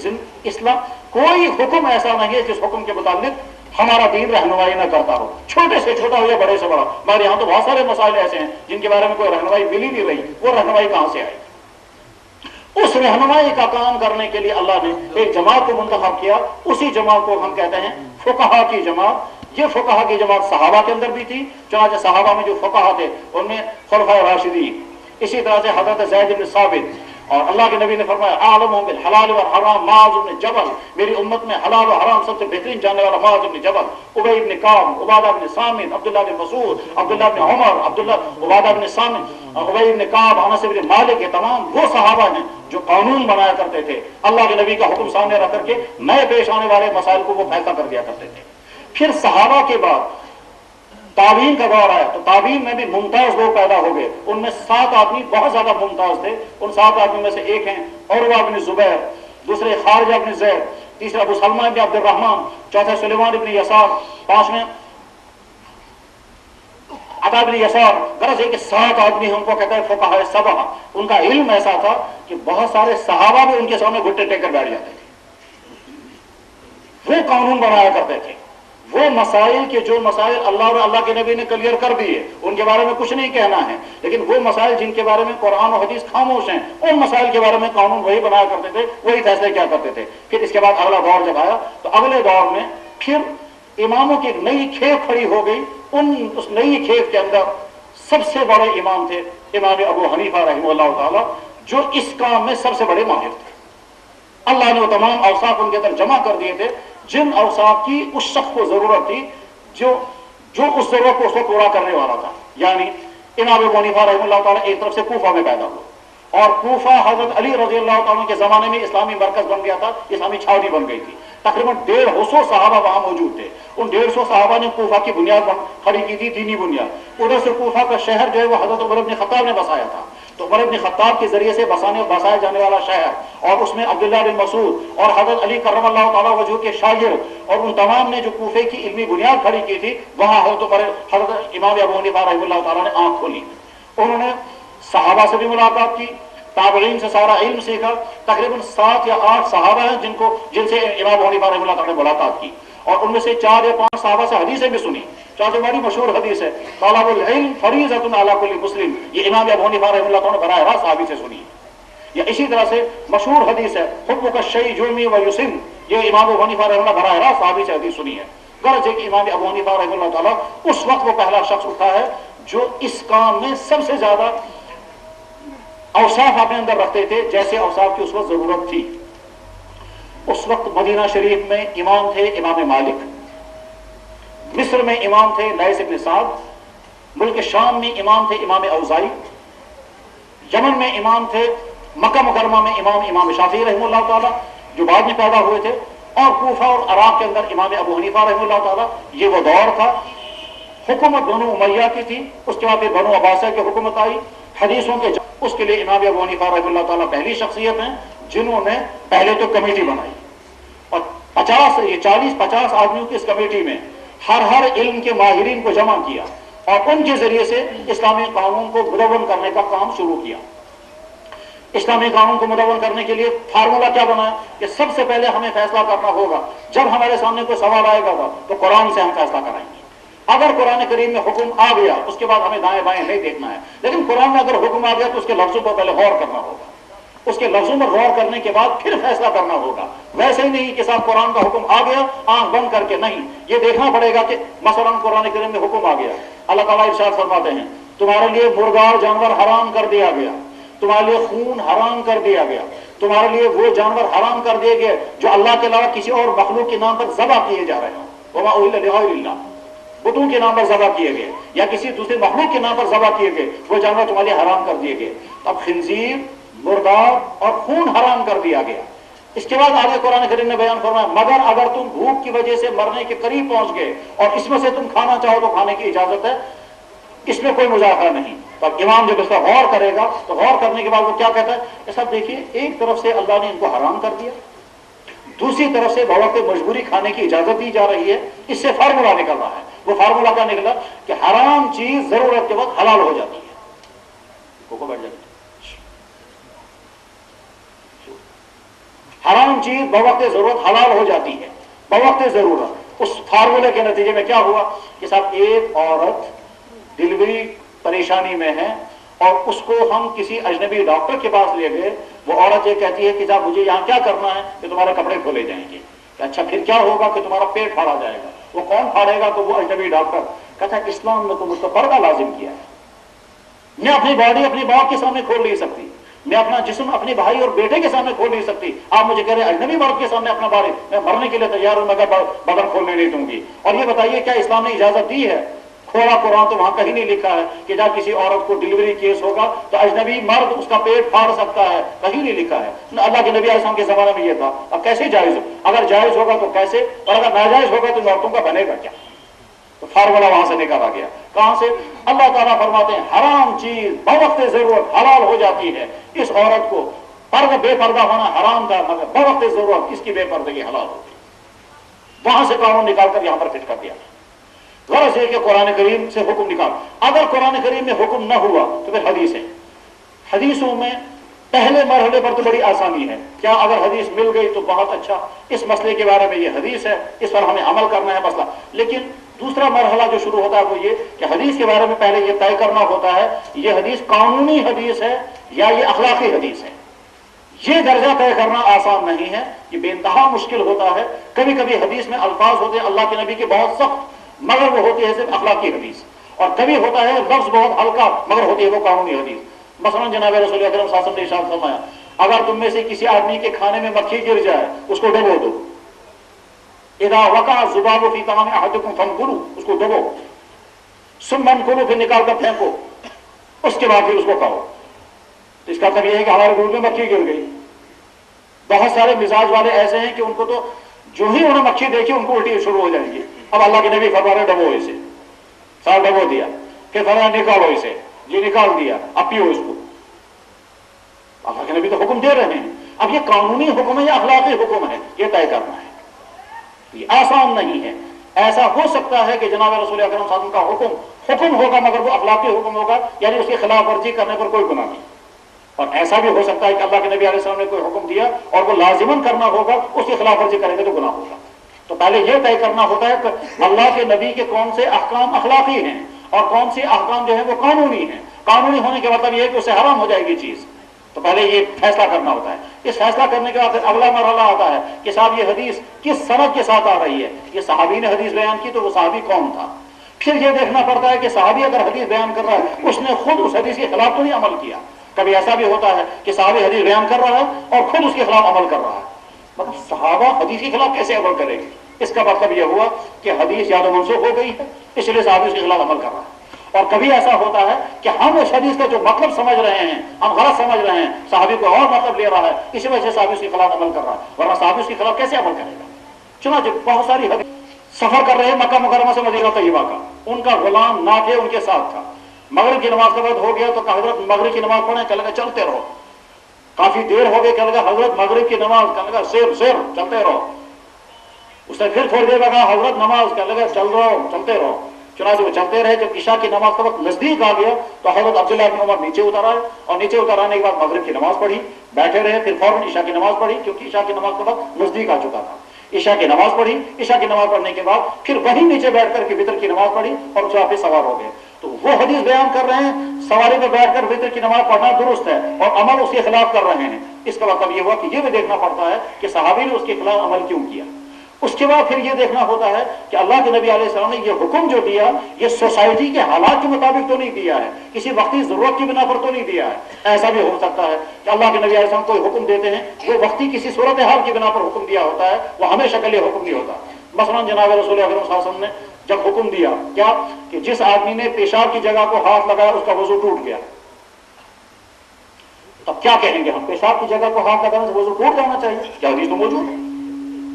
اسلام کوئی حکم ایسا نہیں ہے جس حکم کے متعلق ہمارا دین رہنمائی نہ کرتا ہو، چھوٹے سے چھوٹا ہو یا بڑے سے بڑا۔ مگر یہاں تو بہت سارے مسائل ایسے ہیں جن کے بارے میں کوئی رہنمائی مل ہی نہیں رہی، وہ رہنمائی کہاں سے آئی؟ اس رہنمائی کا کام کرنے کے لیے اللہ نے ایک جماعت کو منتخب کیا، اسی جماعت کو ہم کہتے ہیں فقہا کی جماعت۔ یہ فقہا کی جماعت صحابہ کے اندر بھی تھی، چنانچہ صحابہ میں جو فقہا تھے ان میں خلفائے راشدین، اسی طرح سے حضرت زید بن ثابت، اور اللہ کے نبی نے فرمایا اعلمهم بالحلال والحرام معاذ بن جبل، میری امت میں حلال و حرام سب سے بہترین جاننے والا معاذ بن جبل، ابی بن کعب، عبادہ بن سامت، عبداللہ بن مسعود، عبداللہ بن عمر، عبادہ بن سامت، ابی بن کعب، انس بن مالک، یہ تمام وہ صحابہ ہیں جو قانون بنایا کرتے تھے، اللہ کے نبی کا حکم سامنے رکھ کر کے نئے پیش آنے والے مسائل کو وہ فیصلہ کر دیا کرتے تھے۔ پھر صحابہ کے بعد تابعین کا دور آیا تو تابعین میں بھی ممتاز لوگ پیدا ہو گئے. ان میں 7 آدمی بہت زیادہ ممتاز تھے. ان 7 آدمی میں سے ایک ہیں عروہ بن زبیر، دوسرے خارجہ بن زید، تیسرا ابو سلمہ بن عبد الرحمن، چوتھے سلیمان بن یسار، پانچویں عطا بن یسار. غرض ہے کہ 7 آدمی ہیں، ان کو کہتے ہیں فقہاء سبع. ان کا علم ایسا تھا کہ بہت سارے صحابہ بھی ان کے سامنے گھٹنے ٹیک کر بیٹھ جاتے تھے. وہ قانون بنایا کرتے تھے. وہ مسائل کے جو مسائل اللہ اور اللہ کے نبی نے کلیئر کر دیے ان کے بارے میں کچھ نہیں کہنا ہے، لیکن وہ مسائل جن کے بارے میں قرآن و حدیث خاموش ہیں ان مسائل کے بارے میں قانون وہی بنایا کرتے تھے، وہی فیصلے کیا کرتے تھے. پھر اس کے بعد اگلا دور جب آیا تو اگلے دور میں پھر اماموں کی ایک نئی کھیپ کھڑی ہو گئی. اس نئی کھیپ کے اندر سب سے بڑے امام تھے امام ابو حنیفہ رحمہ اللہ تعالی، جو اس کام میں سب سے بڑے ماہر تھے. اللہ نے وہ تمام اوصاف ان کے اندر جمع کر دیے تھے جن اوصاف کی اس شخص کو ضرورت تھی جو اس ضرورت کو اس کو پورا کرنے والا تھا. یعنی امام ابو حنیفہ رحمہ اللہ تعالیٰ ایک طرف سے کوفہ میں پیدا ہوا، اور کوفہ حضرت علی رضی اللہ تعالیٰ کے زمانے میں اسلامی مرکز بن گیا تھا، اسلامی چھاؤنی بن گئی تھی. تقریباً 150 صحابہ وہاں موجود تھے. ان 150 صحابہ نے کوفہ کی بنیاد کھڑی کی تھی، دینی بنیاد. ادھر سے کوفہ کا شہر جو ہے وہ حضرت عمر بن خطاب نے بسایا تھا. تو عمر بن خطاب کے ذریعے سے بسایا جانے والا شہر، اور اس میں عبداللہ بن مسعود اور حضرت علی کرم اللہ تعالیٰ وجہ کے شاگرد اور ان تمام نے جو کوفے کی علمی بنیاد کھڑی کی تھی، وہاں حضرت امام ابو حنیفہ رحمہ اللہ تعالیٰ نے آنکھ کھولی. انہوں نے صحابہ سے بھی ملاقات کی، تابعین سے سارا علم سیکھا. تقریباً 7 یا 8 صحابہ ہیں جن سے امام ابو حنیفہ رحمہ اللہ تعالیٰ نے ملاقات کی، اور ان میں سے 4 یا 5 صحابہ سے حدیثیں بھی سنی. چاہتے بڑی مشہور حدیث ہے طلب العلم فریضۃ علی کل مسلم، یہ امام ابو حنیفہ رحمہ اللہ تعالیٰ نے براہ راست صحابی سے سنی. یا اسی طرح سے مشہور حدیث ہے حبک الشیء یومی و یسم، یہ امام ابو حنیفہ رحمہ اللہ براہ راست صحابی سے حدیث سنی ہے. غرض ہے کہ امام ابو حنیفہ رحمہ اللہ تعالیٰ اس وقت وہ پہلا شخص اٹھا ہے جو اس کام میں سب سے زیادہ اوصاف اپنے اندر رکھتے تھے جیسے اوصاف کی اس وقت ضرورت تھی. اس وقت مدینہ شریف میں امام تھے امام مالک، مصر میں امام تھے لیث بن سعد، ملک شام میں امام تھے امام اوزائی، یمن میں امام تھے، مکہ مکرمہ میں امام شافعی رحمہ اللہ تعالیٰ جو بعد میں پیدا ہوئے تھے، اور کوفہ اور عراق کے اندر امام ابو حنیفہ رحمہ اللہ تعالیٰ. یہ وہ دور تھا. حکومت بنو امیہ کی تھی، اس کے بعد پھر بنو عباسیہ کی حکومت آئی. حدیثوں کے اس کے لیے امام ابو حنیفہ رحمہ اللہ تعالیٰ پہلی شخصیت ہیں جنہوں نے پہلے تو کمیٹی بنائی، اور 40-50 آدمیوں کی اس کمیٹی میں ہر علم کے ماہرین کو جمع کیا، اور ان کے ذریعے سے اسلامی قانون کو مدون کرنے کا کام شروع کیا. اسلامی قانون کو مدون کرنے کے لیے فارمولہ کیا بنایا کہ سب سے پہلے ہمیں فیصلہ کرنا ہوگا، جب ہمارے سامنے کوئی سوال آئے گا تو قرآن سے ہم فیصلہ کرائیں گے. اگر قرآن کریم میں حکم آ گیا اس کے بعد ہمیں دائیں بائیں نہیں دیکھنا ہے، لیکن قرآن میں اگر حکم آ گیا تو اس کے لفظوں پر پہلے غور کرنا ہوگا، اس کے لفظوں پر غور کرنے کے بعد پھر فیصلہ کرنا ہوگا. ویسے ہی نہیں کہ صاحب قرآن کا حکم آ گیا آنکھ بند کر کے نہیں، یہ دیکھنا پڑے گا کہ مثلا قرآن کریم میں حکم آ گیا، اللہ تعالیٰ ارشاد فرماتے ہیں تمہارے لیے مردار جانور حرام کر دیا گیا، تمہارے لیے خون حرام کر دیا گیا، تمہارے لیے وہ جانور حرام کر دیے گئے جو اللہ کے علاوہ کسی اور مخلوق کے نام پر ذبح کیے جا رہے ہیں، وما اہل لغیر اللہ، بتوں کے نام پر ذبح کیے گئے یا کسی دوسرے مخلوق کے نام پر ذبح کیے گئے، وہ جانور تمہارے لیے حرام کر دیے گئے. اب خنزیر، مردار اور خون حرام کر دیا گیا. اس کے بعد آگے قرآن کریم نے بیان فرمایا مگر اگر تم بھوک کی وجہ سے مرنے کے قریب پہنچ گئے اور اس میں سے تم کھانا چاہو تو کھانے کی اجازت ہے، اس میں کوئی مذاکرہ نہیں. تو اب امام جب اس پر غور کرے گا تو غور کرنے کے بعد وہ کیا کہتا ہے کہ سب دیکھیے ایک طرف سے اللہ نے ان کو حرام کر دیا، دوسری طرف سے بوقت مجبوری کھانے کی اجازت دی جا رہی ہے. اس سے فارمولہ نکل رہا ہے. وہ فارمولہ کیا نکلا کہ حرام چیز ضرورت کے وقت حلال ہو جاتی ہے. بیٹھ جائے حرام چیز بوقت ضرورت حلال ہو جاتی ہے بوقت ضرورت. اس فارمولے کے نتیجے میں کیا ہوا کہ صاحب ایک عورت ڈلیوری پریشانی میں ہے اور اس کو ہم کسی اجنبی ڈاکٹر کے پاس لے گئے، وہ عورت یہ کہتی ہے کہ صاحب مجھے یہاں کیا کرنا ہے کہ تمہارے کپڑے کھولے جائیں گے. اچھا پھر کیا ہوگا کہ تمہارا پیٹ پھاڑا جائے گا. وہ کون پھاڑے گا؟ تو وہ اجنبی ڈاکٹر. کہتا ہے اسلام نے تو مجھ پر پردہ لازم کیا ہے، میں اپنی باڈی اپنی باپ کے سامنے کھول نہیں سکتی، میں اپنا جسم اپنے بھائی اور بیٹے کے سامنے کھول نہیں سکتی. آپ مجھے کہہ رہے ہیں اجنبی مرد کے سامنے اپنا بارے میں مرنے کے لیے تیار ہوں مگر بدن کھولنے نہیں دوں گی. اور یہ بتائیے کیا اسلام نے اجازت دی ہے؟ کھولا قرآن تو وہاں کہیں نہیں لکھا ہے کہ جب کسی عورت کو ڈلیوری کیس ہوگا تو اجنبی مرد اس کا پیٹ پھاڑ سکتا ہے، کہیں نہیں لکھا ہے. اللہ کے نبی علیہ السلام کے زمانے میں یہ تھا. اب کیسے جائز ہو؟ اگر جائز ہوگا تو کیسے، اور اگر ناجائز ہوگا تو عورتوں کا بنے گا کیا؟ تو فارمولا وہاں سے نکالا گیا. کہاں سے؟ اللہ تعالیٰ فرماتے ہیں حرام چیز بوقت ضرورت حلال ہو جاتی ہے. اس عورت کو بے پردہ ہونا حرام تھا مگر بوقت ضرورت اس کی بے پردگی حلال ہوتی. وہاں سے قانون نکال کر یہاں پر فٹ کر دیا. غرض یہ کہ قرآن کریم سے حکم نکال. اگر قرآن کریم میں حکم نہ ہوا تو پھر حدیث ہے. حدیثوں میں پہلے مرحلے پر تو بڑی آسانی ہے. کیا اگر حدیث مل گئی تو بہت اچھا، اس مسئلے کے بارے میں یہ حدیث ہے، اس پر ہمیں عمل کرنا ہے مسئلہ. لیکن دوسرا مرحلہ جو شروع ہوتا ہے وہ یہ کہ حدیث کے بارے میں پہلے یہ طے کرنا ہوتا ہے یہ حدیث قانونی حدیث ہے یا یہ اخلاقی حدیث ہے. یہ درجہ طے کرنا آسان نہیں ہے، یہ بے انتہا مشکل ہوتا ہے. کبھی کبھی حدیث میں الفاظ ہوتے ہیں اللہ کے نبی کے بہت سخت مگر وہ ہوتی ہے صرف اخلاقی حدیث، اور کبھی ہوتا ہے لفظ بہت ہلکا مگر ہوتی ہے وہ قانونی حدیث. مثلا جناب رسول اکرم صلی اللہ علیہ وسلم نے ارشاد فرمایا اگر تم میں سے کسی آدمی کے کھانے میں مکھی گر جائے اس کو ڈبو دو. اذا وقع الذباب في طعام احدكم فانقلوا، اس کو ڈبو، ثم انقلوا، پھر نکال کر پھینکو، اس کے بعد پھر اس کو کھاؤ. تو اس کا مطلب یہ ہے کہ ہمارے دودھ میں مکھی گر گئی. بہت سارے مزاج والے ایسے ہیں کہ ان کو تو جو ہی انہیں مکھی دیکھی ان کو الٹی شروع ہو جائیں گی. اب اللہ کے نبی فرما رہے ڈبو اسے، سال ڈبو دیا، پھر فرمایا نکالو اسے، یہ نکال دیا، اب پیو اس کو. اللہ کے نبی تو حکم دے رہے ہیں. اب یہ قانونی حکم ہے یا اخلاقی حکم ہے یہ طے کرنا ہے. یہ آسان نہیں ہے. ایسا ہو سکتا ہے کہ جناب رسول اکرم صلی اللہ علیہ وسلم کا حکم ہوگا مگر وہ اخلاقی حکم ہوگا، یعنی اس کی خلاف ورزی کرنے پر کوئی گناہ نہیں. اور ایسا بھی ہو سکتا ہے کہ اللہ کے نبی علیہ السلام نے کوئی حکم دیا اور وہ لازماً کرنا ہوگا، اس کی خلاف ورزی کریں گے تو گناہ ہوگا. تو پہلے یہ طے کرنا ہوتا ہے کہ اللہ کے نبی کے کون سے احکام اخلاقی ہیں اور کون سے احکام جو ہیں وہ قانونی ہیں. قانونی ہونے کے مطلب یہ ہے کہ اس سے حرام ہو جائے گی چیز. تو پہلے یہ فیصلہ کرنا ہوتا ہے. اس فیصلہ کرنے کے بعد پھر اگلا مرحلہ آتا ہے کہ صاحب یہ حدیث کس سند کے ساتھ آ رہی ہے. یہ صحابی نے حدیث بیان کی تو وہ صحابی کون تھا. پھر یہ دیکھنا پڑتا ہے کہ صحابی اگر حدیث بیان کر رہا ہے اس نے خود اس حدیث کے خلاف تو نہیں عمل کیا. کبھی ایسا بھی ہوتا ہے کہ صحابی حدیث بیان کر رہا ہے اور خود اس کے خلاف عمل کر رہا ہے. مطلب صحابہ حدیث کے خلاف کیسے عمل کریں گے؟ اس کا مطلب یہ ہوا کہ حدیث یا تو منسوخ ہو گئی ہے اس لیے صحابی اس کے خلاف عمل کر رہا ہے. اور کبھی ایسا ہوتا ہے کہ ہم اس حدیث کا جو مطلب سمجھ رہے ہیں ہم غلط سمجھ رہے ہیں، صحابی کو اور مطلب لے رہا ہے، اسی وجہ سے صحابی اس کے خلاف عمل کر رہا ہے. ورنہ صحابی اس کے خلاف کیسے عمل کرے گا؟ چنانچہ بہت ساری حدیث سفر کر رہے ہیں مکہ مکرمہ سے مدینہ طیبہ کا، ان کا غلام نافع ان کے ساتھ تھا. مغرب کی نماز کا وقت ہو گیا تو کہا حضرت مغرب کی نماز پڑھیں، کہنے لگا چلتے رہو. کافی دیر ہو گئی، کہنے لگا حضرت مغرب کی نماز، کہنے لگا سیر سیر چلتے رہو. اس نے پھر تھوڑی دیر لگا حضرت نماز، کہنے لگا چل رہو چلتے رہو. چنانچہ وہ چلتے رہے. جب عشاء کی نماز کا وقت نزدیک آ گیا تو حضرت عبداللہ بن عمر نیچے اتر آئے اور نیچے اتر آنے کے بعد مغرب کی نماز پڑھی، بیٹھے رہے. پھر فوراً عشاء کی نماز پڑھی کیونکہ عشاء کی نماز کا وقت نزدیک آ چکا تھا. عشاء کی نماز پڑھی، عشاء کی نماز پڑھنے کے بعد پھر وہیں نیچے بیٹھ کر کے وتر کی نماز پڑھی اور واپس سوار ہو گئے. تو وہ حدیث بیان کر رہے ہیں سواری پہ بیٹھ کر وتر کی نماز پڑھنا درست ہے اور عمل اس کے خلاف کر رہے ہیں. اس کا مطلب یہ ہوا کہ یہ بھی دیکھنا پڑتا ہے کہ صحابی نے اس کے خلاف عمل کیوں کیا. اس کے بعد پھر یہ دیکھنا ہوتا ہے کہ اللہ کے نبی علیہ السلام نے یہ حکم جو دیا یہ سوسائٹی کے حالات کے مطابق تو نہیں دیا ہے، کسی وقتی ضرورت کی بنا پر تو نہیں دیا ہے. ایسا بھی ہو سکتا ہے کہ اللہ کے نبی علیہ السلام کوئی حکم دیتے ہیں وہ وقتی کسی صورتحال کی بنا پر حکم دیا ہوتا ہے، وہ ہمیشہ کے لیے حکم نہیں ہوتا. مثلا جناب رسول اکرم صلی اللہ علیہ وسلم نے جب حکم دیا کیا کہ جس آدمی نے پیشاب کی جگہ کو ہاتھ لگایا اس کا وضو ٹوٹ گیا، تب کیا کہیں گے ہم؟ پیشاب کی جگہ کو ہاتھ لگانے سے وضو ٹوٹ جانا چاہیے. کیا حدیث تو موجود ہے،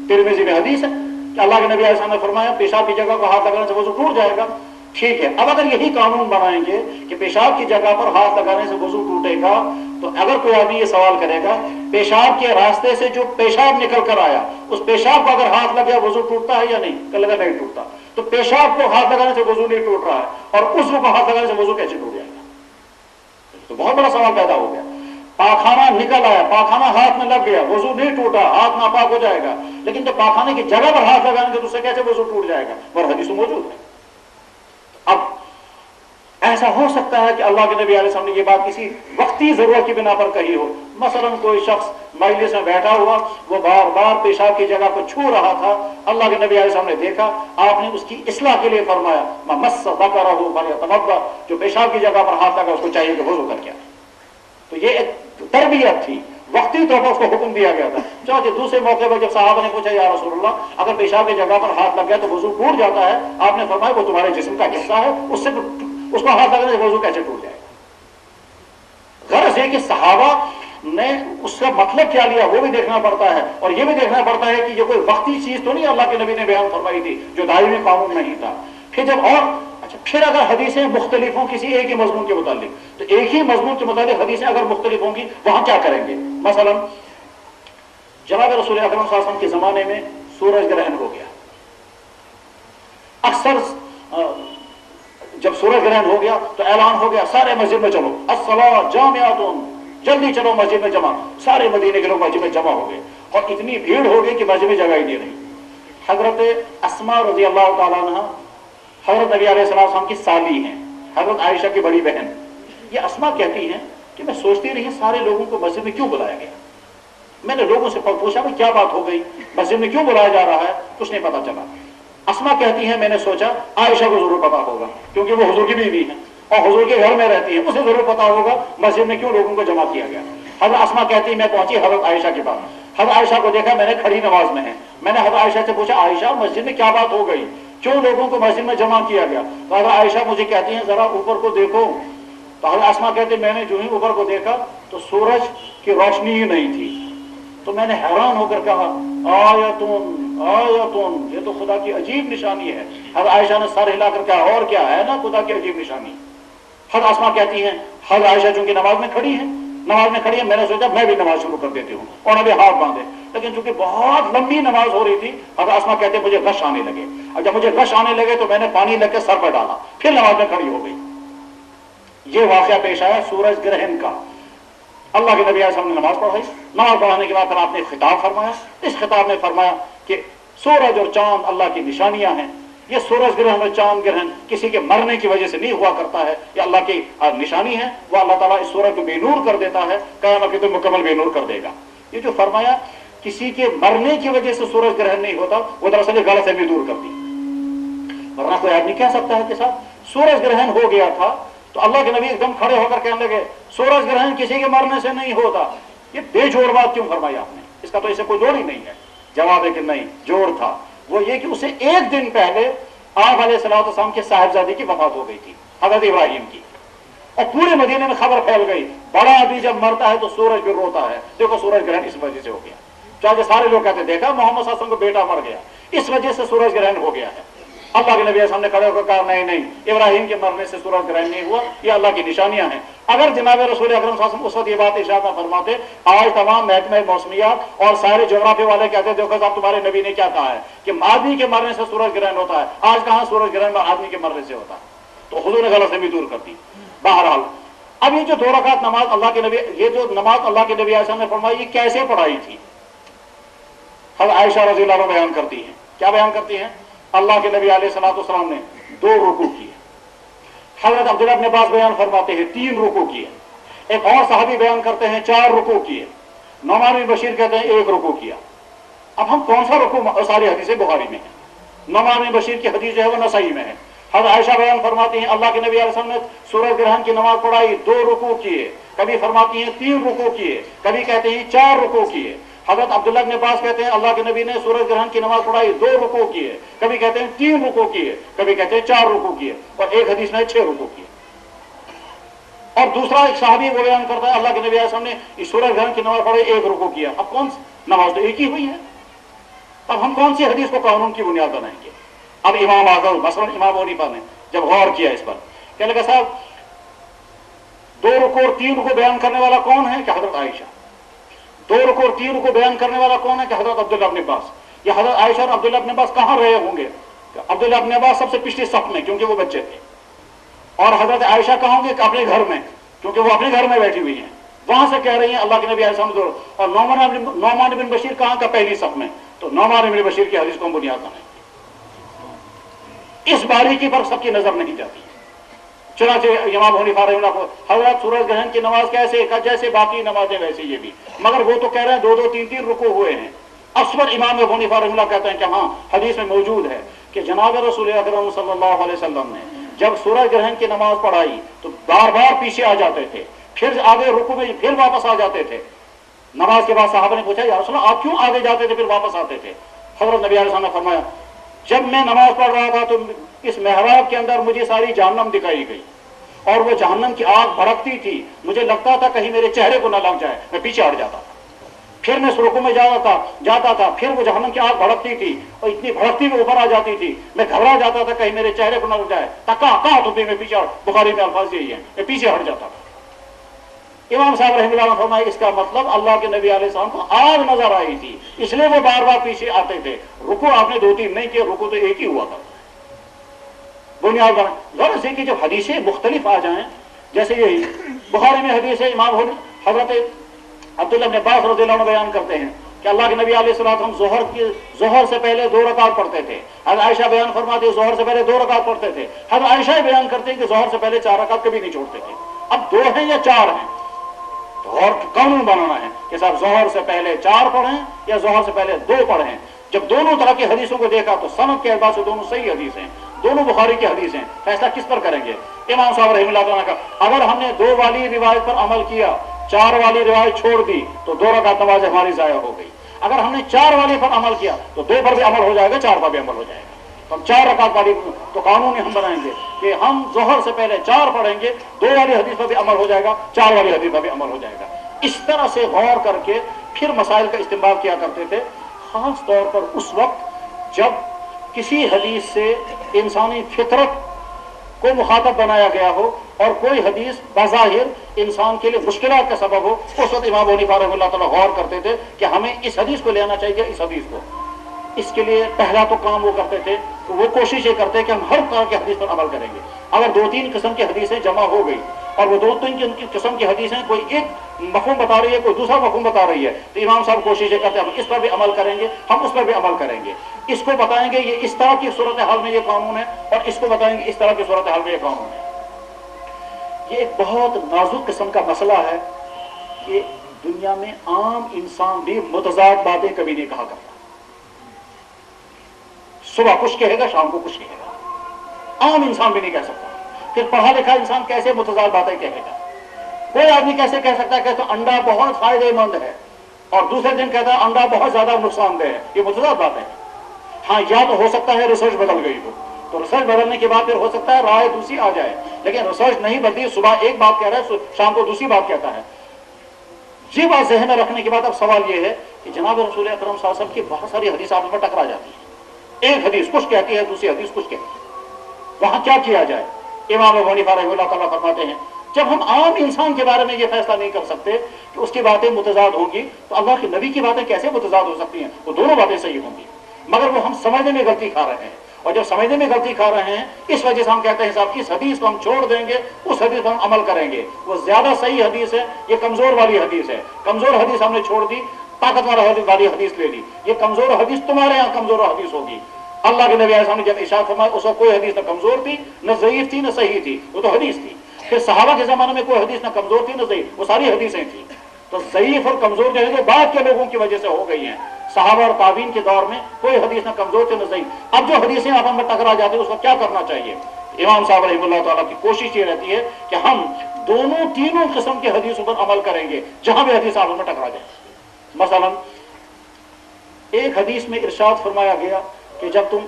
ترمذی میں حدیث ہے کہ اللہ کے نبی علیہ السلام نے فرمایا پیشاب کی جگہ کو ہاتھ لگانے سے وضو ٹوٹ جائے گا. ٹھیک ہے، اب اگر یہی قانون بنائیں گے کہ پیشاب کی جگہ پر ہاتھ لگانے سے وضو ٹوٹے گا تو اگر کوئی آدمی یہ سوال کرے گا پیشاب کے راستے سے جو پیشاب نکل کر آیا اس پیشاب کو اگر ہاتھ لگ گیا وضو ٹوٹتا ہے یا نہیں؟ کہ لگا نہیں ٹوٹتا. تو پیشاب کو ہاتھ لگانے سے وضو نہیں ٹوٹ رہا ہے اور عضو کو ہاتھ لگانے سے وضو کیسے ٹوٹ جائے گا؟ تو بہت بڑا سوال پیدا ہو گیا. پاخانہ نکل آیا، پاخانہ ہاتھ میں لگ گیا، وضو نہیں ٹوٹا، ہاتھ ناپاک ہو جائے گا. لیکن تو پاخانے کی جگہ پر ہاتھ لگانے سے اس سے کیسے وضو ٹوٹ جائے گا؟ اور حدیث موجود ہے. اب ایسا ہو سکتا ہے کہ اللہ کے نبی علیہ السلام نے یہ بات کسی وقتی ضرورت کی بنا پر کہی ہو. مثلا کوئی شخص مجلس میں بیٹھا ہوا وہ بار بار پیشاب کی جگہ کو چھو رہا تھا، اللہ کے نبی علیہ السلام نے دیکھا، آپ نے اس کی اصلاح کے لیے فرمایا مس ذکرہ فلیتوضا، جو پیشاب کی جگہ پر ہاتھ لگا اس کو چاہیے کہ وضو کر کے آئے. تو یہ ایک تربیت تھی، وقتی طور پر اس کو حکم دیا گیا تھا. چاہے دوسرے موقع پر جب صحابہ نے پوچھا یا رسول اللہ اگر پیشاب کی جگہ پر ہاتھ لگ گیا تو وضو ٹوٹ جاتا ہے، آپ نے فرمایا وہ تمہارے جسم کا حصہ ہے، اس کو ہاتھ لگانے سے وضو کیسے ٹوٹ جائے گا؟ غرض ہے کہ صحابہ نے اس کا مطلب کیا لیا وہ بھی دیکھنا پڑتا ہے اور یہ بھی دیکھنا پڑتا ہے کہ یہ کوئی وقتی چیز تو نہیں اللہ کے نبی نے بیان فرمائی تھی جو دائمی قانون نہیں تھا. کہ جب اور اچھا پھر اگر حدیثیں مختلف ہوں کسی ایک ہی مضمون کے متعلق، تو ایک ہی مضمون کے متعلق حدیثیں اگر مختلف ہوں گی وہاں کیا کریں گے؟ مثلا جناب رسول اکرم صلی اللہ علیہ وسلم کے زمانے میں سورج گرہن ہو گیا. اکثر جب سورج گرہن ہو گیا تو اعلان ہو گیا سارے مسجد میں چلو، الصلاۃ جامعۃ، جلدی چلو مسجد میں جمع. سارے مدینے کے لوگ مسجد میں جمع ہو گئے اور اتنی بھیڑ ہو گئی کہ مسجد میں جگہ ہی نہیں رہی. حضرت اسماء رضی اللہ تعالیٰ عنہ حضرت نبی علیہ السلام کی سالی ہیں، حضرت عائشہ کی بڑی بہن. یہ اسماء کہتی ہیں کہ میں سوچتی رہی سارے لوگوں کو مسجد میں کیوں بلایا گیا. میں نے لوگوں سے پوچھا بھائی کیا بات ہو گئی، مسجد میں کیوں بلایا جا رہا ہے، کچھ نہیں پتا چلا. اسماء کہتی ہیں میں نے سوچا عائشہ کو ضرور پتا ہوگا کیونکہ وہ حضور کی بیوی ہے اور حضور کے گھر میں رہتی ہے، اسے ضرور پتا ہوگا مسجد میں کیوں لوگوں کو جمع کیا گیا. حضرت اسماء کہتی میں پہنچی حضرت عائشہ کے پاس. حضرت عائشہ کو دیکھا میں نے کھڑی نماز میں ہے. میں نے حضرت عائشہ سے پوچھا عائشہ مسجد میں کیا بات ہو گئی، کیوں لوگوں کو مسجد میں جمع کیا گیا. تو حضرت عائشہ مجھے کہتی ہیں ذرا اوپر کو دیکھو. تو حضرت اسماء کہتے میں نے جو ہی اوپر کو دیکھا تو سورج کی روشنی ہی نہیں تھی. تو میں نے حیران ہو کر کہا آیتون آیتون، یہ تو خدا کی عجیب نشانی ہے. حضرت عائشہ نے سر ہلا کر کہا اور کیا ہے نا خدا کی عجیب نشانی. حضرت اسماء کہتی ہیں حضرت عائشہ چونکہ نماز میں کھڑی ہے میں نے سوچا میں بھی نماز شروع کر دیتی ہوں اور ابھی ہاتھ باندھے. لیکن چونکہ بہت لمبی نماز ہو رہی تھی حضرت اسماء کہتے ہیں مجھے غش آنے لگے. اور جب مجھے غش آنے لگے تو میں نے پانی لگ کے سر پر ڈالا، پھر نماز میں کھڑی ہو گئی. یہ واقعہ پیش آیا سورج گرہن کا. اللہ کے نبی علیہ السلام نے نماز پڑھائی. نماز پڑھانے کے بعد پھر آپ نے خطاب فرمایا. اس خطاب میں فرمایا کہ سورج اور چاند اللہ کی نشانیاں ہیں. یہ سورج گرہن اور چاند گرہن کسی کے مرنے کی وجہ سے نہیں ہوا کرتا ہے، یہ اللہ کی نشانی ہے. وہ اللہ تعالیٰ اس سورج کو بے نور کر دیتا ہے، قیامت کے دن مکمل بے نور کر دے گا. یہ جو فرمایا کسی کے مرنے کی وجہ سے سورج گرہن نہیں ہوتا، وہ دراصل غلط فہمی دور کر دی. ورنہ کوئی آدمی کہہ سکتا ہے کہ صاحب سورج گرہن ہو گیا تھا تو اللہ کے نبی ایک دم کھڑے ہو کر کہنے لگے سورج گرہن کسی کے مرنے سے نہیں ہوتا. یہ بے جوڑ بات کیوں فرمائی آپ نے؟ اس کا تو اسے کوئی جوڑ ہی نہیں ہے. جواب ہے کہ نہیں، جوڑ تھا. وہ یہ کہ اسے ایک دن پہلے آپ علیہ السلام کے صاحبزادی کی وفات ہو گئی تھی، حضرت ابراہیم کی. اور پورے مدینے میں خبر پھیل گئی بڑا آدمی جب مرتا ہے تو سورج بھی روتا ہے. دیکھو سورج گرہن اس وجہ سے ہو گیا. چاہے سارے لوگ کہتے دیکھا محمد صلی اللہ علیہ وسلم کو بیٹا مر گیا، اس وجہ سے سورج گرہن ہو گیا ہے. اللہ کے نبی علیہ السلام نے کھڑے ہو کر کہا نہیں ابراہیم کے مرنے سے سورج گرہن نہیں ہوا، یہ اللہ کی نشانیاں ہیں. اگر جناب رسول اکرم صلی اللہ علیہ وسلم اس وقت یہ بات ارشاد نہ فرماتے، آج تمام محکمہ موسمیات اور سارے جغرافی والے کہتے دیکھو صاحب تمہارے نبی نے کیا کہا ہے کہ آدمی کے مرنے سے سورج گرہن ہوتا ہے. آج کہاں سورج گرہن آدمی کے مرنے سے ہوتا ہے؟ تو حضور نے غلط فہمی دور کر دی. بہرحال اب یہ جو 2 رکعت نماز اللہ کے نبی، یہ جو نماز اللہ کے نبی علیہ السلام نے فرمائی یہ کیسے پڑھائی تھی؟ حضرت عائشہ رضی اللہ عنہ بیان کرتی ہیں. کیا بیان کرتی ہیں؟ اللہ کے نبی علیہ السلام نے 2 رکوع کیے. حضرت عبداللہ بن عباس بیان فرماتے ہیں 3 رکوع کیے. ایک اور صحابی بیان کرتے ہیں 4 رکوع کیے. نعمان بن بشیر کہتے ہیں 1 رکوع کیا. اب ہم کون سا رکوع؟ ساری حدیثیں بخاری میں ہیں. نعمان بن بشیر کی حدیث جو ہے وہ نسائی میں ہے. حضرت عائشہ بیان فرماتی ہیں اللہ کے نبی علیہ السلام نے سورج گرہن کی نماز پڑھائی 2 رکوع کیے. کبھی فرماتی ہیں 3 رکوع کیے، کبھی کہتے ہیں 4 رکوع کیے. حضرت عبداللہ بن عباس کہتے ہیں اللہ کے نبی نے سورج گرہن کی نماز پڑھائی 2 رکوع کیے، کبھی کہتے ہیں 3 رکوع کیے، کبھی کہتے ہیں 4 رکوع کیے، اور ایک حدیث میں 6 رکوع کیے. اور دوسرا ایک صحابی وہ بیان کرتا ہے اللہ کے نبی علیہ السلام نے اس سورج گرہن کی نماز پڑھائی 1 رکوع کیا. اب کون سی نماز تو ایک ہی ہوئی ہے، اب ہم کون سی حدیث کو قانون کی بنیاد بنائیں گے؟ اب امام اعظم مثلا امام ابو حنیفہ نے جب غور کیا اس پر کہنے لگا صاحب 2 رکوع اور 3 رکوع بیان کرنے والا کون ہے؟ کہ حضرت عائشہ. 2 رکوع اور 3 رکوع بیان کرنے والا کون ہے؟ کہ حضرت عبداللہ بن عباس. یہ حضرت عائشہ اور عبداللہ بن عباس کہاں رہے ہوں گے؟ عبداللہ بن عباس سب سے پچھلی صف میں کیونکہ وہ بچے تھے، اور حضرت عائشہ کہاں ہوں گے؟ کہ اپنے گھر میں کیونکہ وہ اپنے گھر میں بیٹھی ہوئی ہیں. وہاں سے کہہ رہی ہیں اللہ کے نبی علیہ السلام. اور نعمان بن بشیر کہاں کا؟ پہلی صف میں. تو نعمان بن بشیر کی حدیث کو ہم بنیاد بنائیں. اس باریکی پر سب کی نظر نہیں جاتی. چنانچہ امام ابو حنیفہ رحمہ اللہ کو حضرت سورج گرہن کی نماز کیسے جیسے باقی نمازیں ویسے یہ بھی، مگر وہ تو کہہ رہے ہیں 2 2 3 3 رکوع ہوئے ہیں. اکثر امام ابو حنیفہ رحمہ اللہ کہتے ہیں کہ ہاں حدیث میں موجود ہے کہ جناب رسول اکرم صلی اللہ علیہ وسلم نے جب سورج گرہن کی نماز پڑھائی تو بار بار پیچھے آ جاتے تھے، پھر آگے رکوع میں پھر واپس آ جاتے تھے. نماز کے بعد صحابہ نے پوچھا یا رسول اللہ آپ کیوں آگے جاتے تھے پھر واپس آتے تھے؟ حضرت نبی علیہ السلام نے فرمایا جب میں نماز پڑھ رہا تھا تو اس محراب کے اندر مجھے ساری جہنم دکھائی گئی اور وہ جہنم کی آگ بھڑکتی تھی، مجھے لگتا تھا کہیں میرے چہرے کو نہ لگ جائے، میں پیچھے ہٹ جاتا تھا. پھر میں رکوع میں جاتا تھا، پھر وہ جہنم کی آگ بھڑکتی تھی اور اتنی بھڑکتی میں اوپر آ جاتی تھی، میں گھبرا جاتا تھا کہیں میرے چہرے کو نہ لگ جائے، کہاں تو میں پیچھے، بخاری میں الفاظ یہی ہیں، میں پیچھے ہٹ جاتا تھا۔ امام صاحب رحمہ اللہ نے فرمایا اس کا مطلب اللہ کے نبی علیہ السلام کو آگ نظر آئی تھی، اس لیے وہ بار بار پیچھے آتے تھے۔ رکوع آپ نے 2-3 نہیں کیا، رکوع تو ایک ہی ہوا تھا۔ بنیاد بنا غرض ہے کہ جب حدیثیں مختلف آ جائیں، جیسے یہی بخاری میں حدیث ہے، امام حضرت عبداللہ بن عباس رضی اللہ عنہ بیان کرتے ہیں کہ اللہ کے نبی علیہ الصلوۃ والسلام ظہر سے پہلے 2 رکعت پڑھتے تھے۔ حضرت عائشہ بیان فرماتی ہے ظہر سے پہلے 2 رکعت پڑھتے تھے۔ حضرت عائشہ بیان کرتے ہیں کہ ظہر سے پہلے 4 رکعت کبھی نہیں چھوڑتے تھے۔ اب 2 ہیں یا 4 ہیں، تو اور قانون بنانا ہے کہ صاحب ظہر سے پہلے 4 پڑھیں یا ظہر سے پہلے 2 پڑھیں۔ جب دونوں طرح کی حدیثوں کو دیکھا تو سند کے اعتبار سے دونوں صحیح حدیث ہیں، دونوں بخاری کی حدیث ہیں، فیصلہ کس پر کریں گے؟ امام صاحب رحمہ اللہ تعالیٰ کا اگر ہم نے 2 والی روایت پر عمل کیا، 4 والی روایت چھوڑ دی تو 2 رکعت نماز ہماری ضائع ہو گئی۔ اگر ہم نے 4 والی پر عمل کیا تو 2 پر بھی عمل ہو جائے گا، 4 پر بھی عمل ہو جائے گا۔ تو ہم 4 رکعت والی تو قانون ہم بنائیں گے کہ ہم ظہر سے پہلے 4 پڑھیں گے، 2 والی حدیث پر بھی عمل ہو جائے گا، 4 والی حدیث پر بھی عمل ہو جائے گا۔ اس طرح سے غور کر کے پھر مسائل کا استعمال کیا کرتے تھے، خاص طور پر اس وقت جب کسی حدیث سے انسانی فطرت کو مخاطب بنایا گیا ہو اور کوئی حدیث بظاہر انسان کے لیے مشکلات کا سبب ہو، اس وقت امام ابو حنیفہ رحمہ اللہ تعالیٰ غور کرتے تھے کہ ہمیں اس حدیث کو لینا چاہیے، اس حدیث کو۔ اس کے لیے پہلا تو کام وہ کرتے تھے کہ وہ کوشش یہ کرتے کہ ہم ہر طرح کی حدیث پر عمل کریں گے۔ اگر 2-3 قسم کی حدیثیں جمع ہو گئی اور وہ 2-3 قسم کی حدیثیں کوئی ایک مفہوم بتا رہی ہے، کوئی دوسرا مفہوم بتا رہی ہے، تو امام صاحب کوشش یہ کرتے ہیں ہم اس پر بھی عمل کریں گے، ہم اس پر بھی عمل کریں گے، اس کو بتائیں گے یہ اس طرح کی صورتحال میں یہ قانون ہے، اور اس کو بتائیں گے اس طرح کی صورتحال میں یہ قانون ہے۔ یہ ایک بہت نازک قسم کا مسئلہ ہے کہ دنیا میں عام انسان بھی متضاد باتیں کبھی نہیں کہا کرتا۔ صبح کچھ کہے گا، شام کو کچھ کہے گا، عام انسان بھی نہیں کہہ سکتا۔ پھر پڑھا لکھا انسان کیسے متضاد باتیں کہے گا؟ کوئی آدمی کیسے کہہ سکتا ہے کہ انڈا بہت فائدے مند ہے اور دوسرے دن کہتا ہے انڈا بہت زیادہ نقصان دہ ہے؟ یہ متضاد باتیں ہیں۔ ہاں یا تو ہو سکتا ہے ریسرچ بدل گئی ہو، تو ریسرچ بدلنے کے بعد پھر ہو سکتا ہے رائے دوسری آ جائے، لیکن ریسرچ نہیں بدلی، صبح ایک بات کہہ رہا ہے، شام کو دوسری بات کہتا ہے۔ یہ بات ذہن میں رکھنے کے بعد اب سوال یہ ہے کہ جناب رسول اکرم صلی اللہ علیہ وسلم کی بہت ساری حدیث آپس میں ٹکرا جاتی ہیں، ایک حدیث کچھ کہتی ہے، دوسری حدیث کچھ کہتی ہے، وہاں کیا کیا جائے؟ امام ابو حنیفہ رحمہ اللہ تعالیٰ فرماتے ہیں جب ہم عام انسان کے بارے میں یہ فیصلہ نہیں کر سکتے کہ اس کی باتیں متضاد ہوں گی، تو اللہ کے نبی کی باتیں کیسے متضاد ہو سکتی ہیں؟ وہ دونوں باتیں صحیح ہوں گی، مگر وہ ہم سمجھنے میں غلطی کھا رہے ہیں، اور جب سمجھنے میں غلطی کھا رہے ہیں اس وجہ سے ہم کہتے ہیں صاحب اس حدیث کو ہم چھوڑ دیں گے، اس حدیث پر ہم عمل کریں گے، وہ زیادہ صحیح حدیث ہے، یہ کمزور والی حدیث ہے، کمزور حدیث ہم نے چھوڑ دی، طاقتور والی حدیث لے لی، یہ کمزور حدیث تمہارے یہاں کمزور حدیث ہوگی۔ اللہ کے نبی علیہ السلام نے جب ارشاد فرمایا اس وقت کوئی حدیث نہ کمزور تھی، نہ ضعیف تھی، نہ صحیح تھی، وہ تو حدیث تھی۔ پھر صحابہ کے زمانے میں کوئی حدیث نہ کمزور تھی نہ ضعیف، وہ ساری حدیثیں تھیں۔ تو ضعیف اور کمزور جو ہے وہ بعد کے لوگوں کی وجہ سے ہو گئی ہیں، صحابہ اور تابعین کے دور میں کوئی حدیث نہ کمزور تھی نہ ضعیف۔ اب جو حدیثیں آپس میں ٹکرا جاتی ہیں اس کو کیا کرنا چاہیے؟ امام صاحب رحمہ اللہ تعالیٰ کی کوشش یہ رہتی ہے کہ ہم تینوں قسم کی حدیثوں پر عمل کریں گے جہاں بھی حدیث آپس میں ٹکرا جائے۔ مثلا ایک حدیث میں ارشاد فرمایا گیا کہ جب تم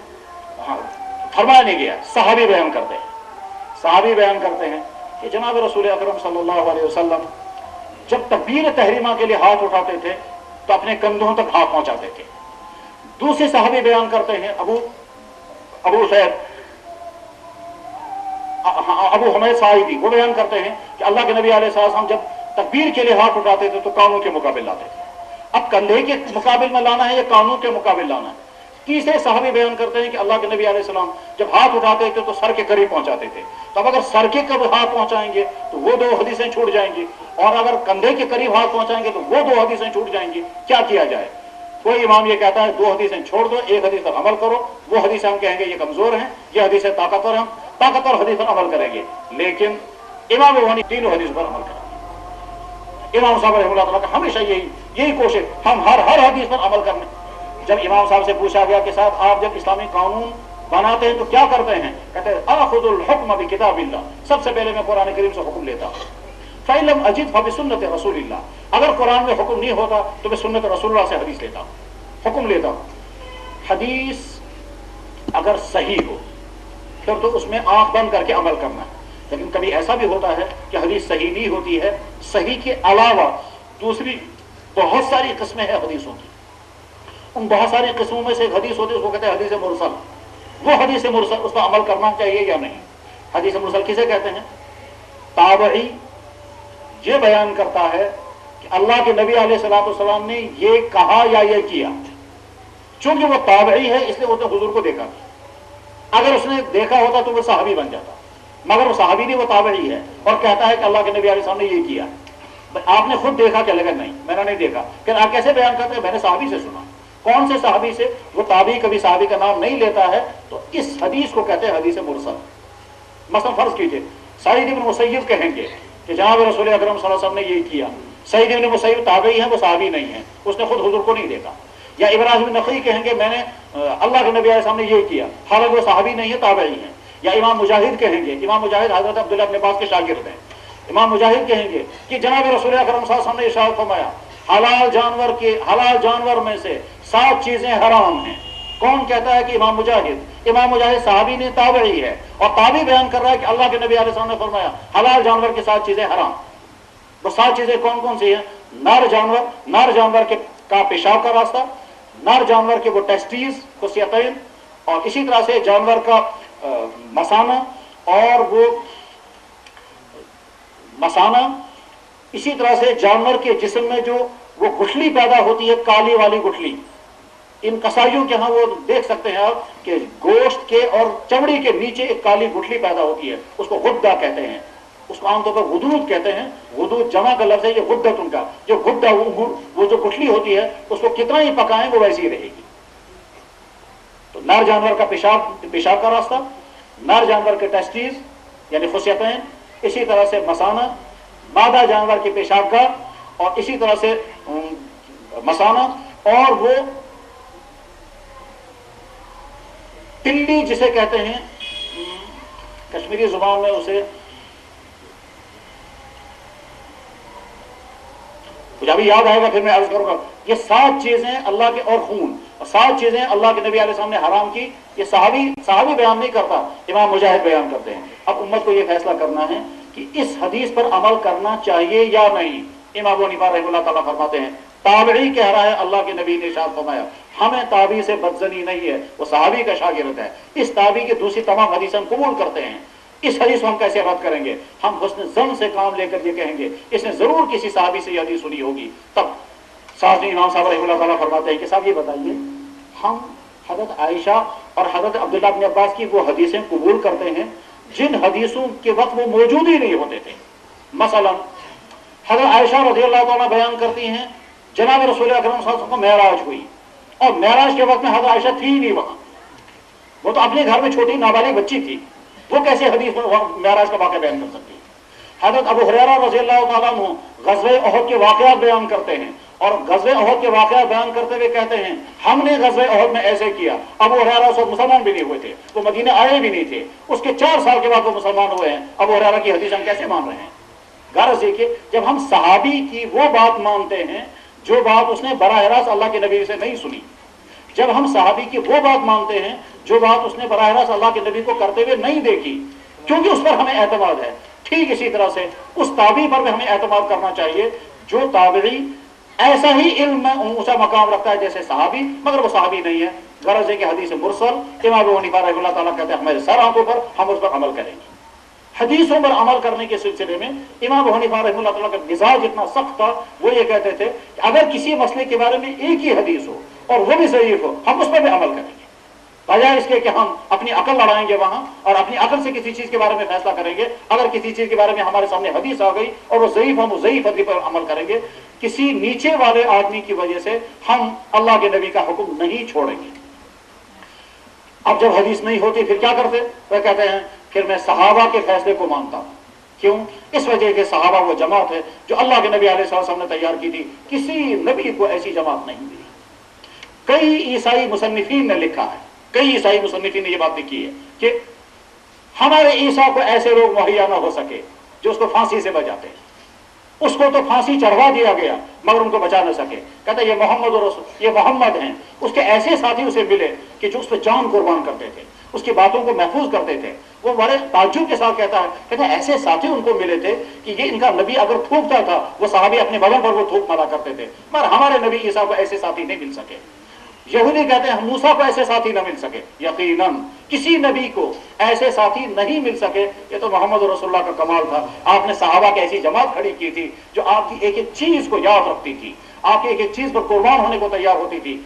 فرمایا نہیں گیا، صحابی بیان کرتے ہیں کہ جناب رسول اکرم صلی اللہ علیہ وسلم جب تکبیر تحریمہ کے لیے ہاتھ اٹھاتے تھے تو اپنے کندھوں تک ہاتھ پہنچاتے تھے۔ دوسرے صحابی بیان کرتے ہیں ابو حمید ساعدی، وہ بیان کرتے ہیں کہ اللہ کے نبی علیہ السلام جب تکبیر کے لیے ہاتھ اٹھاتے تھے تو کانوں کے مقابل لاتے تھے۔ اب کندھے کے مقابل میں لانا ہے یا کانوں کے مقابل لانا ہے؟ تیسرے صحابی بیان کرتے ہیں کہ اللہ کے نبی علیہ السلام جب ہاتھ اٹھاتے تھے تو سر کے قریب پہنچاتے تھے، تو اب اگر سر کے قریب ہاتھ پہنچائیں گے تو وہ 2 حدیثیں چھوٹ جائیں گی، اور اگر کندھے کے قریب ہاتھ پہنچائیں گے تو وہ 2 حدیثیں چھوٹ جائیں گی۔ کیا کیا جائے؟ کوئی امام یہ کہتا ہے 2 حدیثیں چھوڑ دو، ایک حدیث پر عمل کرو، وہ حدیثیں ہم کہیں گے یہ کمزور ہیں، یہ حدیثیں طاقتور ہیں، طاقتور حدیث پر عمل کریں گے۔ لیکن امام ابو حنیفہ تینوں حدیث پر عمل کریں گے۔ امام صاحب رحمہ اللہ تعالیٰ کا ہمیشہ یہی کوشش، ہم ہر حدیث پر عمل کرنے۔ جب امام صاحب سے پوچھا گیا کہ صاحب آپ جب اسلامی قانون بناتے ہیں تو کیا کرتے ہیں؟ کہتے ہیں آخذ الحکم بکتاب اللہ، سب سے پہلے میں قرآن کریم سے حکم لیتا ہوں۔ فإن لم أجد فبسنة رسول اللہ، اگر قرآن میں حکم نہیں ہوتا تو میں سنت رسول اللہ سے حدیث لیتا ہوں، حکم لیتا ہوں۔ حدیث اگر صحیح ہو پھر تو اس میں آنکھ بند کر کے عمل کرنا ہے، لیکن کبھی ایسا بھی ہوتا ہے کہ حدیث صحیح نہیں ہوتی ہے، صحیح کے علاوہ دوسری بہت ساری قسمیں ہیں حدیثوں کی، ان بہت ساری قسموں میں سے ایک حدیث ہوتی ہے، اس کو کہتے ہیں حدیث مرسل۔ وہ حدیث مرسل، اس پر عمل کرنا چاہیے یا نہیں؟ حدیث مرسل کسے کہتے ہیں؟ تابعی یہ بیان کرتا ہے کہ اللہ کے نبی علیہ الصلوۃ والسلام نے یہ کہا یا یہ کیا، چونکہ وہ تابعی ہے اس لیے اس نے حضور کو دیکھا، اگر اس نے دیکھا ہوتا تو وہ صحابی بن جاتا، مگر وہ صحابی نہیں، وہ تابعی ہے اور کہتا ہے کہ اللہ کے نبی علیہ السلام نے یہ کیا۔ آپ نے خود دیکھا کہ لگا نہیں، میں نے نہیں دیکھا، کہ آپ کیسے بیان کرتے ہیں؟ میں نے صحابی سے سنا۔ کون سے صحابی سے؟ وہ تابعی کبھی صحابی کا نام نہیں لیتا ہے، تو اس حدیث کو کہتے ہیں حدیث مرسل۔ مثلا فرض کیجئے سعید بن مسیب کہیں گے کہ جناب رسول اکرم صلی اللہ علیہ وسلم نے یہ کیا، سعید بن مسیب تابعی ہیں، وہ صحابی نہیں ہیں، اس نے خود حضور کو نہیں دیکھا۔ یا ابراہیم نخعی کہیں گے میں نے اللہ کے نبی علیہ السلام نے یہ کیا، حالانکہ وہ صحابی نہیں ہے، تابعی ہیں۔ یا امام مجاہد کہیں گے، امام مجاہد حضرت عبداللہ بن عباس کے شاگرد ہیں، امام مجاہد کہیں گے کہ جناب رسول اکرم صلی اللہ علیہ وسلم نے ارشاد فرمایا حلال جانور میں سے 7 چیزیں حرام ہیں۔ کون کہتا ہے؟ کہ امام مجاہد۔ امام مجاہد صحابی نہیں، تابعی ہے، اور تابعی بیان کر رہا ہے کہ اللہ کے نبی علیہ السلام نے فرمایا حلال جانور کی 7 چیزیں حرام۔ وہ 7 چیزیں کون کون سی ہیں؟ نر جانور کا پیشاب کا راستہ، نر جانور کے وہ ٹیسٹیز خصیتین، اور اسی طرح سے جانور کا مثانہ، اور وہ مثانہ، اسی طرح سے جانور کے جسم میں جو وہ گٹھلی پیدا ہوتی ہے، کالی والی گٹھلی، ان قصائیوں کے ہاں وہ دیکھ سکتے ہیں آپ کہ گوشت کے اور چمڑی کے نیچے ایک کالی گٹھلی پیدا ہوتی ہے، اس کو غدہ کہتے ہیں، اس کو عام طور پر غدود کہتے ہیں۔ غدود جمع کا لفظ ہے، یہ غدت ان کا، جو غدہ وہ جو گٹھلی ہوتی ہے اس کو کتنا ہی پکائیں وہ ویسی ہی رہے گی۔ تو نر جانور کا پیشاب کا راستہ، نر جانور کے ٹیسٹیز یعنی خصیتین، اسی طرح سے مثانہ، مادہ جانور کے پیشاب کا، اور اسی طرح سے مثانہ، اور وہ تلی جسے کہتے ہیں کشمیری زبان میں اسے مجھے ابھی یاد آئے گا پھر میں عرض کروں گا۔ یہ 7 چیزیں اللہ کے، اور خون، اور 7 چیزیں اللہ کے نبی علیہ السلام نے حرام کی۔ یہ صحابی بیان نہیں کرتا، امام مجاہد بیان کرتے ہیں۔ اب امت کو یہ فیصلہ کرنا ہے کہ اس حدیث پر عمل کرنا چاہیے یا نہیں۔ امام ابو حنیفہ رحمہ اللہ تعالیٰ فرماتے ہیں تابعی کہہ رہا ہے اللہ کے نبی نے ارشاد فرمایا، ہمیں تابعی سے بدزنی نہیں ہے، وہ صحابی کا شاگرد ہے، اس تابعی کی دوسری تمام حدیثیں ہم قبول کرتے ہیں۔ اس حدیث کو ہم کیسے رد کریں گے؟ ہم حسن ظن سے کام لے کر یہ کہیں گے اس نے ضرور کسی صحابی سے یہ حدیث سنی ہوگی۔ تب ساتھ امام صاحب رحمہ اللہ تعالیٰ فرماتے ہیں کہ صاحب یہ بتائیے، ہم حضرت عائشہ اور حضرت عبداللہ بن عباس کی وہ حدیثیں قبول کرتے ہیں جن حدیثوں کے وقت وہ موجود ہی نہیں ہوتے تھے۔ مثلا حضرت عائشہ رضی اللہ تعالیٰ بیان کرتی ہیں جناب رسول اکرم صلی اللہ علیہ وسلم کو معراج ہوئی، اور معراج کے وقت میں حضرت عائشہ تھی ہی نہیں وہاں، وہ تو اپنے گھر میں چھوٹی نابالغ بچی تھی، وہ کیسے حدیث میں معراج کا واقعہ بیان کر سکتی ہے؟ حضرت ابو ہریرہ رضی اللہ تعالیٰ عنہ غزوہ احد کے واقعات بیان کرتے ہیں، اور غزوہ احد کے واقعات بیان کرتے ہوئے کہتے ہیں ہم نے غزوہ احد میں ایسے کیا۔ ابو ہریرہ اس وقت مسلمان بھی نہیں ہوئے تھے، وہ مدینہ آئے بھی نہیں تھے، اس کے 4 سال کے بعد وہ مسلمان ہوئے ہیں۔ ابو ہریرہ کی حدیث ہم کیسے مان رہے ہیں؟ غرض یہ کہ جب ہم صحابی کی وہ بات مانتے ہیں جو بات اس نے براہ راست اللہ کے نبی سے نہیں سنی، جب ہم صحابی کی وہ بات مانتے ہیں جو بات اس نے براہ راست اللہ کے نبی کو کرتے ہوئے نہیں دیکھی، کیونکہ اس پر ہمیں اعتماد ہے، ٹھیک اسی طرح سے اس تابعی پر بھی ہمیں اعتماد کرنا چاہیے جو تابعی ایسا ہی علم میں اونچا مقام رکھتا ہے جیسے صحابی، مگر وہ صحابی نہیں ہے۔ غرض ہے کہ حدیث مرسل امام ابو حنیفہ رحمہ اللہ تعالیٰ کہتے ہیں ہمارے سر آنکھوں پر، ہم اس پر عمل کریں گے۔ حدیثوں پر عمل کرنے کے سلسلے میں امام ابو حنیفہ رحمہ اللہ تعالیٰ کا مزاج اتنا سخت تھا، وہ یہ کہتے تھے کہ اگر کسی مسئلے کے بارے میں ایک ہی حدیث ہو اور وہ بھی ضعیف ہو، ہم اس پر بھی عمل کریں گے، بجائے اس کے کہ ہم اپنی عقل لڑائیں گے وہاں اور اپنی عقل سے کسی چیز کے بارے میں فیصلہ کریں گے۔ اگر کسی چیز کے بارے میں ہمارے سامنے حدیث آ گئی اور وہ ضعیف، ہم اس ضعیف حدیث پر عمل کریں گے۔ کسی نیچے والے آدمی کی وجہ سے ہم اللہ کے نبی کا حکم نہیں چھوڑیں گے۔ اب جب حدیث نہیں ہوتی پھر کیا کرتے؟ وہ کہتے ہیں پھر میں صحابہ کے فیصلے کو مانتا ہوں۔ کیوں؟ اس وجہ کہ صحابہ وہ جماعت ہے جو اللہ کے نبی علیہ السلام نے تیار کی تھی، کسی نبی کو ایسی جماعت نہیں ملی۔ کئی عیسائی مصنفین نے لکھا ہے، کئی عیسائی مصنفین نے یہ بات لکھی ہے کہ ہمارے عیسیٰ کو ایسے لوگ مہیا نہ ہو سکے جو اس کو پھانسی سے بچاتے ہیں، اس کو تو پھانسی چڑھوا دیا گیا مگر ان کو بچا نہ سکے۔ کہتے یہ محمد اور یہ محمد ہیں، اس کے ایسے ساتھی اسے ملے کہ جو اس پہ جان قربان کرتے تھے، اس کی باتوں کو محفوظ کرتے تھے. وہ بڑے تعجب کے ساتھ کہتا ہے ایسے ساتھی ان کو ملے تھے کہ یہ ان کا نبی اگر تھوکتا تھا وہ صحابی اپنے بدن پر وہ تھوک مارا کرتے تھے، مگر ہمارے نبی عیسیٰ کو ایسے ساتھی نہیں مل سکے. یہودی کہتے ہیں موسیٰ کو ایسے ساتھی نہ مل سکے. یقیناً کسی نبی کو ایسے ساتھی نہیں مل سکے. یہ تو محمد رسول اللہ کا کمال تھا. آپ نے صحابہ کی ایسی جماعت کھڑی کی تھی جو آپ کی ایک ایک چیز کو یاد رکھتی تھی، آپ کی ایک ایک چیز پر قربان ہونے کو تیار ہوتی تھی.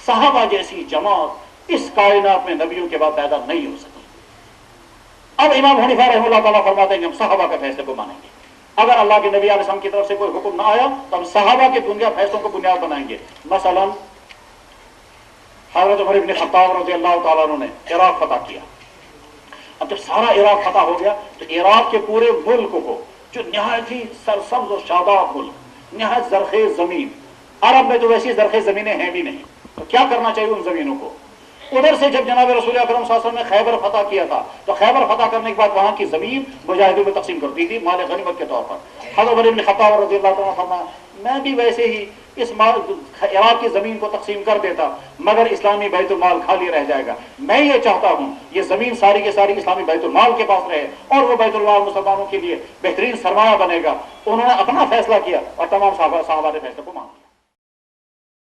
صحابہ جیسی جماعت اس کائنات میں نبیوں کے بعد پیدا نہیں ہو سکی. اب امام حنیفہ رحمہ اللہ تعالیٰ فرماتے ہیں کہ ہم صحابہ کے فیصلے کو مانیں گے. اگر اللہ کے نبی علیہ السلام کی طرف سے کوئی حکم نہ آیا تو ہم صحابہ کے دنیا فیصلوں کو بنیاد بنائیں گے. مثلا حضرت عمر بن خطاب رضی اللہ تعالیٰ عنہ نے عراق فتح کیا. اب جب سارا عراق فتح ہو گیا تو عراق کے پورے ملک کو، جو نہایت ہی سرسبز و شاداب ملک، نہایت زرخیز زمین، عرب میں تو ویسی زرخیز زمینیں ہیں بھی نہیں، تو کیا کرنا چاہیے ان زمینوں کو. ادھر سے جب جناب رسول اکرم صلی اللہ علیہ وسلم نے خیبر فتح کیا تھا تو خیبر فتح کرنے کے بعد وہاں کی زمین مجاہدوں میں تقسیم کرتی تھی مال غنیمت کے طور پر. حضرت عمر بن خطاب رضی اللہ تعالیٰ فرمایا میں بھی ویسے ہی اس عراق کی زمین کو تقسیم کر دیتا مگر اسلامی بیت المال خالی رہ جائے گا. میں یہ چاہتا ہوں یہ زمین ساری کی ساری اسلامی بیت المال کے پاس رہے اور وہ بیت المال مسلمانوں کے لیے بہترین سرمایہ بنے گا. انہوں نے اپنا فیصلہ کیا اور تمام صحابہ نے فیصلے کو مان لیا.